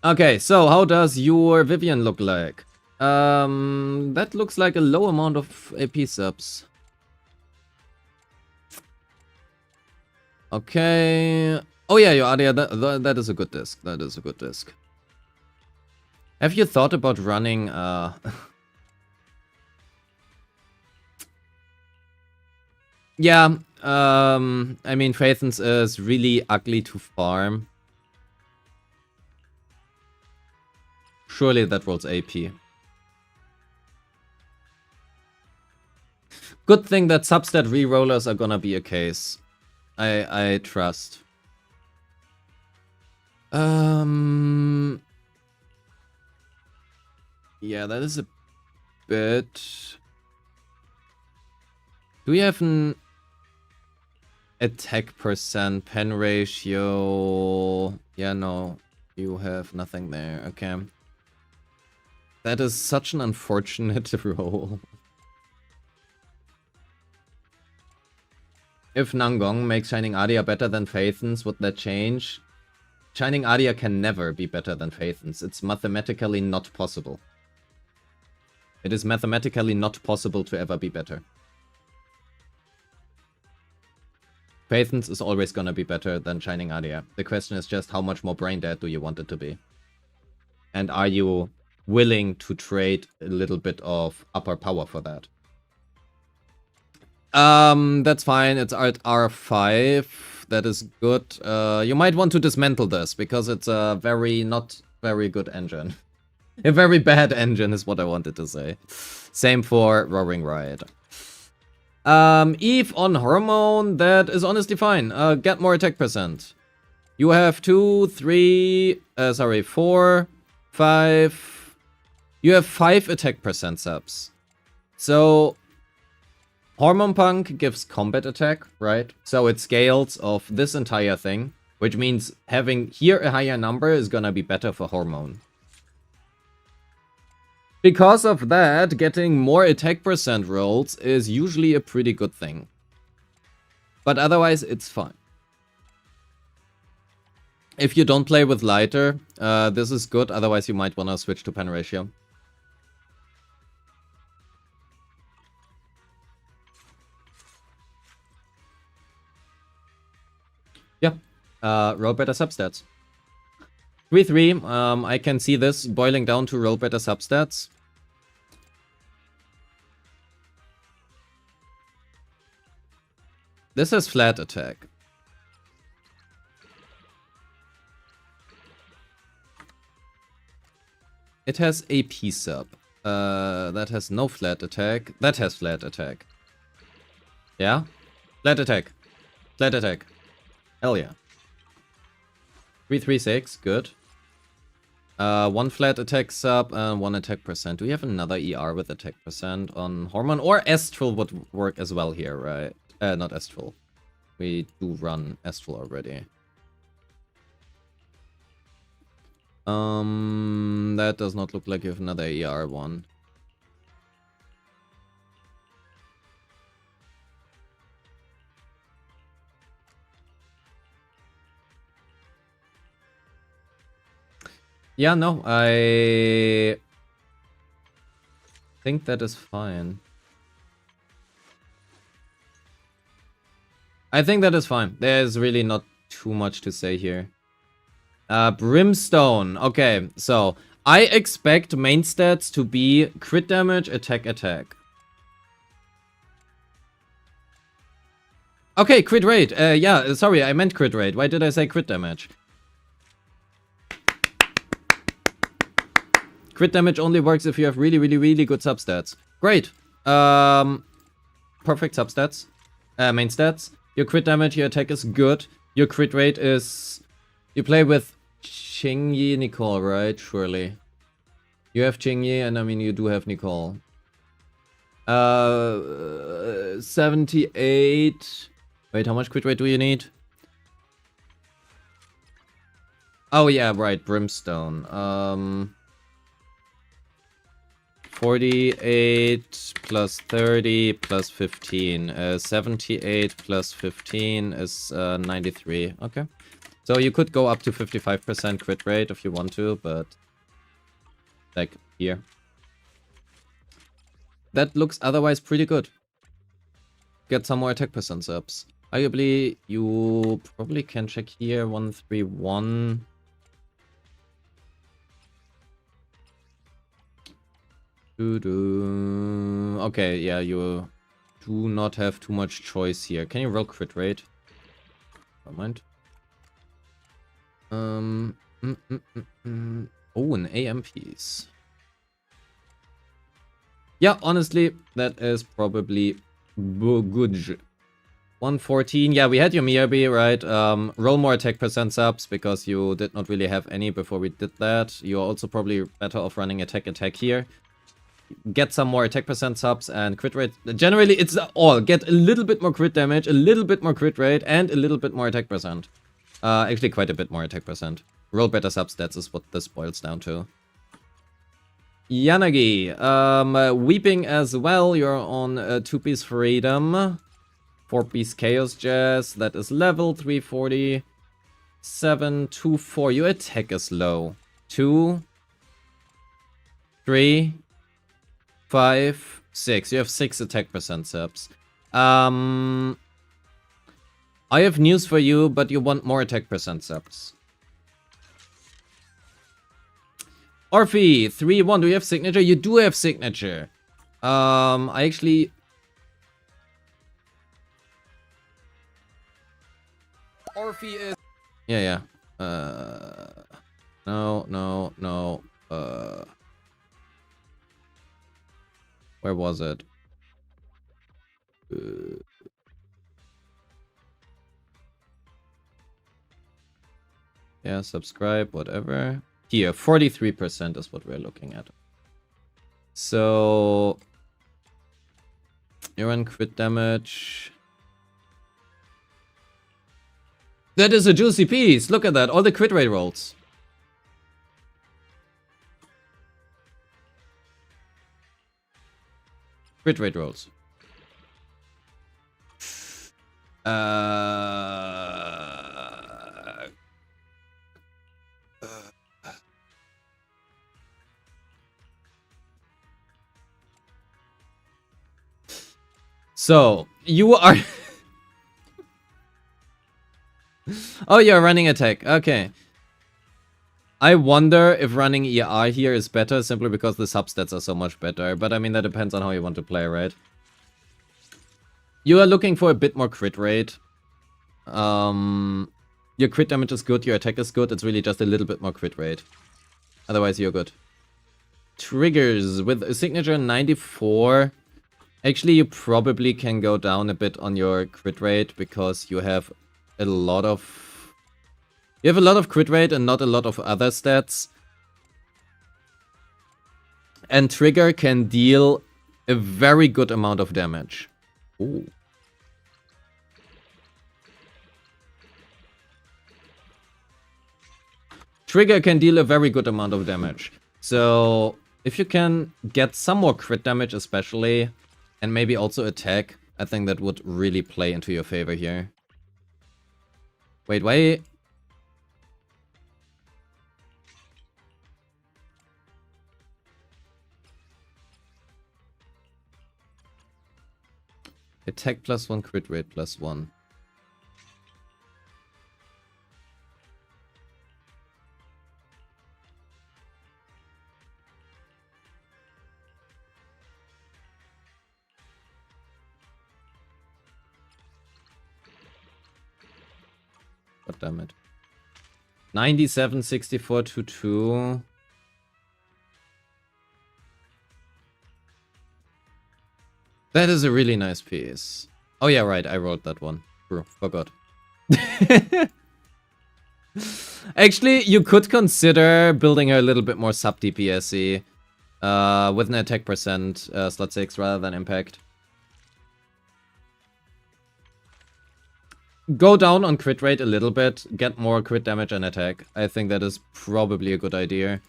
Okay, so how does your Vivian look like? That looks like a low amount of AP subs. Okay. Oh yeah, your Aria, that is a good disc. That is a good disc. Have you thought about running, Yeah, I mean, Phaethon's is really ugly to farm. Surely that rolls AP. Good thing that substat rerollers are gonna be a case. I trust. Yeah, that is a bit... Do we have an attack percent, pen ratio? Yeah, no. You have nothing there. Okay. That is such an unfortunate roll. If Nangong makes Shining Aria better than Phaethon's, would that change? Shining Aria can never be better than Phaethon's. It's mathematically not possible. It is mathematically not possible to ever be better. Phaethon's is always gonna be better than Shining Aria. The question is just how much more brain dead do you want it to be? And are you willing to trade a little bit of upper power for that. That's fine. It's at R5. That is good. You might want to dismantle this because it's a not very good engine. A very bad engine is what I wanted to say. Same for Roaring Riot. Eve on Hormone, that is honestly fine. Get more attack percent. You have 4, 5. You have 5 attack percent subs. So, Hormone Punk gives combat attack, right? So it scales of this entire thing, which means having here a higher number is gonna be better for Hormone. Because of that, getting more attack percent rolls is usually a pretty good thing. But otherwise, it's fine. If you don't play with lighter, this is good. Otherwise, you might want to switch to pen ratio. Yeah, roll better substats. 3-3, I can see this boiling down to roll better substats. This has flat attack. It has AP sub. That has no flat attack. That has flat attack. Yeah? Flat attack. Flat attack. Hell yeah. 336, good. 1 flat attack sub and 1 attack percent. Do we have another ER with attack percent on Hormone? Or Astral would work as well here, right? Not Astral. We do run Astral already. That does not look like you have another ER one. Yeah, no, I think that is fine. I think that is fine. There's really not too much to say here. Brimstone. Okay, so I expect main stats to be crit damage, attack, attack. Okay, crit rate. Yeah, sorry, I meant crit rate. Why did I say crit damage? Crit damage only works if you have really, really, really good substats. Great. Perfect substats. Main stats. Your crit damage, your attack is good. Your crit rate is... You play with Qingyi Nicole, right? Surely. You have Qingyi, and I mean, you do have Nicole. 78... Wait, how much crit rate do you need? Oh yeah, right, Brimstone. 48 plus 30 plus 15. 78 plus 15 is 93. Okay. So you could go up to 55% crit rate if you want to, but... Like, here. That looks otherwise pretty good. Get some more attack percent subs. Arguably, you probably can check here. 131. Okay, yeah, you do not have too much choice here. Can you roll crit rate? Don't mind. Oh, an AM piece. Yeah, honestly, that is probably good. 114. Yeah, we had your Miyabi, right? Roll more attack percent subs because you did not really have any before we did that. You're also probably better off running attack here. Get some more attack percent subs and crit rate. Generally, it's all. Get a little bit more crit damage, a little bit more crit rate, and a little bit more attack percent. Actually, quite a bit more attack percent. Roll better substats is what this boils down to. Yanagi. Weeping as well. You're on 2-piece Freedom. 4-piece Chaos Jazz. That is level 340. 7, 2, 4. Your attack is low. 2, 3, 5, 6. You have 6 attack percent subs. I have news for you, but you want more attack percent subs. Orphe, 3-1. Do you have signature? You do have signature. I actually... Orphe is... Yeah. No. Where was it? Yeah, subscribe, whatever. Here, 43% is what we're looking at. So... You're on crit damage. That is a juicy piece. Look at that. All the crit rate rolls. Crit rate rolls. So, you are... Oh, you're running attack. Okay. I wonder if running ER here is better simply because the substats are so much better. But I mean, that depends on how you want to play, right? You are looking for a bit more crit rate. Your crit damage is good, your attack is good. It's really just a little bit more crit rate. Otherwise, you're good. Triggers with a signature 94. Actually, you probably can go down a bit on your crit rate because you have a lot of... You have a lot of crit rate and not a lot of other stats. And Trigger can deal a very good amount of damage. Ooh. Trigger can deal a very good amount of damage. So, if you can get some more crit damage especially, and maybe also attack, I think that would really play into your favor here. Wait. Attack +1, crit rate +1. God damn it. 97, 64 to 2. That is a really nice piece. Oh yeah, right, I rolled that one. True, forgot. Actually, you could consider building her a little bit more sub DPS-y. With an attack percent, slot 6 rather than impact. Go down on crit rate a little bit, get more crit damage and attack. I think that is probably a good idea.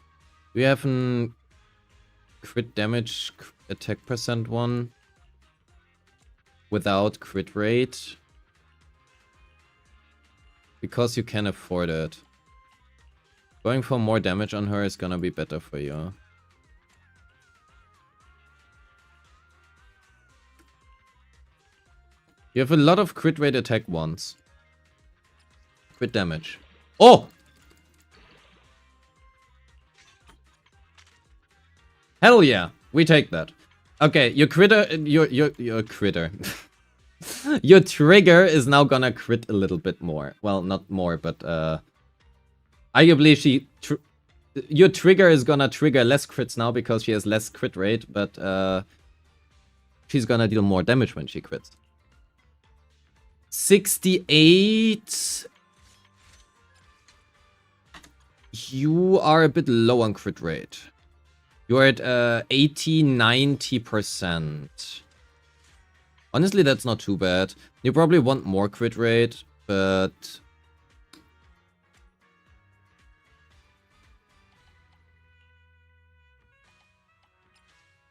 We have an crit damage attack percent one without crit rate because you can afford it. Going for more damage on her is gonna be better for you. You have a lot of crit rate attack ones. Crit damage. Oh! Hell yeah, we take that. Okay, your critter, your critter. Your trigger is now gonna crit a little bit more. Well, not more, but arguably your trigger is gonna trigger less crits now because she has less crit rate, but she's gonna deal more damage when she crits. 68. You are a bit low on crit rate. You're at 80-90%. Honestly, that's not too bad. You probably want more crit rate, but...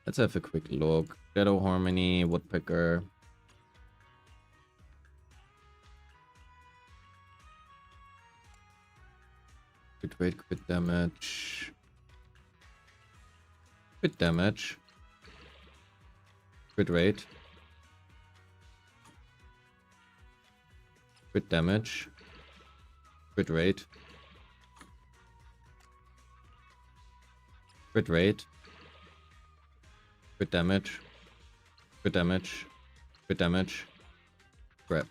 Let's have a quick look. Shadow Harmony, Woodpecker. Crit rate, crit damage. Crit damage. Crit rate. Crit damage. Crit rate. Crit rate. Crit damage. Crit damage. Crit damage. Crap.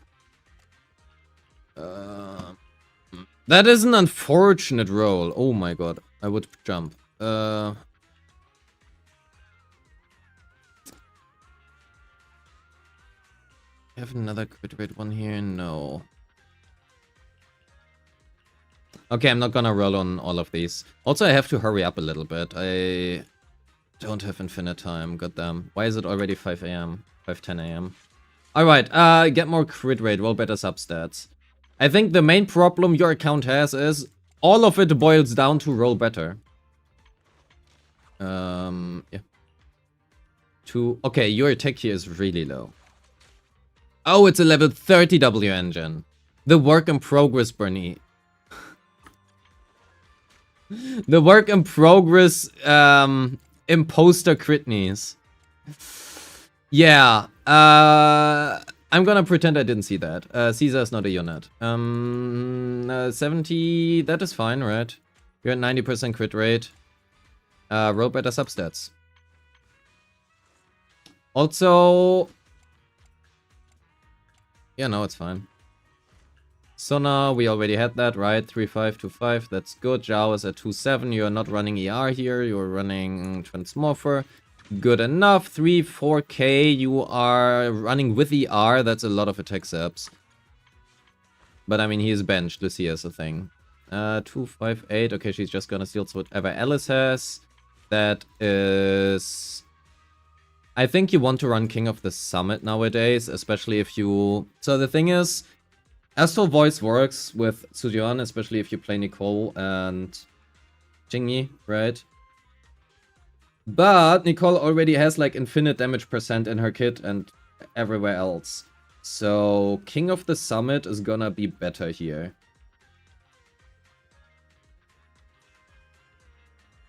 That is an unfortunate roll. Oh my god. I would jump. Have another crit rate one here? No. Okay, I'm not gonna roll on all of these. Also, I have to hurry up a little bit. I don't have infinite time. Goddamn. Why is it already 5 a.m.? 5:10 a.m. Alright, get more crit rate, roll better substats. I think the main problem your account has is all of it boils down to roll better. Yeah. Okay, your attack here is really low. Oh, it's a level 30 W engine. The work in progress, Bernie. The work in progress, imposter critneys. Yeah, I'm gonna pretend I didn't see that. Caesar is not a unit. 70, that is fine, right? You're at 90% crit rate. Roll better substats. Also... Yeah, no, it's fine. Sona, we already had that, right? 3-5, 2-5, that's good. Zhao is at 2-7, you're not running ER here, you're running Transmorpher. Good enough. 3-4k, you are running with ER, that's a lot of attack zaps. But I mean, he is benched, Lucia is a thing. 2-5-8, okay, she's just gonna steal whatever Alice has. That is... I think you want to run King of the Summit nowadays, especially if you... So the thing is, Astral Voice works with Sujuan, especially if you play Nicole and Jingyi, right? But Nicole already has like infinite damage percent in her kit and everywhere else. So King of the Summit is gonna be better here.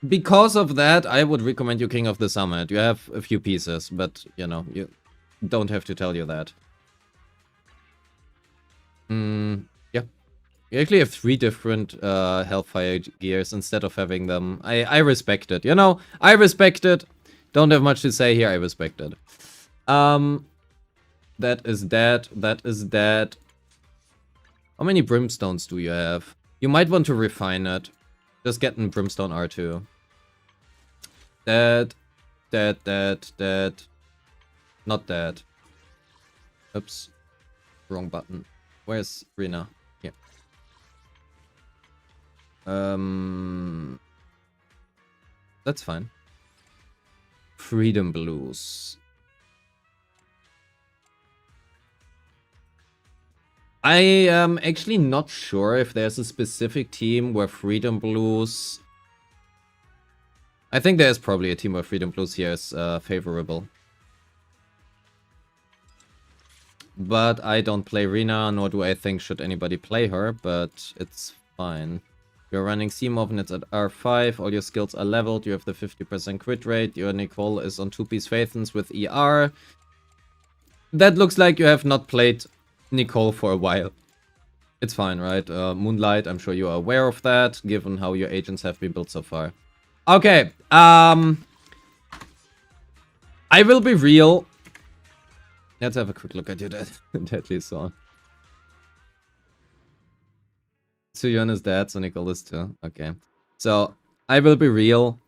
Because of that, I would recommend you King of the Summit. You have a few pieces, but, you know, you don't have to tell you that. Yeah. You actually have 3 different Hellfire gears instead of having them. I respect it, you know? I respect it. Don't have much to say here, I respect it. That is that. That is that. How many Brimstones do you have? You might want to refine it. Just get in Brimstone R2. That. Not that. Oops. Wrong button. Where's Rina? Here. That's fine. Freedom Blues. I am actually not sure if there's a specific team where Freedom Blues... I think there's probably a team where Freedom Blues here is favorable. But I don't play Rina, nor do I think should anybody play her, but it's fine. You're running Seamoven, it's at R5, all your skills are leveled, you have the 50% crit rate, your Nicole is on 2-piece Phaethons with ER. That looks like you have not played Nicole for a while. It's fine, right? Moonlight, I'm sure you are aware of that, given how your agents have been built so far. Okay, I will be real. Let's have a quick look at your deadly song. Suyeon is dead, so Nicole is too. Okay. So, I will be real.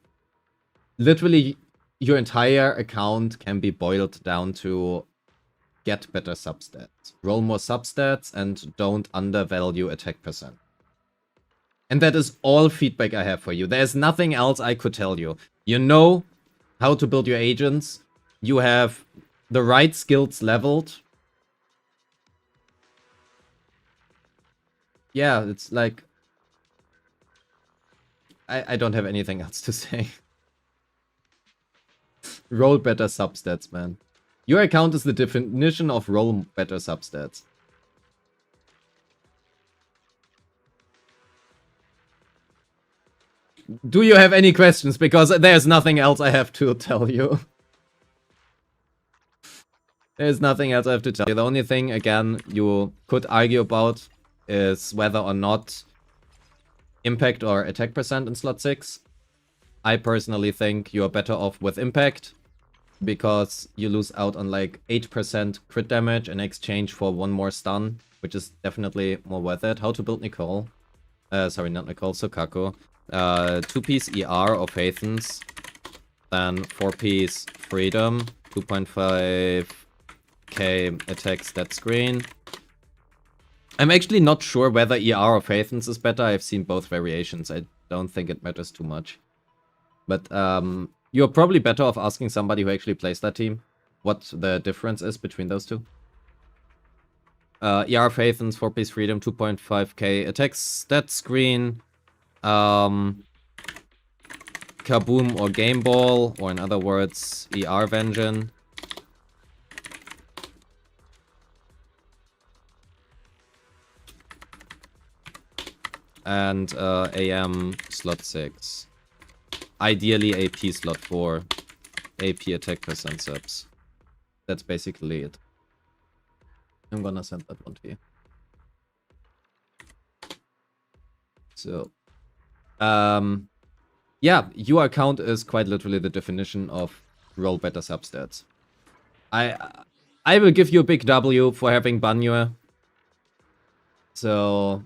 Literally, your entire account can be boiled down to get better substats. Roll more substats and don't undervalue attack percent. And that is all feedback I have for you. There's nothing else I could tell you. You know how to build your agents. You have the right skills leveled. Yeah, it's like... I don't have anything else to say. Roll better substats, man. Your account is the definition of roll better substats. Do you have any questions? Because there's nothing else I have to tell you. There's nothing else I have to tell you. The only thing, again, you could argue about is whether or not impact or attack percent in slot 6. I personally think you are better off with Impact, because you lose out on like 8% crit damage in exchange for one more stun, which is definitely more worth it. How to build Nicole? Sorry, not Nicole, Sokaku. 2-piece ER of Athens, then 4-piece Freedom, 2.5k attack stat screen. I'm actually not sure whether ER of Athens is better. I've seen both variations. I don't think it matters too much. But you're probably better off asking somebody who actually plays that team what the difference is between those two. ER of Athens, 4-piece Freedom, 2.5k attack stat screen. Kaboom or Game Ball, or in other words, ER Vengeance. And AM slot 6. Ideally AP slot 4. AP attack percent subs. That's basically it. I'm gonna send that one to you. So, yeah, your account is quite literally the definition of roll better substats. I will give you a big W for having Banyo. So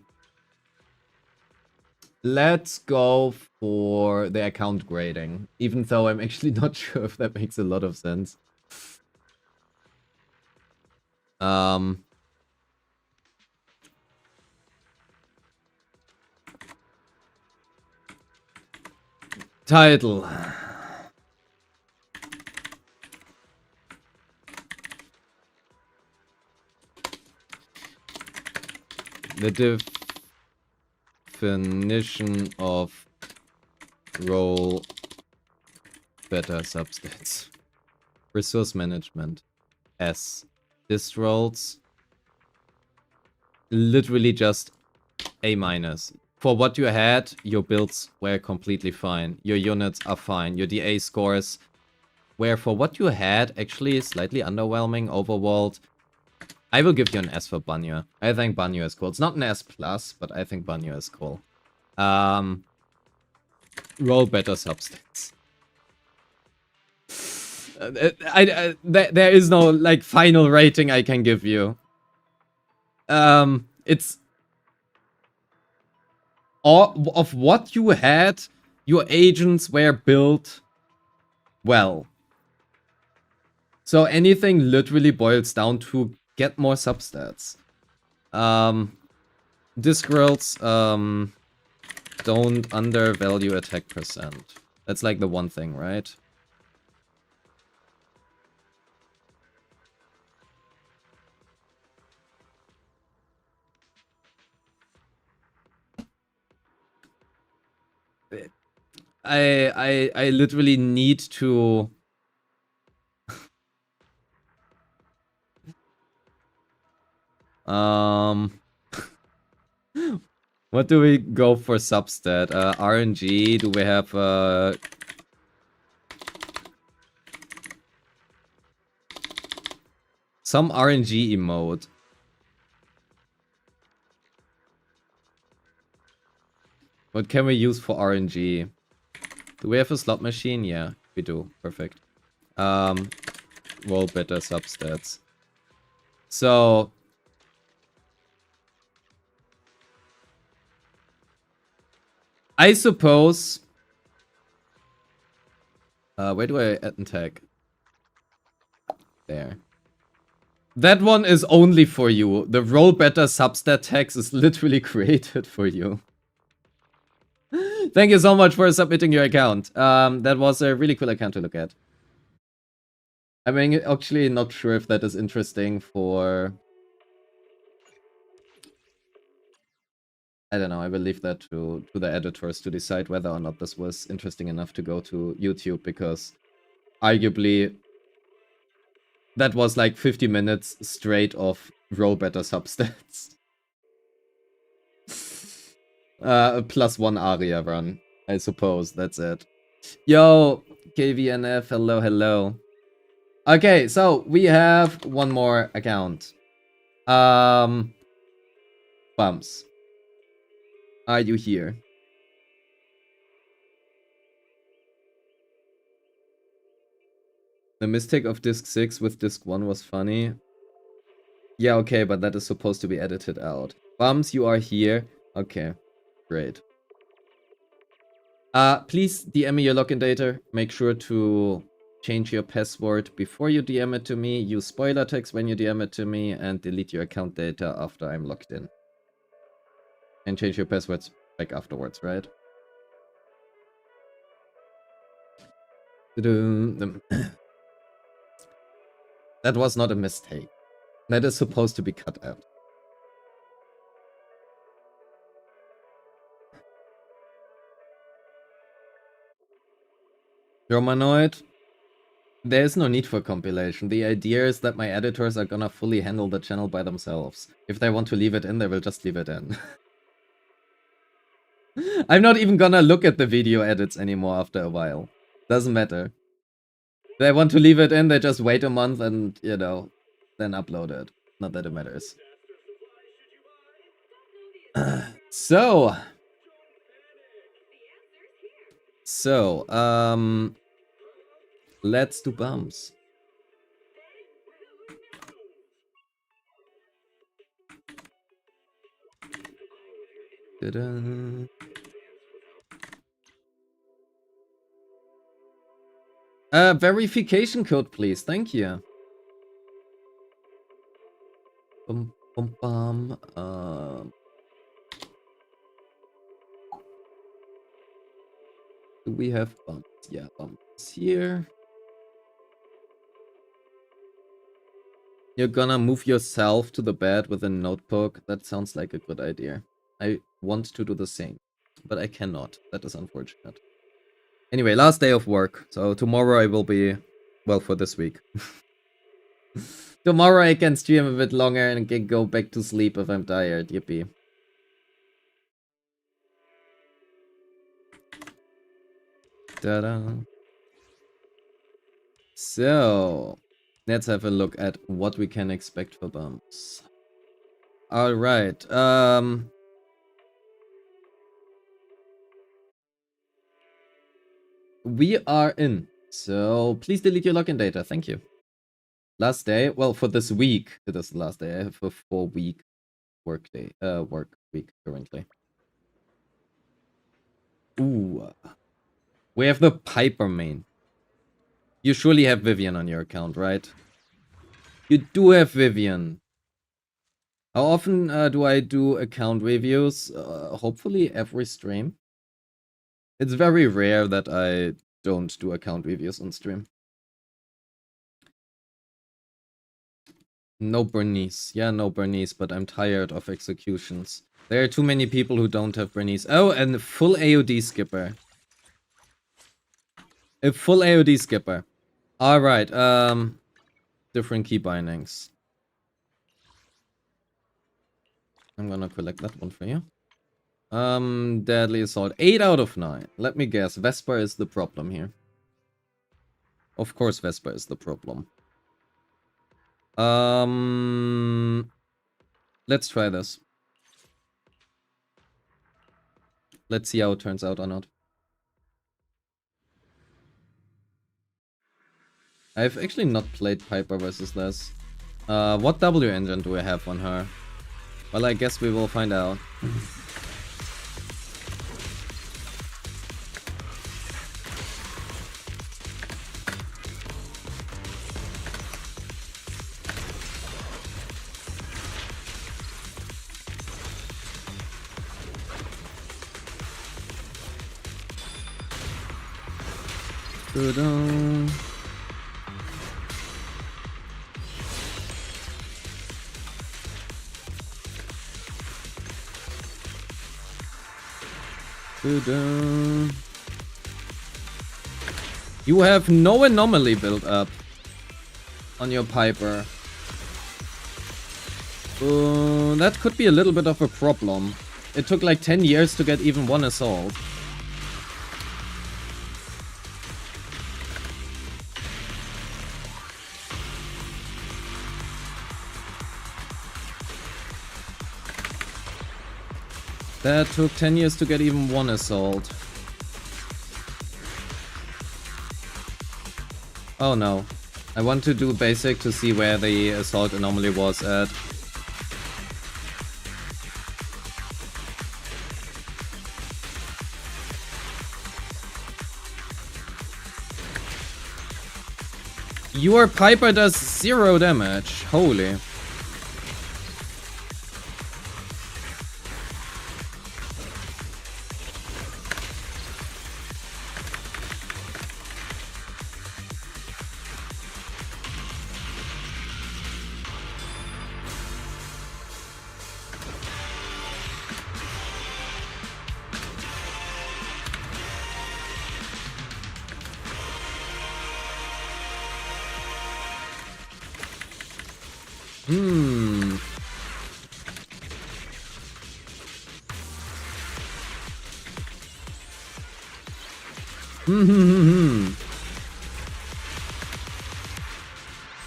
let's go for the account grading, even though I'm actually not sure if that makes a lot of sense. Title. The definition of roll better substats. Resource management. S. Dist rolls. Literally just A-. For what you had, your builds were completely fine. Your units are fine. Your DA scores were, for what you had, actually slightly underwhelming, overwalled. I will give you an S for Banyo. I think Banyo is cool. It's not an S+, but I think Banyo is cool. Roll better substance. There is no, like, final rating I can give you. It's... of what you had, your agents were built well. So anything literally boils down to get more substats. Discworlds don't undervalue attack percent. That's like the one thing, right? I literally need to... What do we go for substat? RNG, do we have some RNG emote? What can we use for RNG? Do we have a slot machine? Yeah, we do. Perfect. Roll better substats. So... I suppose... where do I add and tag? There. That one is only for you. The roll better substat text is literally created for you. Thank you so much for submitting your account. That was a really cool account to look at. I mean, actually not sure if that is interesting for... I don't know, I will leave that to the editors to decide whether or not this was interesting enough to go to YouTube, because arguably that was like 50 minutes straight of roll better substats. Plus one aria run, I suppose, that's it. Yo, KVNF, hello, hello. Okay, so we have one more account. Bumps. Are you here? The mistake of disc 6 with disc 1 was funny. Yeah, okay, but that is supposed to be edited out. Bums, you are here. Okay, great. Please DM me your login data. Make sure to change your password before you DM it to me. Use spoiler text when you DM it to me. And delete your account data after I'm logged in. And change your passwords back afterwards, right? That was not a mistake. That is supposed to be cut out. Romanoid, there is no need for compilation. The idea is that my editors are gonna fully handle the channel by themselves. If they want to leave it in, they will just leave it in. I'm not even gonna look at the video edits anymore after a while. Doesn't matter. They want to leave it in, they just wait a month and, you know, then upload it. Not that it matters. So, let's do bumps. Ta-da. Verification code, please. Thank you. Bum, bum, bum. Do we have bumps? Yeah, bumps here. You're gonna move yourself to the bed with a notebook. That sounds like a good idea. I want to do the same, but I cannot. That is unfortunate. Anyway, last day of work. So tomorrow I will be, well, for this week. Tomorrow I can stream a bit longer and can go back to sleep if I'm tired. Yippee. Ta-da. So, let's have a look at what we can expect for bumps. Alright, we are in. So, please delete your login data. Thank you. Last day, well, for this week, it is the last day. I have a 4-week work week currently. Ooh. We have the Piper main. You surely have Vivian on your account, right? You do have Vivian. How often do I do account reviews? Hopefully every stream. It's very rare that I don't do account reviews on stream. No Bernice. Yeah, no Bernice, but I'm tired of executions. There are too many people who don't have Bernice. Oh, and a full AOD skipper. A full AOD skipper. Alright, different key bindings. I'm gonna collect that one for you. Deadly Assault. 8 out of 9. Let me guess. Vesper is the problem here. Of course Vesper is the problem. Let's try this. Let's see how it turns out or not. I've actually not played Piper versus this. What W engine do I have on her? Well, I guess we will find out. Ta-da. Ta-da. You have no anomaly built up on your Piper. That could be a little bit of a problem. It took like 10 years to get even one assault. That took 10 years to get even one assault. Oh no. I want to do basic to see where the assault anomaly was at. Your Piper does 0 damage. Holy.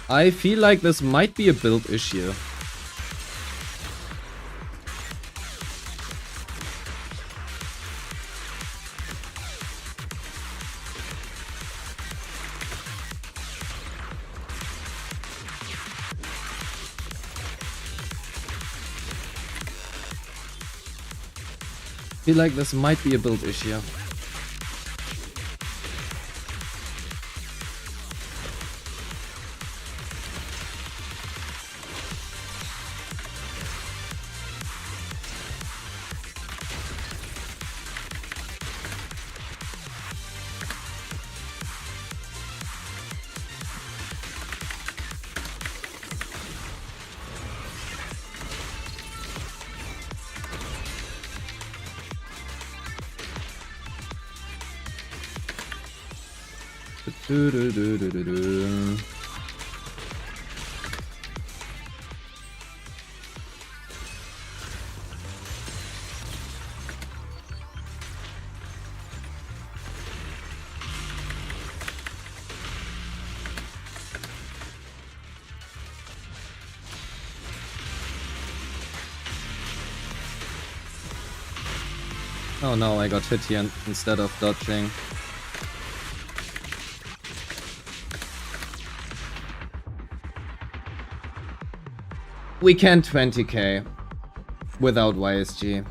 I feel like this might be a build issue. Feel like this might be a build issue. Oh no, I got hit here instead of dodging. We can 20k without YSG.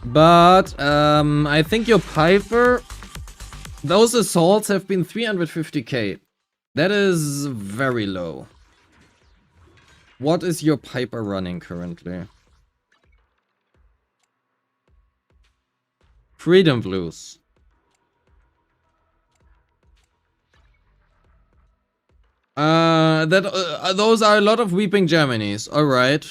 But I think your Piper, those assaults have been 350k. That is very low. What is your Piper running currently? Freedom Blues. Those are a lot of Weeping Germanys. All right.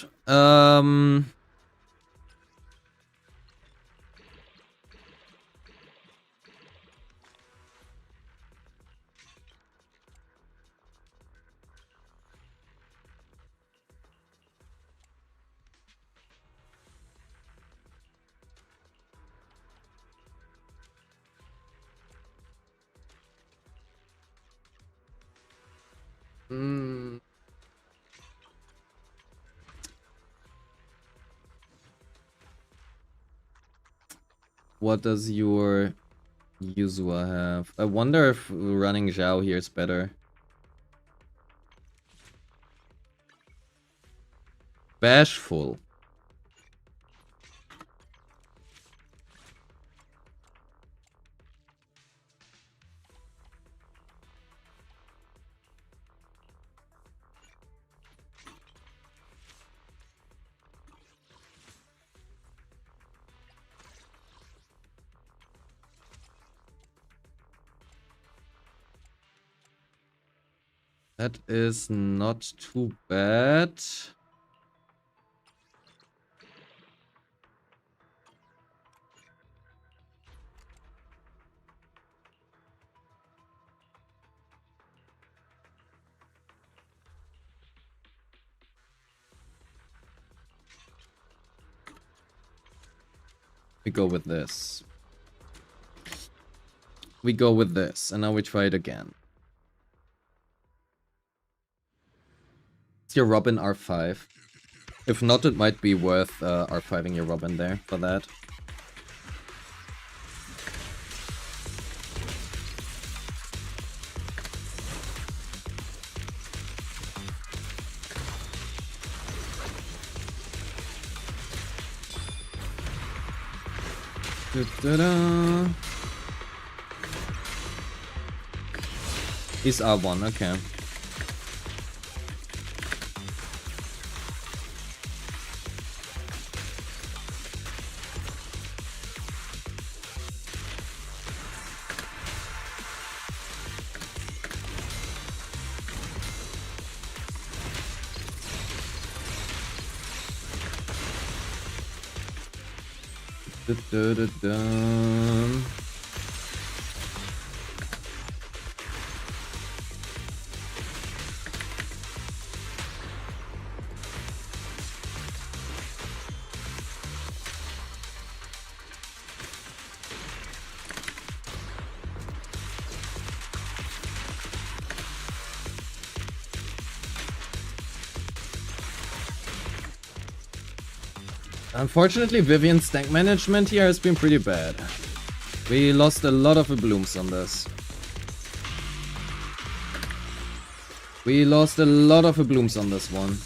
What does your Yuzua have? I wonder if running Zhao here is better. Bashful. That is not too bad. We go with this. We go with this, and now we try it again. Your Robin R5. If not, it might be worth R5ing your Robin there for that. Da-da-da. He's R1, okay. Da-da-da-da. Unfortunately, Vivian's tank management here has been pretty bad. We lost a lot of blooms on this. We lost a lot of blooms on this one.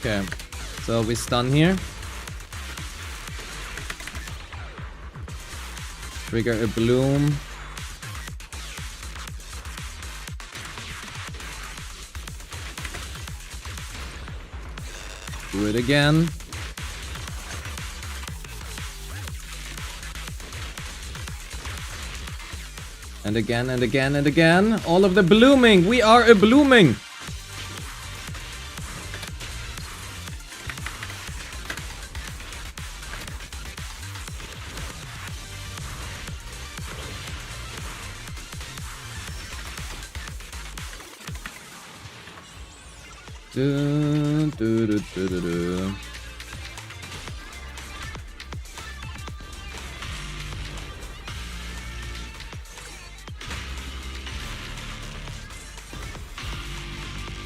Okay, so we stun here. Trigger a bloom. Do it again. And again and again and again. All of the blooming. We are a blooming. Do, do, do, do, do, do.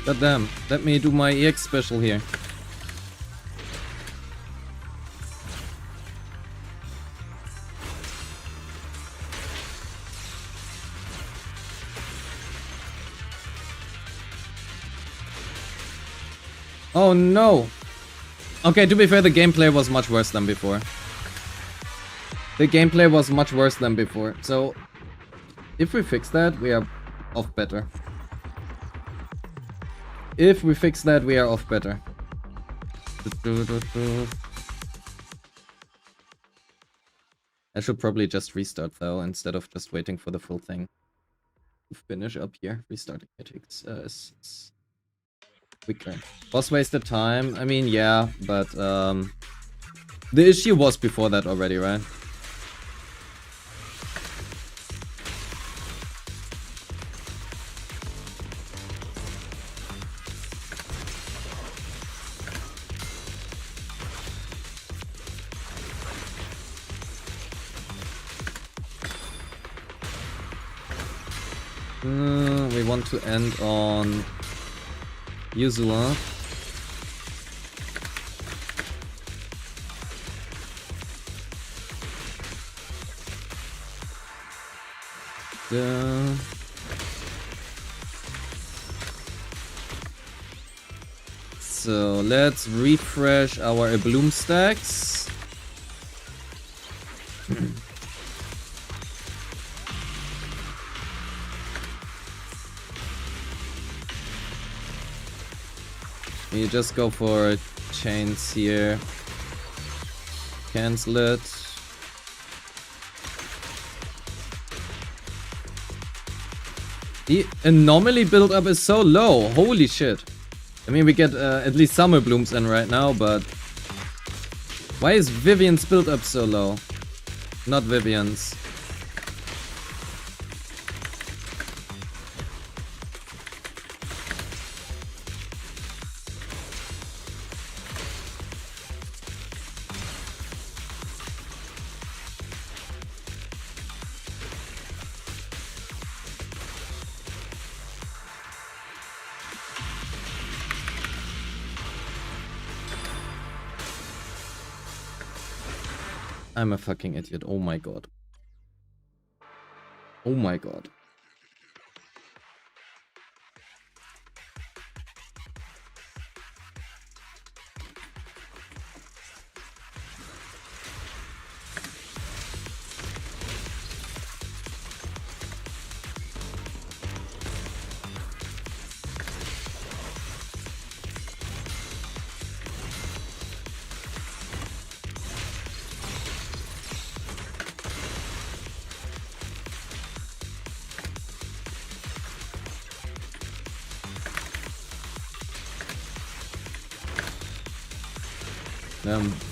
God damn, let me do my EX special here. Oh no! Okay, to be fair, the gameplay was much worse than before. The gameplay was much worse than before, so if we fix that, we are off better. If we fix that, we are off better. I should probably just restart though, instead of just waiting for the full thing to finish up here. Restarting it takes quicker. Boss wasted time. I mean, yeah, but the issue was before that already, right? We want to end on Yuzua. So let's refresh our bloom stacks. You just go for chains here. Cancel it. The anomaly build up is so low. Holy shit. I mean, we get at least summer blooms in right now, but why is Vivian's build up so low? Not Vivian's. I'm a fucking idiot. Oh my god. Oh my god.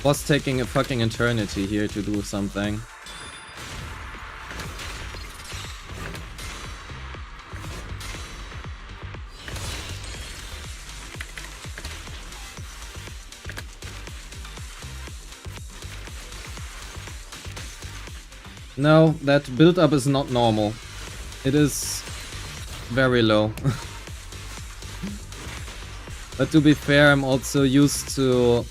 Boss taking a fucking eternity here to do something. No, that build up is not normal. It is very low. But to be fair, I'm also used to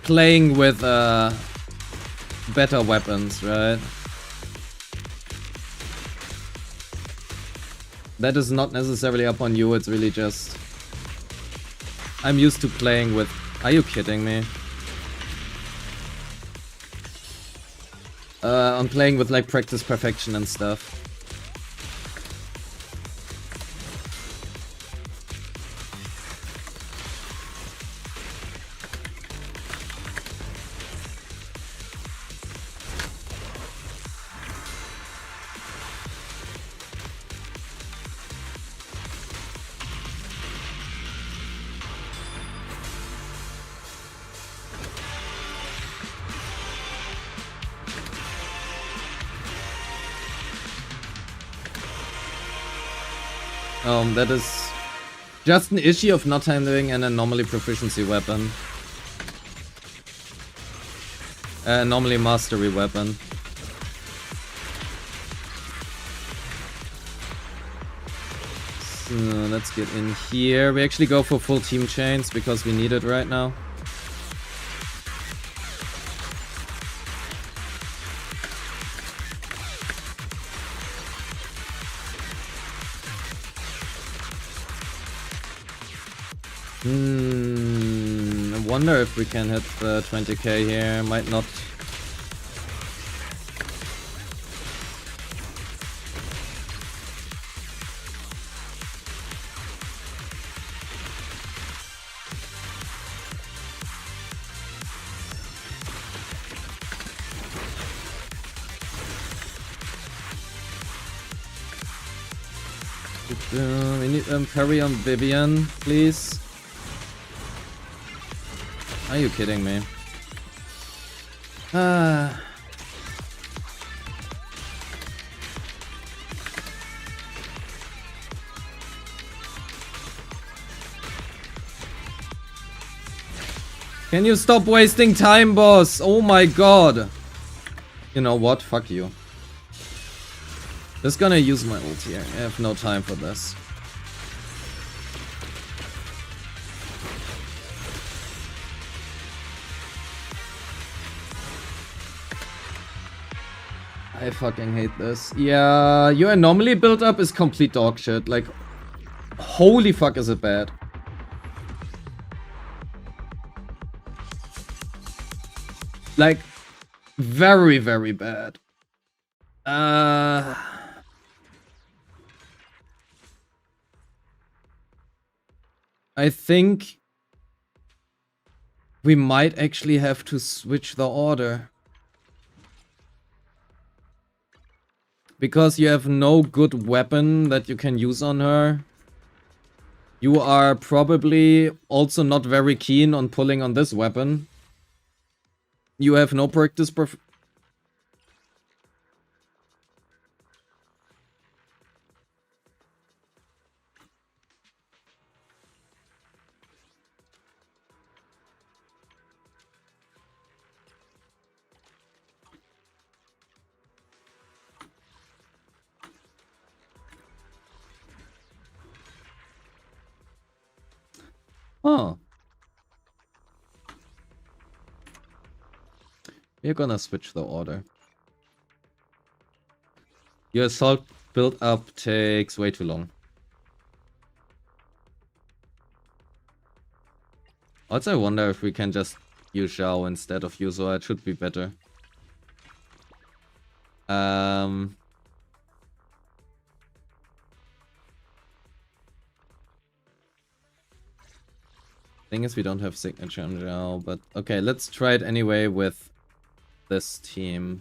playing with better weapons, right? That is not necessarily up on you, it's really just I'm used to playing with... Are you kidding me? I'm playing with like practice perfection and stuff. That is just an issue of not handling an anomaly proficiency weapon. Anomaly mastery weapon. So let's get in here. We actually go for full team chains because we need it right now. I wonder if we can hit the 20k here. Might not. We need parry on Vivian, please. Are you kidding me? Can you stop wasting time, boss? Oh my god. You know what? Fuck you. Just gonna use my ult here. I have no time for this. I fucking hate this. Yeah, your anomaly build up is complete dog shit. Like, holy fuck is it bad. Like, very, very bad. I think we might actually have to switch the order. because you have no good weapon that you can use on her. You are probably also not very keen on pulling on this weapon. You have no practice Oh. We're gonna switch the order. Your assault build up takes way too long. Also, I wonder if we can just use Zhao instead of Yuzua. It should be better. Thing is, we don't have signature on Zhao, but okay, let's try it anyway with this team.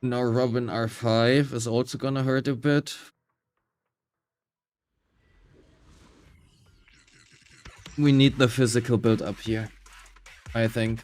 Now Robin R5 is also gonna hurt a bit. We need the physical build up here, I think.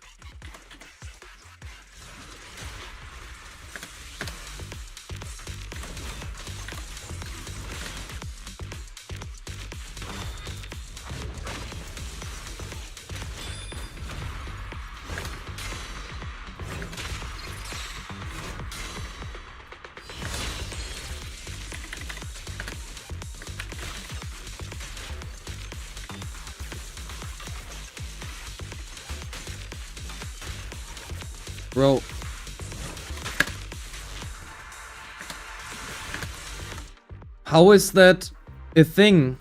Bro. How is that a thing?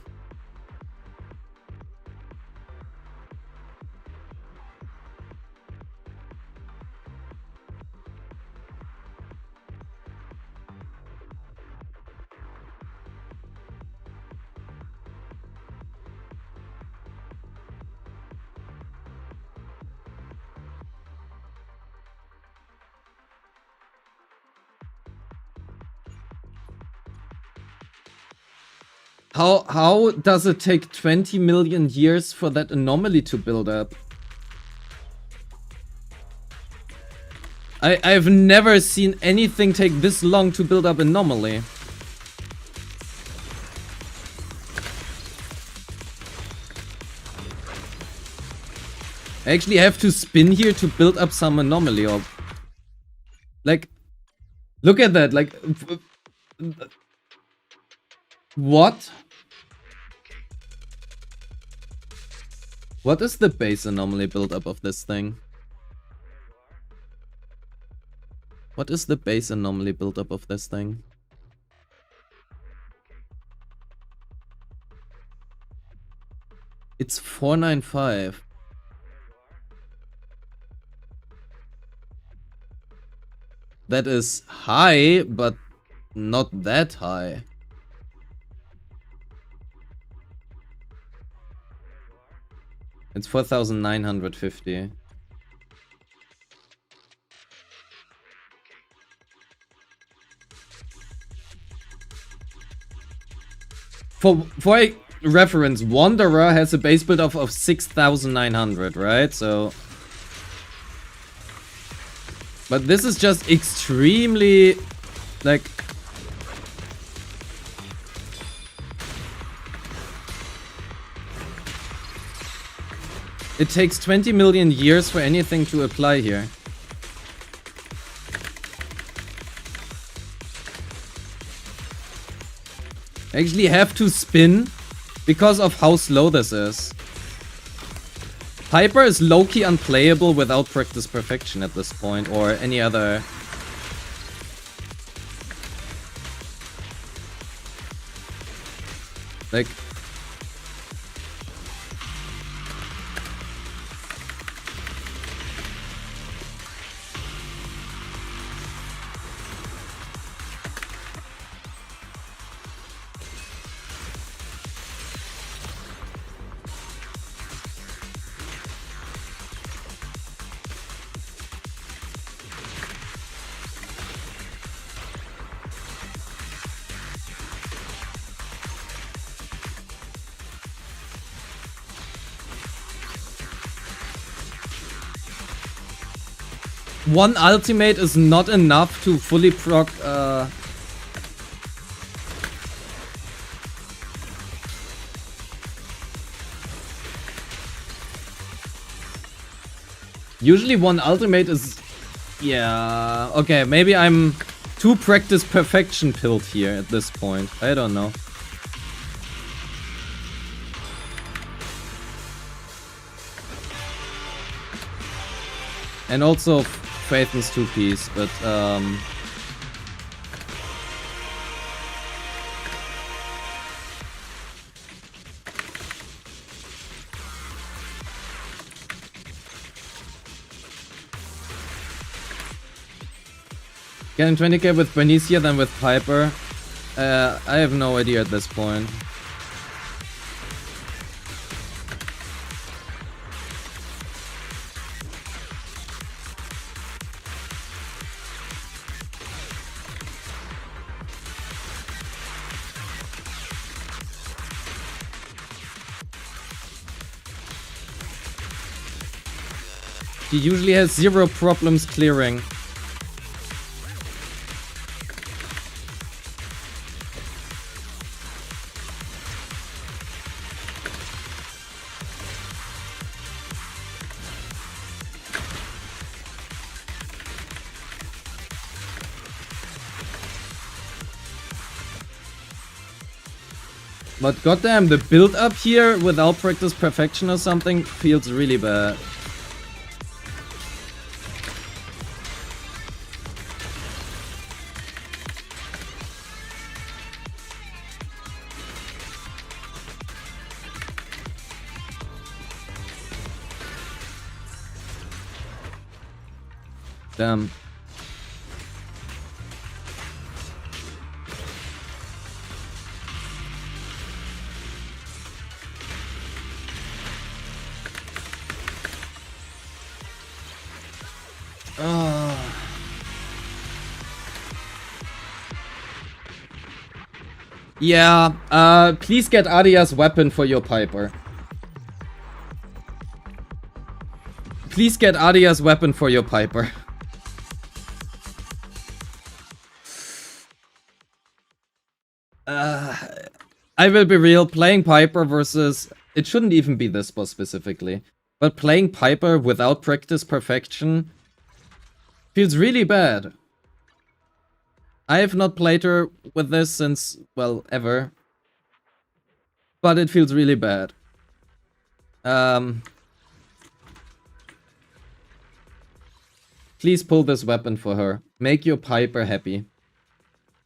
How does it take 20 million years for that anomaly to build up? I've never seen anything take this long to build up anomaly. I actually have to spin here to build up some anomaly or... Like, look at that, like... What? What is the base anomaly build-up of this thing? What is the base anomaly build-up of this thing? It's 495. That is high, but not that high. It's 4,950. For a reference, Wanderer has a base build of 6,900, right? So... But this is just extremely... Like... It takes 20 million years for anything to apply here. I actually have to spin because of how slow this is. Piper is low-key unplayable without practice perfection at this point, or any other... Like... One ultimate is not enough to fully proc. Usually one ultimate is... Yeah... Okay, maybe I'm too practice perfection pilled here at this point. I don't know. And also Phaeton's 2-piece, but getting 20k with Bernicia than with Piper. I have no idea at this point. He usually has zero problems clearing. But goddamn, the build up here without practice perfection or something feels really bad. Damn. Yeah, please get Aria's weapon for your Piper. Please get Aria's weapon for your Piper. I will be real, playing Piper versus... It shouldn't even be this boss specifically. But playing Piper without practice perfection feels really bad. I have not played her with this since, well, ever. But it feels really bad. Please pull this weapon for her. Make your Piper happy.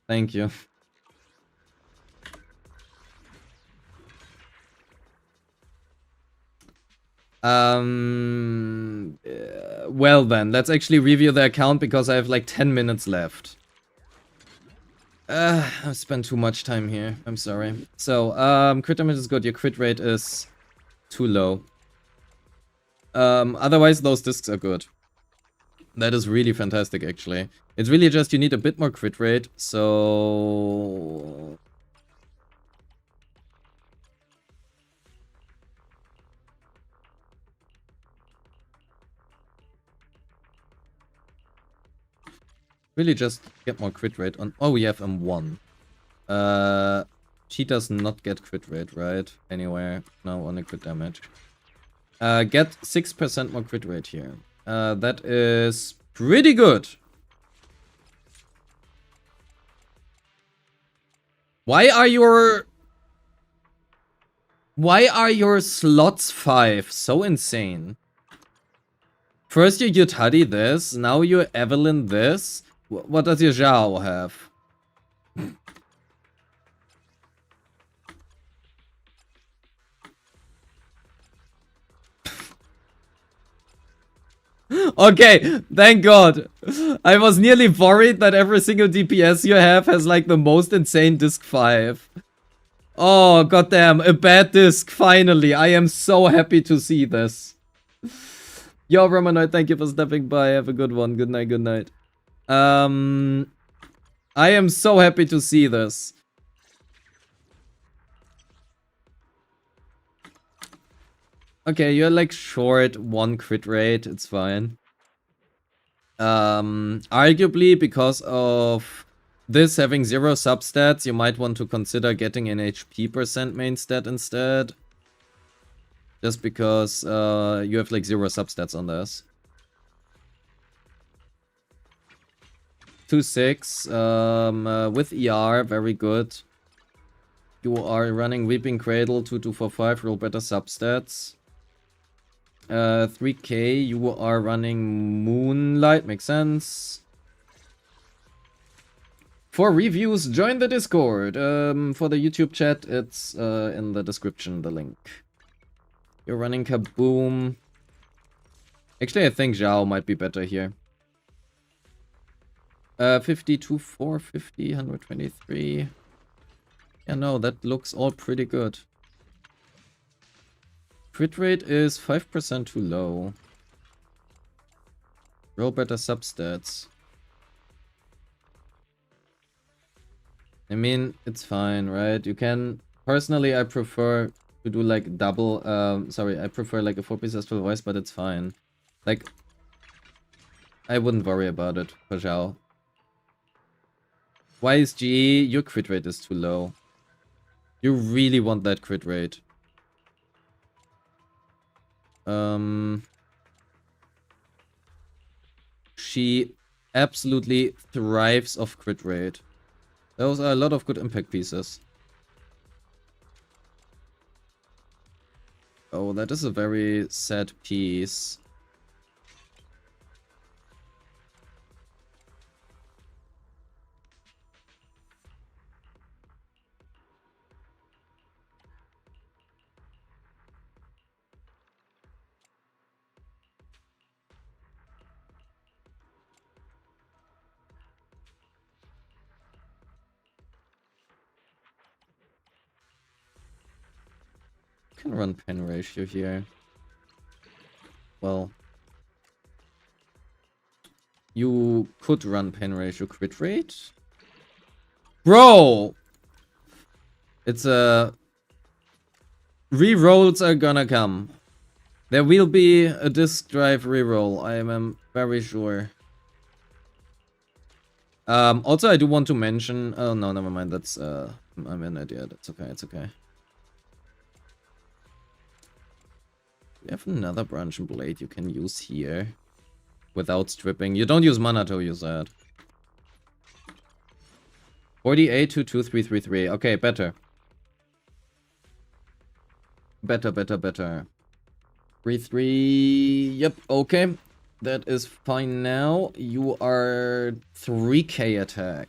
Thank you. Well then, let's actually review the account because I have like 10 minutes left. I've spent too much time here. I'm sorry. So, crit damage is good. Your crit rate is too low. Otherwise, those discs are good. That is really fantastic, actually. It's really just you need a bit more crit rate, so... Really just get more crit rate on... Oh, we have M1. She does not get crit rate, right? Anywhere. No, only crit damage. Get 6% more crit rate here. That is pretty good. Why are your slots 5 so insane? First you Yutari this, now you Evelyn this. What does your Zhao have? Okay, thank God. I was nearly worried that every single DPS you have has like the most insane disc 5. Oh, goddamn, a bad disc, finally. I am so happy to see this. Yo, Romanoid, thank you for stepping by. Have a good one. Good night, good night. I am so happy to see this. Okay, you're like short 1 crit rate. It's fine. Arguably, because of this having 0 substats, you might want to consider getting an HP percent main stat instead. Just because you have like 0 substats on this. 2-6 with ER, very good. You are running Weeping Cradle, 2-2-4-5, roll better substats. 3k, you are running Moonlight, makes sense. For reviews, join the Discord. For the YouTube chat, it's in the description, the link. You're running Kaboom. Actually, I think Zhao might be better here. 52, 450, 123. Yeah, no, that looks all pretty good. Crit rate is 5% too low. Roll better substats. I mean, it's fine, right? You can... Personally, I prefer to do like double... I prefer like a 4-piece astral voice, but it's fine. Like, I wouldn't worry about it for Zhao. Why is GE? Your crit rate is too low. You really want that crit rate. She absolutely thrives off crit rate. Those are a lot of good impact pieces. Oh, that is a very sad piece. Can run pen ratio here. Well, you could run pen ratio crit rate. Bro! It's a... Rerolls are gonna come. There will be a disk drive reroll, I am very sure. Also, I do want to mention... Oh, no, never mind, that's... I'm an idiot, that's okay, it's okay. We have another branch and blade you can use here. Without stripping. You don't use mana to use that. 48, 2, 2, 3, 3, 3. Okay, better. Better. 3, 3. Yep, okay. That is fine now. You are 3k attack.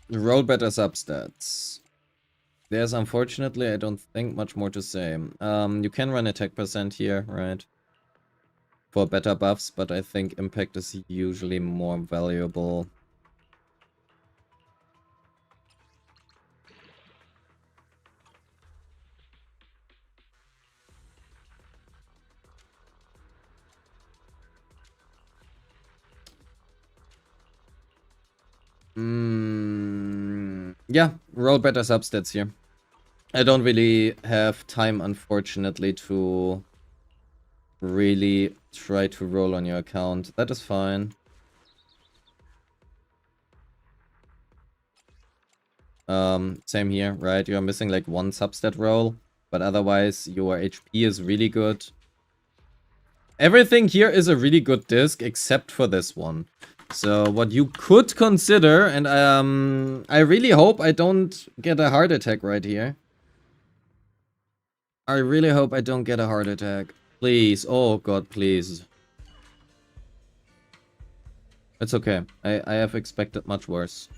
Roll better substats. There's unfortunately, I don't think much more to say. You can run attack percent here, right? For better buffs, but I think impact is usually more valuable. Yeah, roll better substats here. I don't really have time, unfortunately, to really try to roll on your account. That is fine. Same here, right? You're missing like one substat roll, but otherwise your HP is really good. Everything here is a really good disc, except for this one. So what you could consider, and I really hope I don't get a heart attack right here. I really hope I don't get a heart attack. Please, oh god, please. It's okay. I have expected much worse.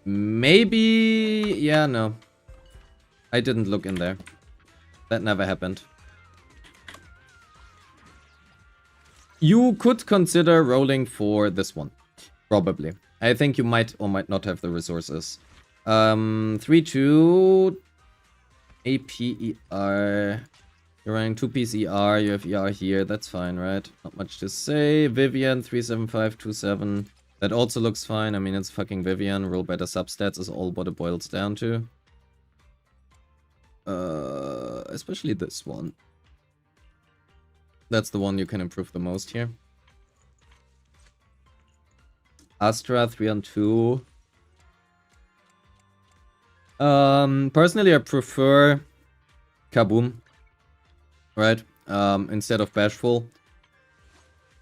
Maybe... Yeah, no. I didn't look in there. That never happened. You could consider rolling for this one. Probably. I think you might or might not have the resources. 3-2... APER... You're running 2-piece ER, you have ER here, that's fine, right? Not much to say. Vivian, 37527. That also looks fine. I mean, it's fucking Vivian. Roll better substats is all what it boils down to. Especially this one. That's the one you can improve the most here. Astra, 3 on 2. Personally, I prefer Kaboom. Right? Instead of Bashful.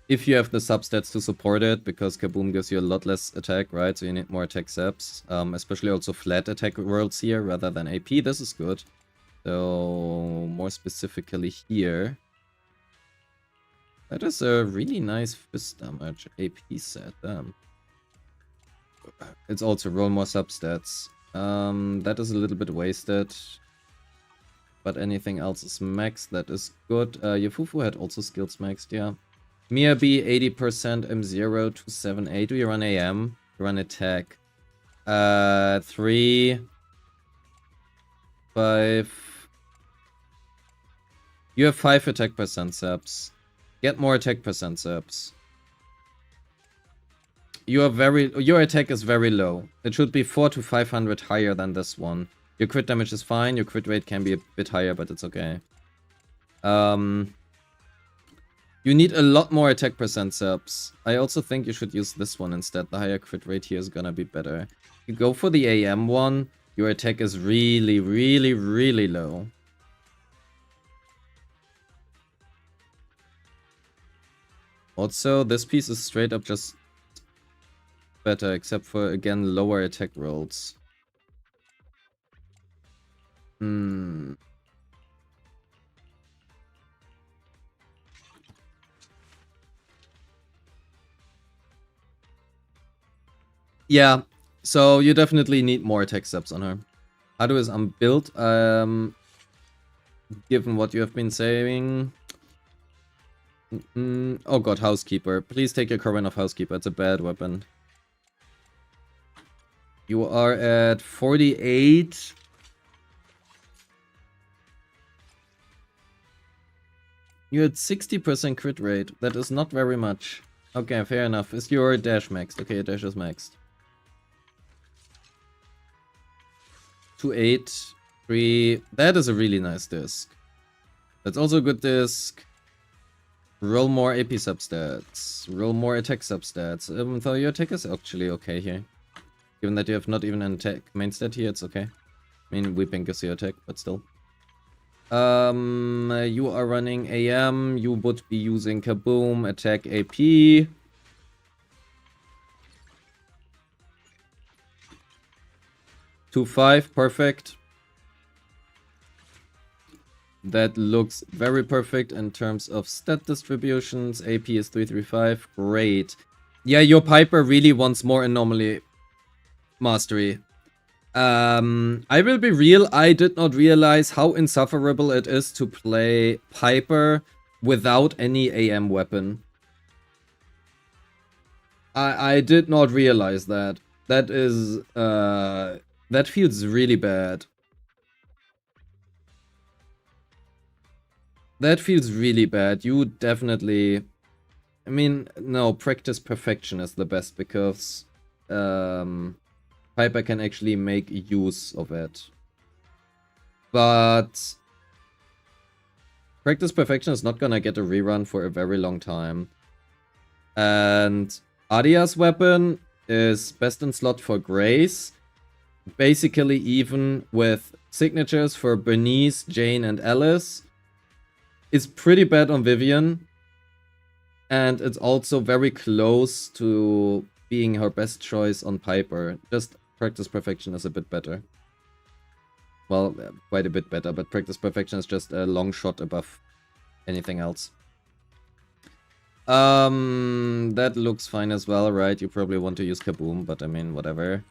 If you have the substats to support it, because Kaboom gives you a lot less attack, right? So you need more attack subs. Especially also flat attack worlds here rather than AP. This is good. So, more specifically here. That is a really nice fist damage AP set. It's also roll more substats. That is a little bit wasted. But anything else is maxed, that is good. Yafufu had also skills maxed, yeah. Mia B, 80%, M0, 278. Do you run AM? You run attack. 3, 5. You have 5 attack percent subs. Get more attack percent subs. Your attack is very low. It should be 400 to 500 higher than this one. Your crit damage is fine, your crit rate can be a bit higher, but it's okay. You need a lot more attack percent subs. I also think you should use this one instead. The higher crit rate here is gonna be better. You go for the AM one, your attack is really, really, really low. Also, this piece is straight up just better, except for, again, lower attack rolls. Yeah, so you definitely need more attack subs on her. Ado is unbuilt, given what you have been saying. Oh god, Housekeeper. Please take your Coven of Housekeeper, it's a bad weapon. You are at 48. You had 60% crit rate. That is not very much. Okay, fair enough. Is your dash maxed? Okay, your dash is maxed. 2, 8, 3. That is a really nice disc. That's also a good disc. Roll more AP substats. Roll more attack substats. Though your attack is actually okay here. Given that you have not even an attack main stat here, it's okay. I mean, Weeping gives you attack, but still. You are running AM. You would be using Kaboom, attack AP. Two 5, perfect. That looks very perfect in terms of stat distributions. AP is 335, great. Yeah, your Piper really wants more anomaly mastery. I will be real, I did not realize how insufferable it is to play Piper without any AM weapon. I did not realize that. That is, that feels really bad. That feels really bad. You definitely... I mean, no, practice perfection is the best because... Piper can actually make use of it. But... Practice Perfection is not gonna get a rerun for a very long time. And Aria's weapon is best in slot for Grace. Basically even with signatures for Bernice, Jane, and Alice. It's pretty bad on Vivian. And it's also very close to being her best choice on Piper. Just Practice Perfection is a bit better. Well, quite a bit better, but Practice Perfection is just a long shot above anything else. That looks fine as well, right? You probably want to use Kaboom, but I mean, whatever.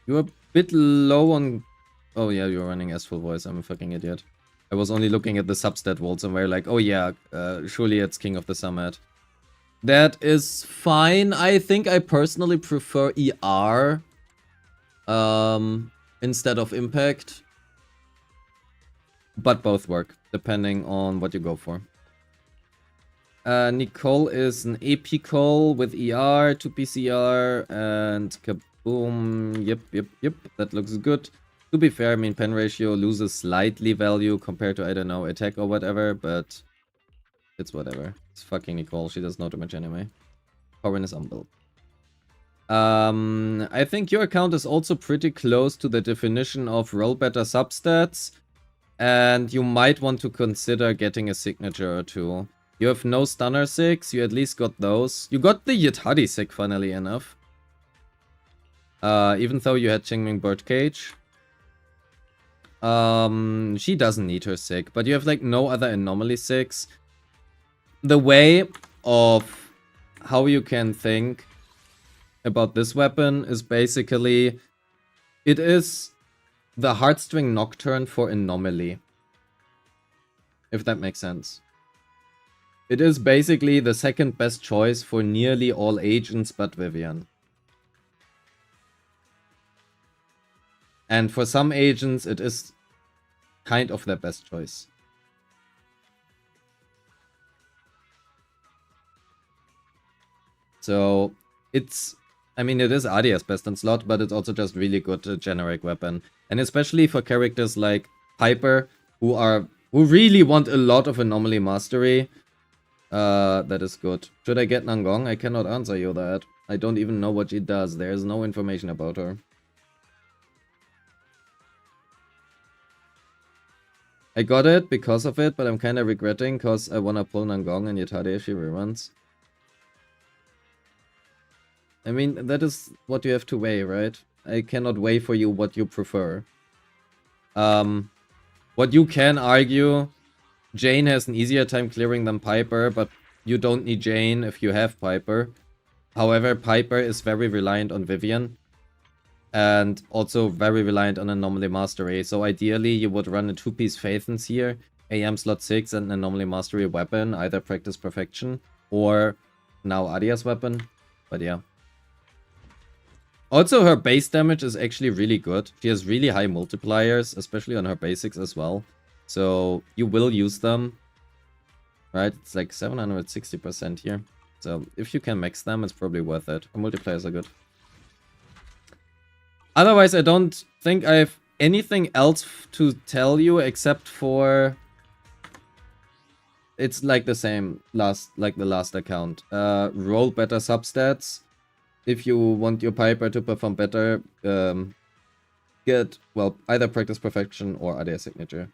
You're a bit low on... Oh yeah, you're running S-Full Voice, I'm a fucking idiot. I was only looking at the substat vaults and we're like, oh yeah, surely it's King of the Summit. That is fine. I think I personally prefer ER instead of impact. But both work, depending on what you go for. Nicole is an AP call with ER, 2 PCR, and kaboom. Yep. That looks good. To be fair, I mean, pen ratio loses slightly value compared to, I don't know, attack or whatever, but it's whatever. It's fucking Nicole. She does no damage anyway. Corin is unbuilt. I think your account is also pretty close to the definition of roll better substats, and you might want to consider getting a signature or two. You have no stunner 6, you at least got those. You got the Yitadi sick, funnily enough. Even though you had Qingming Birdcage. She doesn't need her sick, but you have like no other anomaly 6. The way of how you can think about this weapon is basically, it is the Heartstring Nocturne for anomaly. If that makes sense. It is basically the second best choice for nearly all agents but Vivian. And for some agents, it is kind of their best choice. So, it's... I mean, it is Aria's best in slot, but it's also just really good generic weapon. And especially for characters like Piper, who really want a lot of anomaly mastery. That is good. Should I get Nangong? I cannot answer you that. I don't even know what she does. There is no information about her. I got it because of it, but I'm kind of regretting because I want to pull Nangong and Yitade if she reruns. I mean, that is what you have to weigh, right? I cannot weigh for you what you prefer. What you can argue, Jane has an easier time clearing than Piper, but you don't need Jane if you have Piper. However, Piper is very reliant on Vivian. And also very reliant on Anomaly Mastery. So ideally, you would run a 2-piece Phaethons here. AM slot 6 and Anomaly Mastery weapon. Either Practice Perfection or now Aria's weapon. But yeah. Also, her base damage is actually really good. She has really high multipliers, especially on her basics as well. So you will use them. Right? It's like 760% here. So if you can max them, it's probably worth it. Her multipliers are good. Otherwise, I don't think I have anything else to tell you except for... It's like the same, like the last account. Roll better substats. If you want your Piper to perform better, get, well, either Practice Perfection or Aria Signature.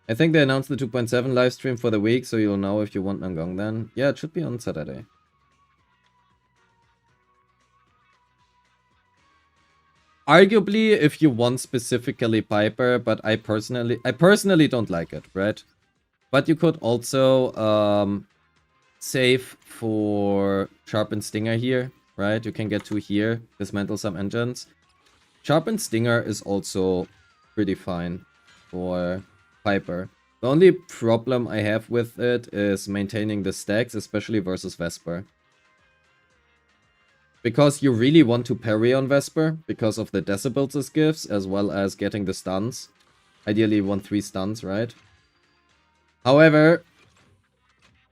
I think they announced the 2.7 livestream for the week, so you'll know if you want Nangong then. Yeah, it should be on Saturday. Arguably, if you want specifically Piper, but I personally don't like it, right? But you could also save for Sharpened Stinger here, right? You can get 2 here, dismantle some engines. Sharpened Stinger is also pretty fine for Piper. The only problem I have with it is maintaining the stacks, especially versus Vesper. Because you really want to parry on Vesper, because of the decibels it gives, as well as getting the stuns. Ideally you want 3 stuns, right? However,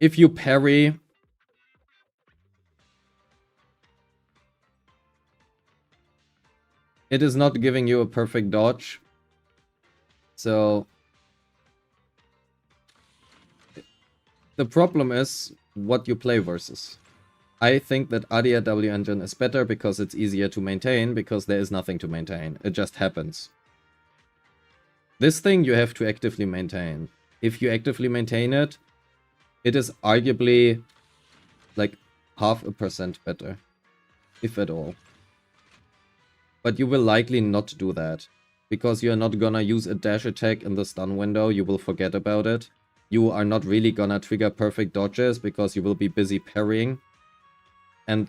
if you parry... it is not giving you a perfect dodge. So... the problem is what you play versus. I think that Aria W engine is better because it's easier to maintain, because there is nothing to maintain. It just happens. This thing you have to actively maintain. If you actively maintain it, it is arguably like 0.5% better. If at all. But you will likely not do that. Because you're not gonna use a dash attack in the stun window, you will forget about it. You are not really gonna trigger perfect dodges because you will be busy parrying. And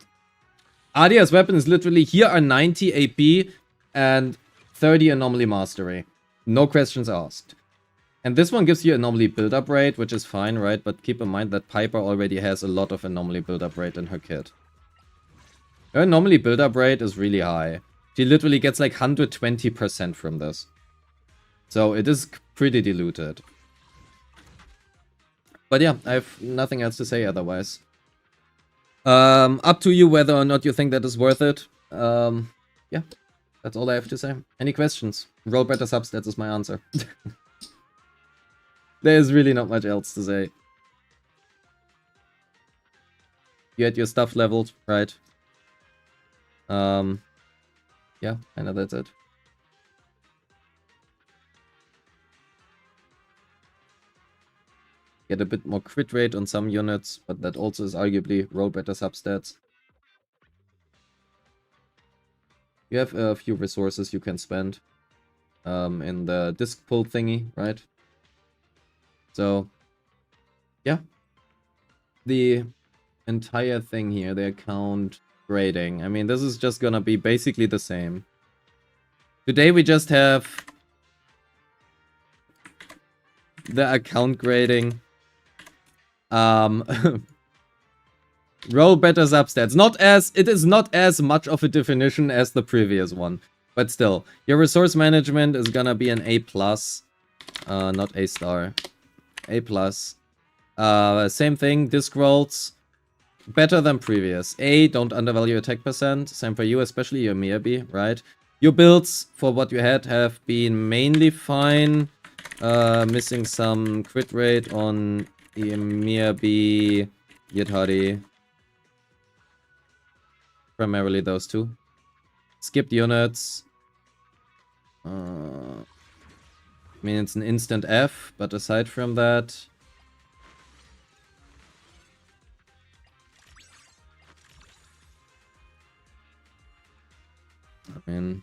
Aria's weapon is literally, here are 90 AP and 30 Anomaly Mastery. No questions asked. And this one gives you anomaly build-up rate, which is fine, right? But keep in mind that Piper already has a lot of anomaly build-up rate in her kit. Her anomaly build-up rate is really high. She literally gets like 120% from this. So it is pretty diluted. But yeah, I have nothing else to say otherwise. Up to you whether or not you think that is worth it. Yeah, that's all I have to say. Any questions? Roll better substats is my answer. There's really not much else to say. You had your stuff leveled, right? Yeah, I know that's it. Get a bit more crit rate on some units, but that also is arguably roll better substats. You have a few resources you can spend in the disc pull thingy, right? So, yeah. The entire thing here, the account grading. I mean, this is just gonna be basically the same. Today we just have the account grading. Roll better substats. It is not as much of a definition as the previous one. But still, your resource management is gonna be an A+. Not A star. A+. Same thing, disc rolls. Better than previous. A, don't undervalue attack percent. Same for you, especially your Miyabi, right? Your builds, for what you had, have been mainly fine. Missing some crit rate on the Miyabi, Yidhari. Primarily those two. Skipped units. I mean, it's an instant F, but aside from that... I mean...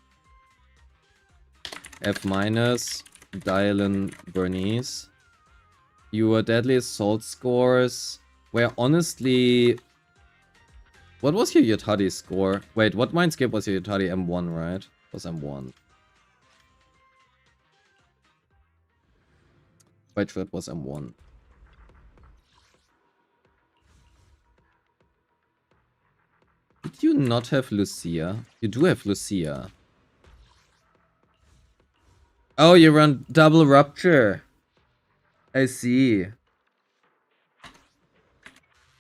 F-, Dylan, Bernice. Your deadly assault scores were honestly... What was your Yutari score? Wait, what mindscape was your Yutari? M1, right? It was M1. White Shirt was M1. Did you not have Lucia? You do have Lucia. Oh, you run double rupture. I see.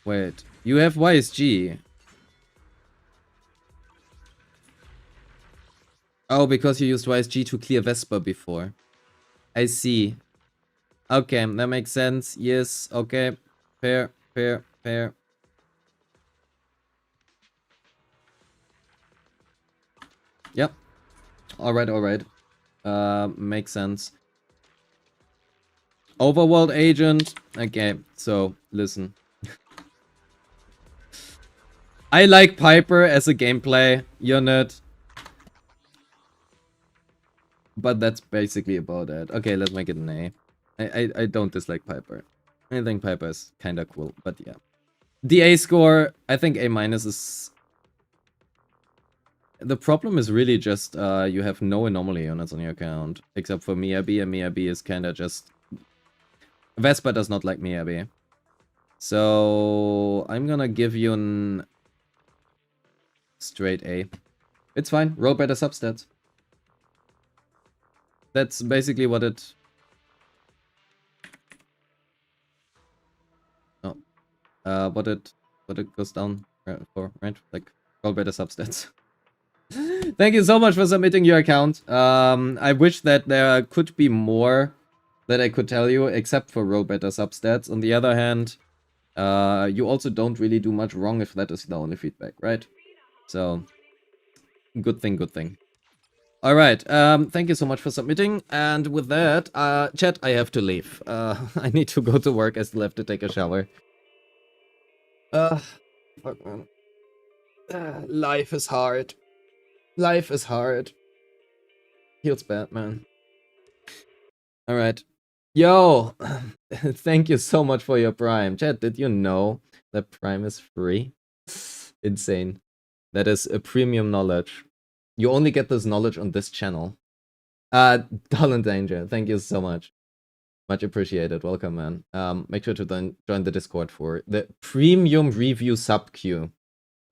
Wait, you have YSG. Oh, because you used YSG to clear Vesper before. I see. Okay, that makes sense. Yes, okay. Fair. Yep. Alright. Makes sense. Overworld agent. Okay, so, listen. I like Piper as a gameplay unit. But that's basically about it. Okay, let's make it an A. I don't dislike Piper. I think Piper is kinda cool, but yeah. The A score, I think A- is... The problem is really just you have no anomaly units on your account. Except for Miyabi, and Miyabi is kinda just... Vespa does not like Miyabi. So... I'm gonna give you an... straight A. It's fine, roll better substats. That's basically what it... Oh. What it goes down for, right? Like, roll better substats. Thank you so much for submitting your account. I wish that there could be more that I could tell you, except for roll better substats. On the other hand, you also don't really do much wrong if that is the only feedback, right? So, good thing. Alright, thank you so much for submitting, and with that, chat, I have to leave. I need to go to work, I still have to take a shower. Fuck, man. Life is hard. Life is hard. Feels bad, man. Alright. Yo! Thank you so much for your Prime. Chat, did you know that Prime is free? Insane. That is a premium knowledge. You only get this knowledge on this channel. Dull and Danger, thank you so much. Much appreciated. Welcome, man. Make sure to then join the Discord for the premium review sub queue.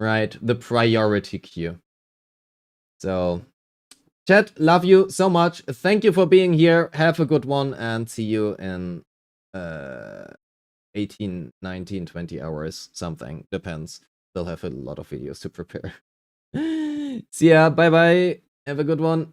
Right? The priority queue. So, chat, love you so much. Thank you for being here. Have a good one and see you in 18, 19, 20 hours. Something. Depends. Still have a lot of videos to prepare. See ya. Bye bye. Have a good one.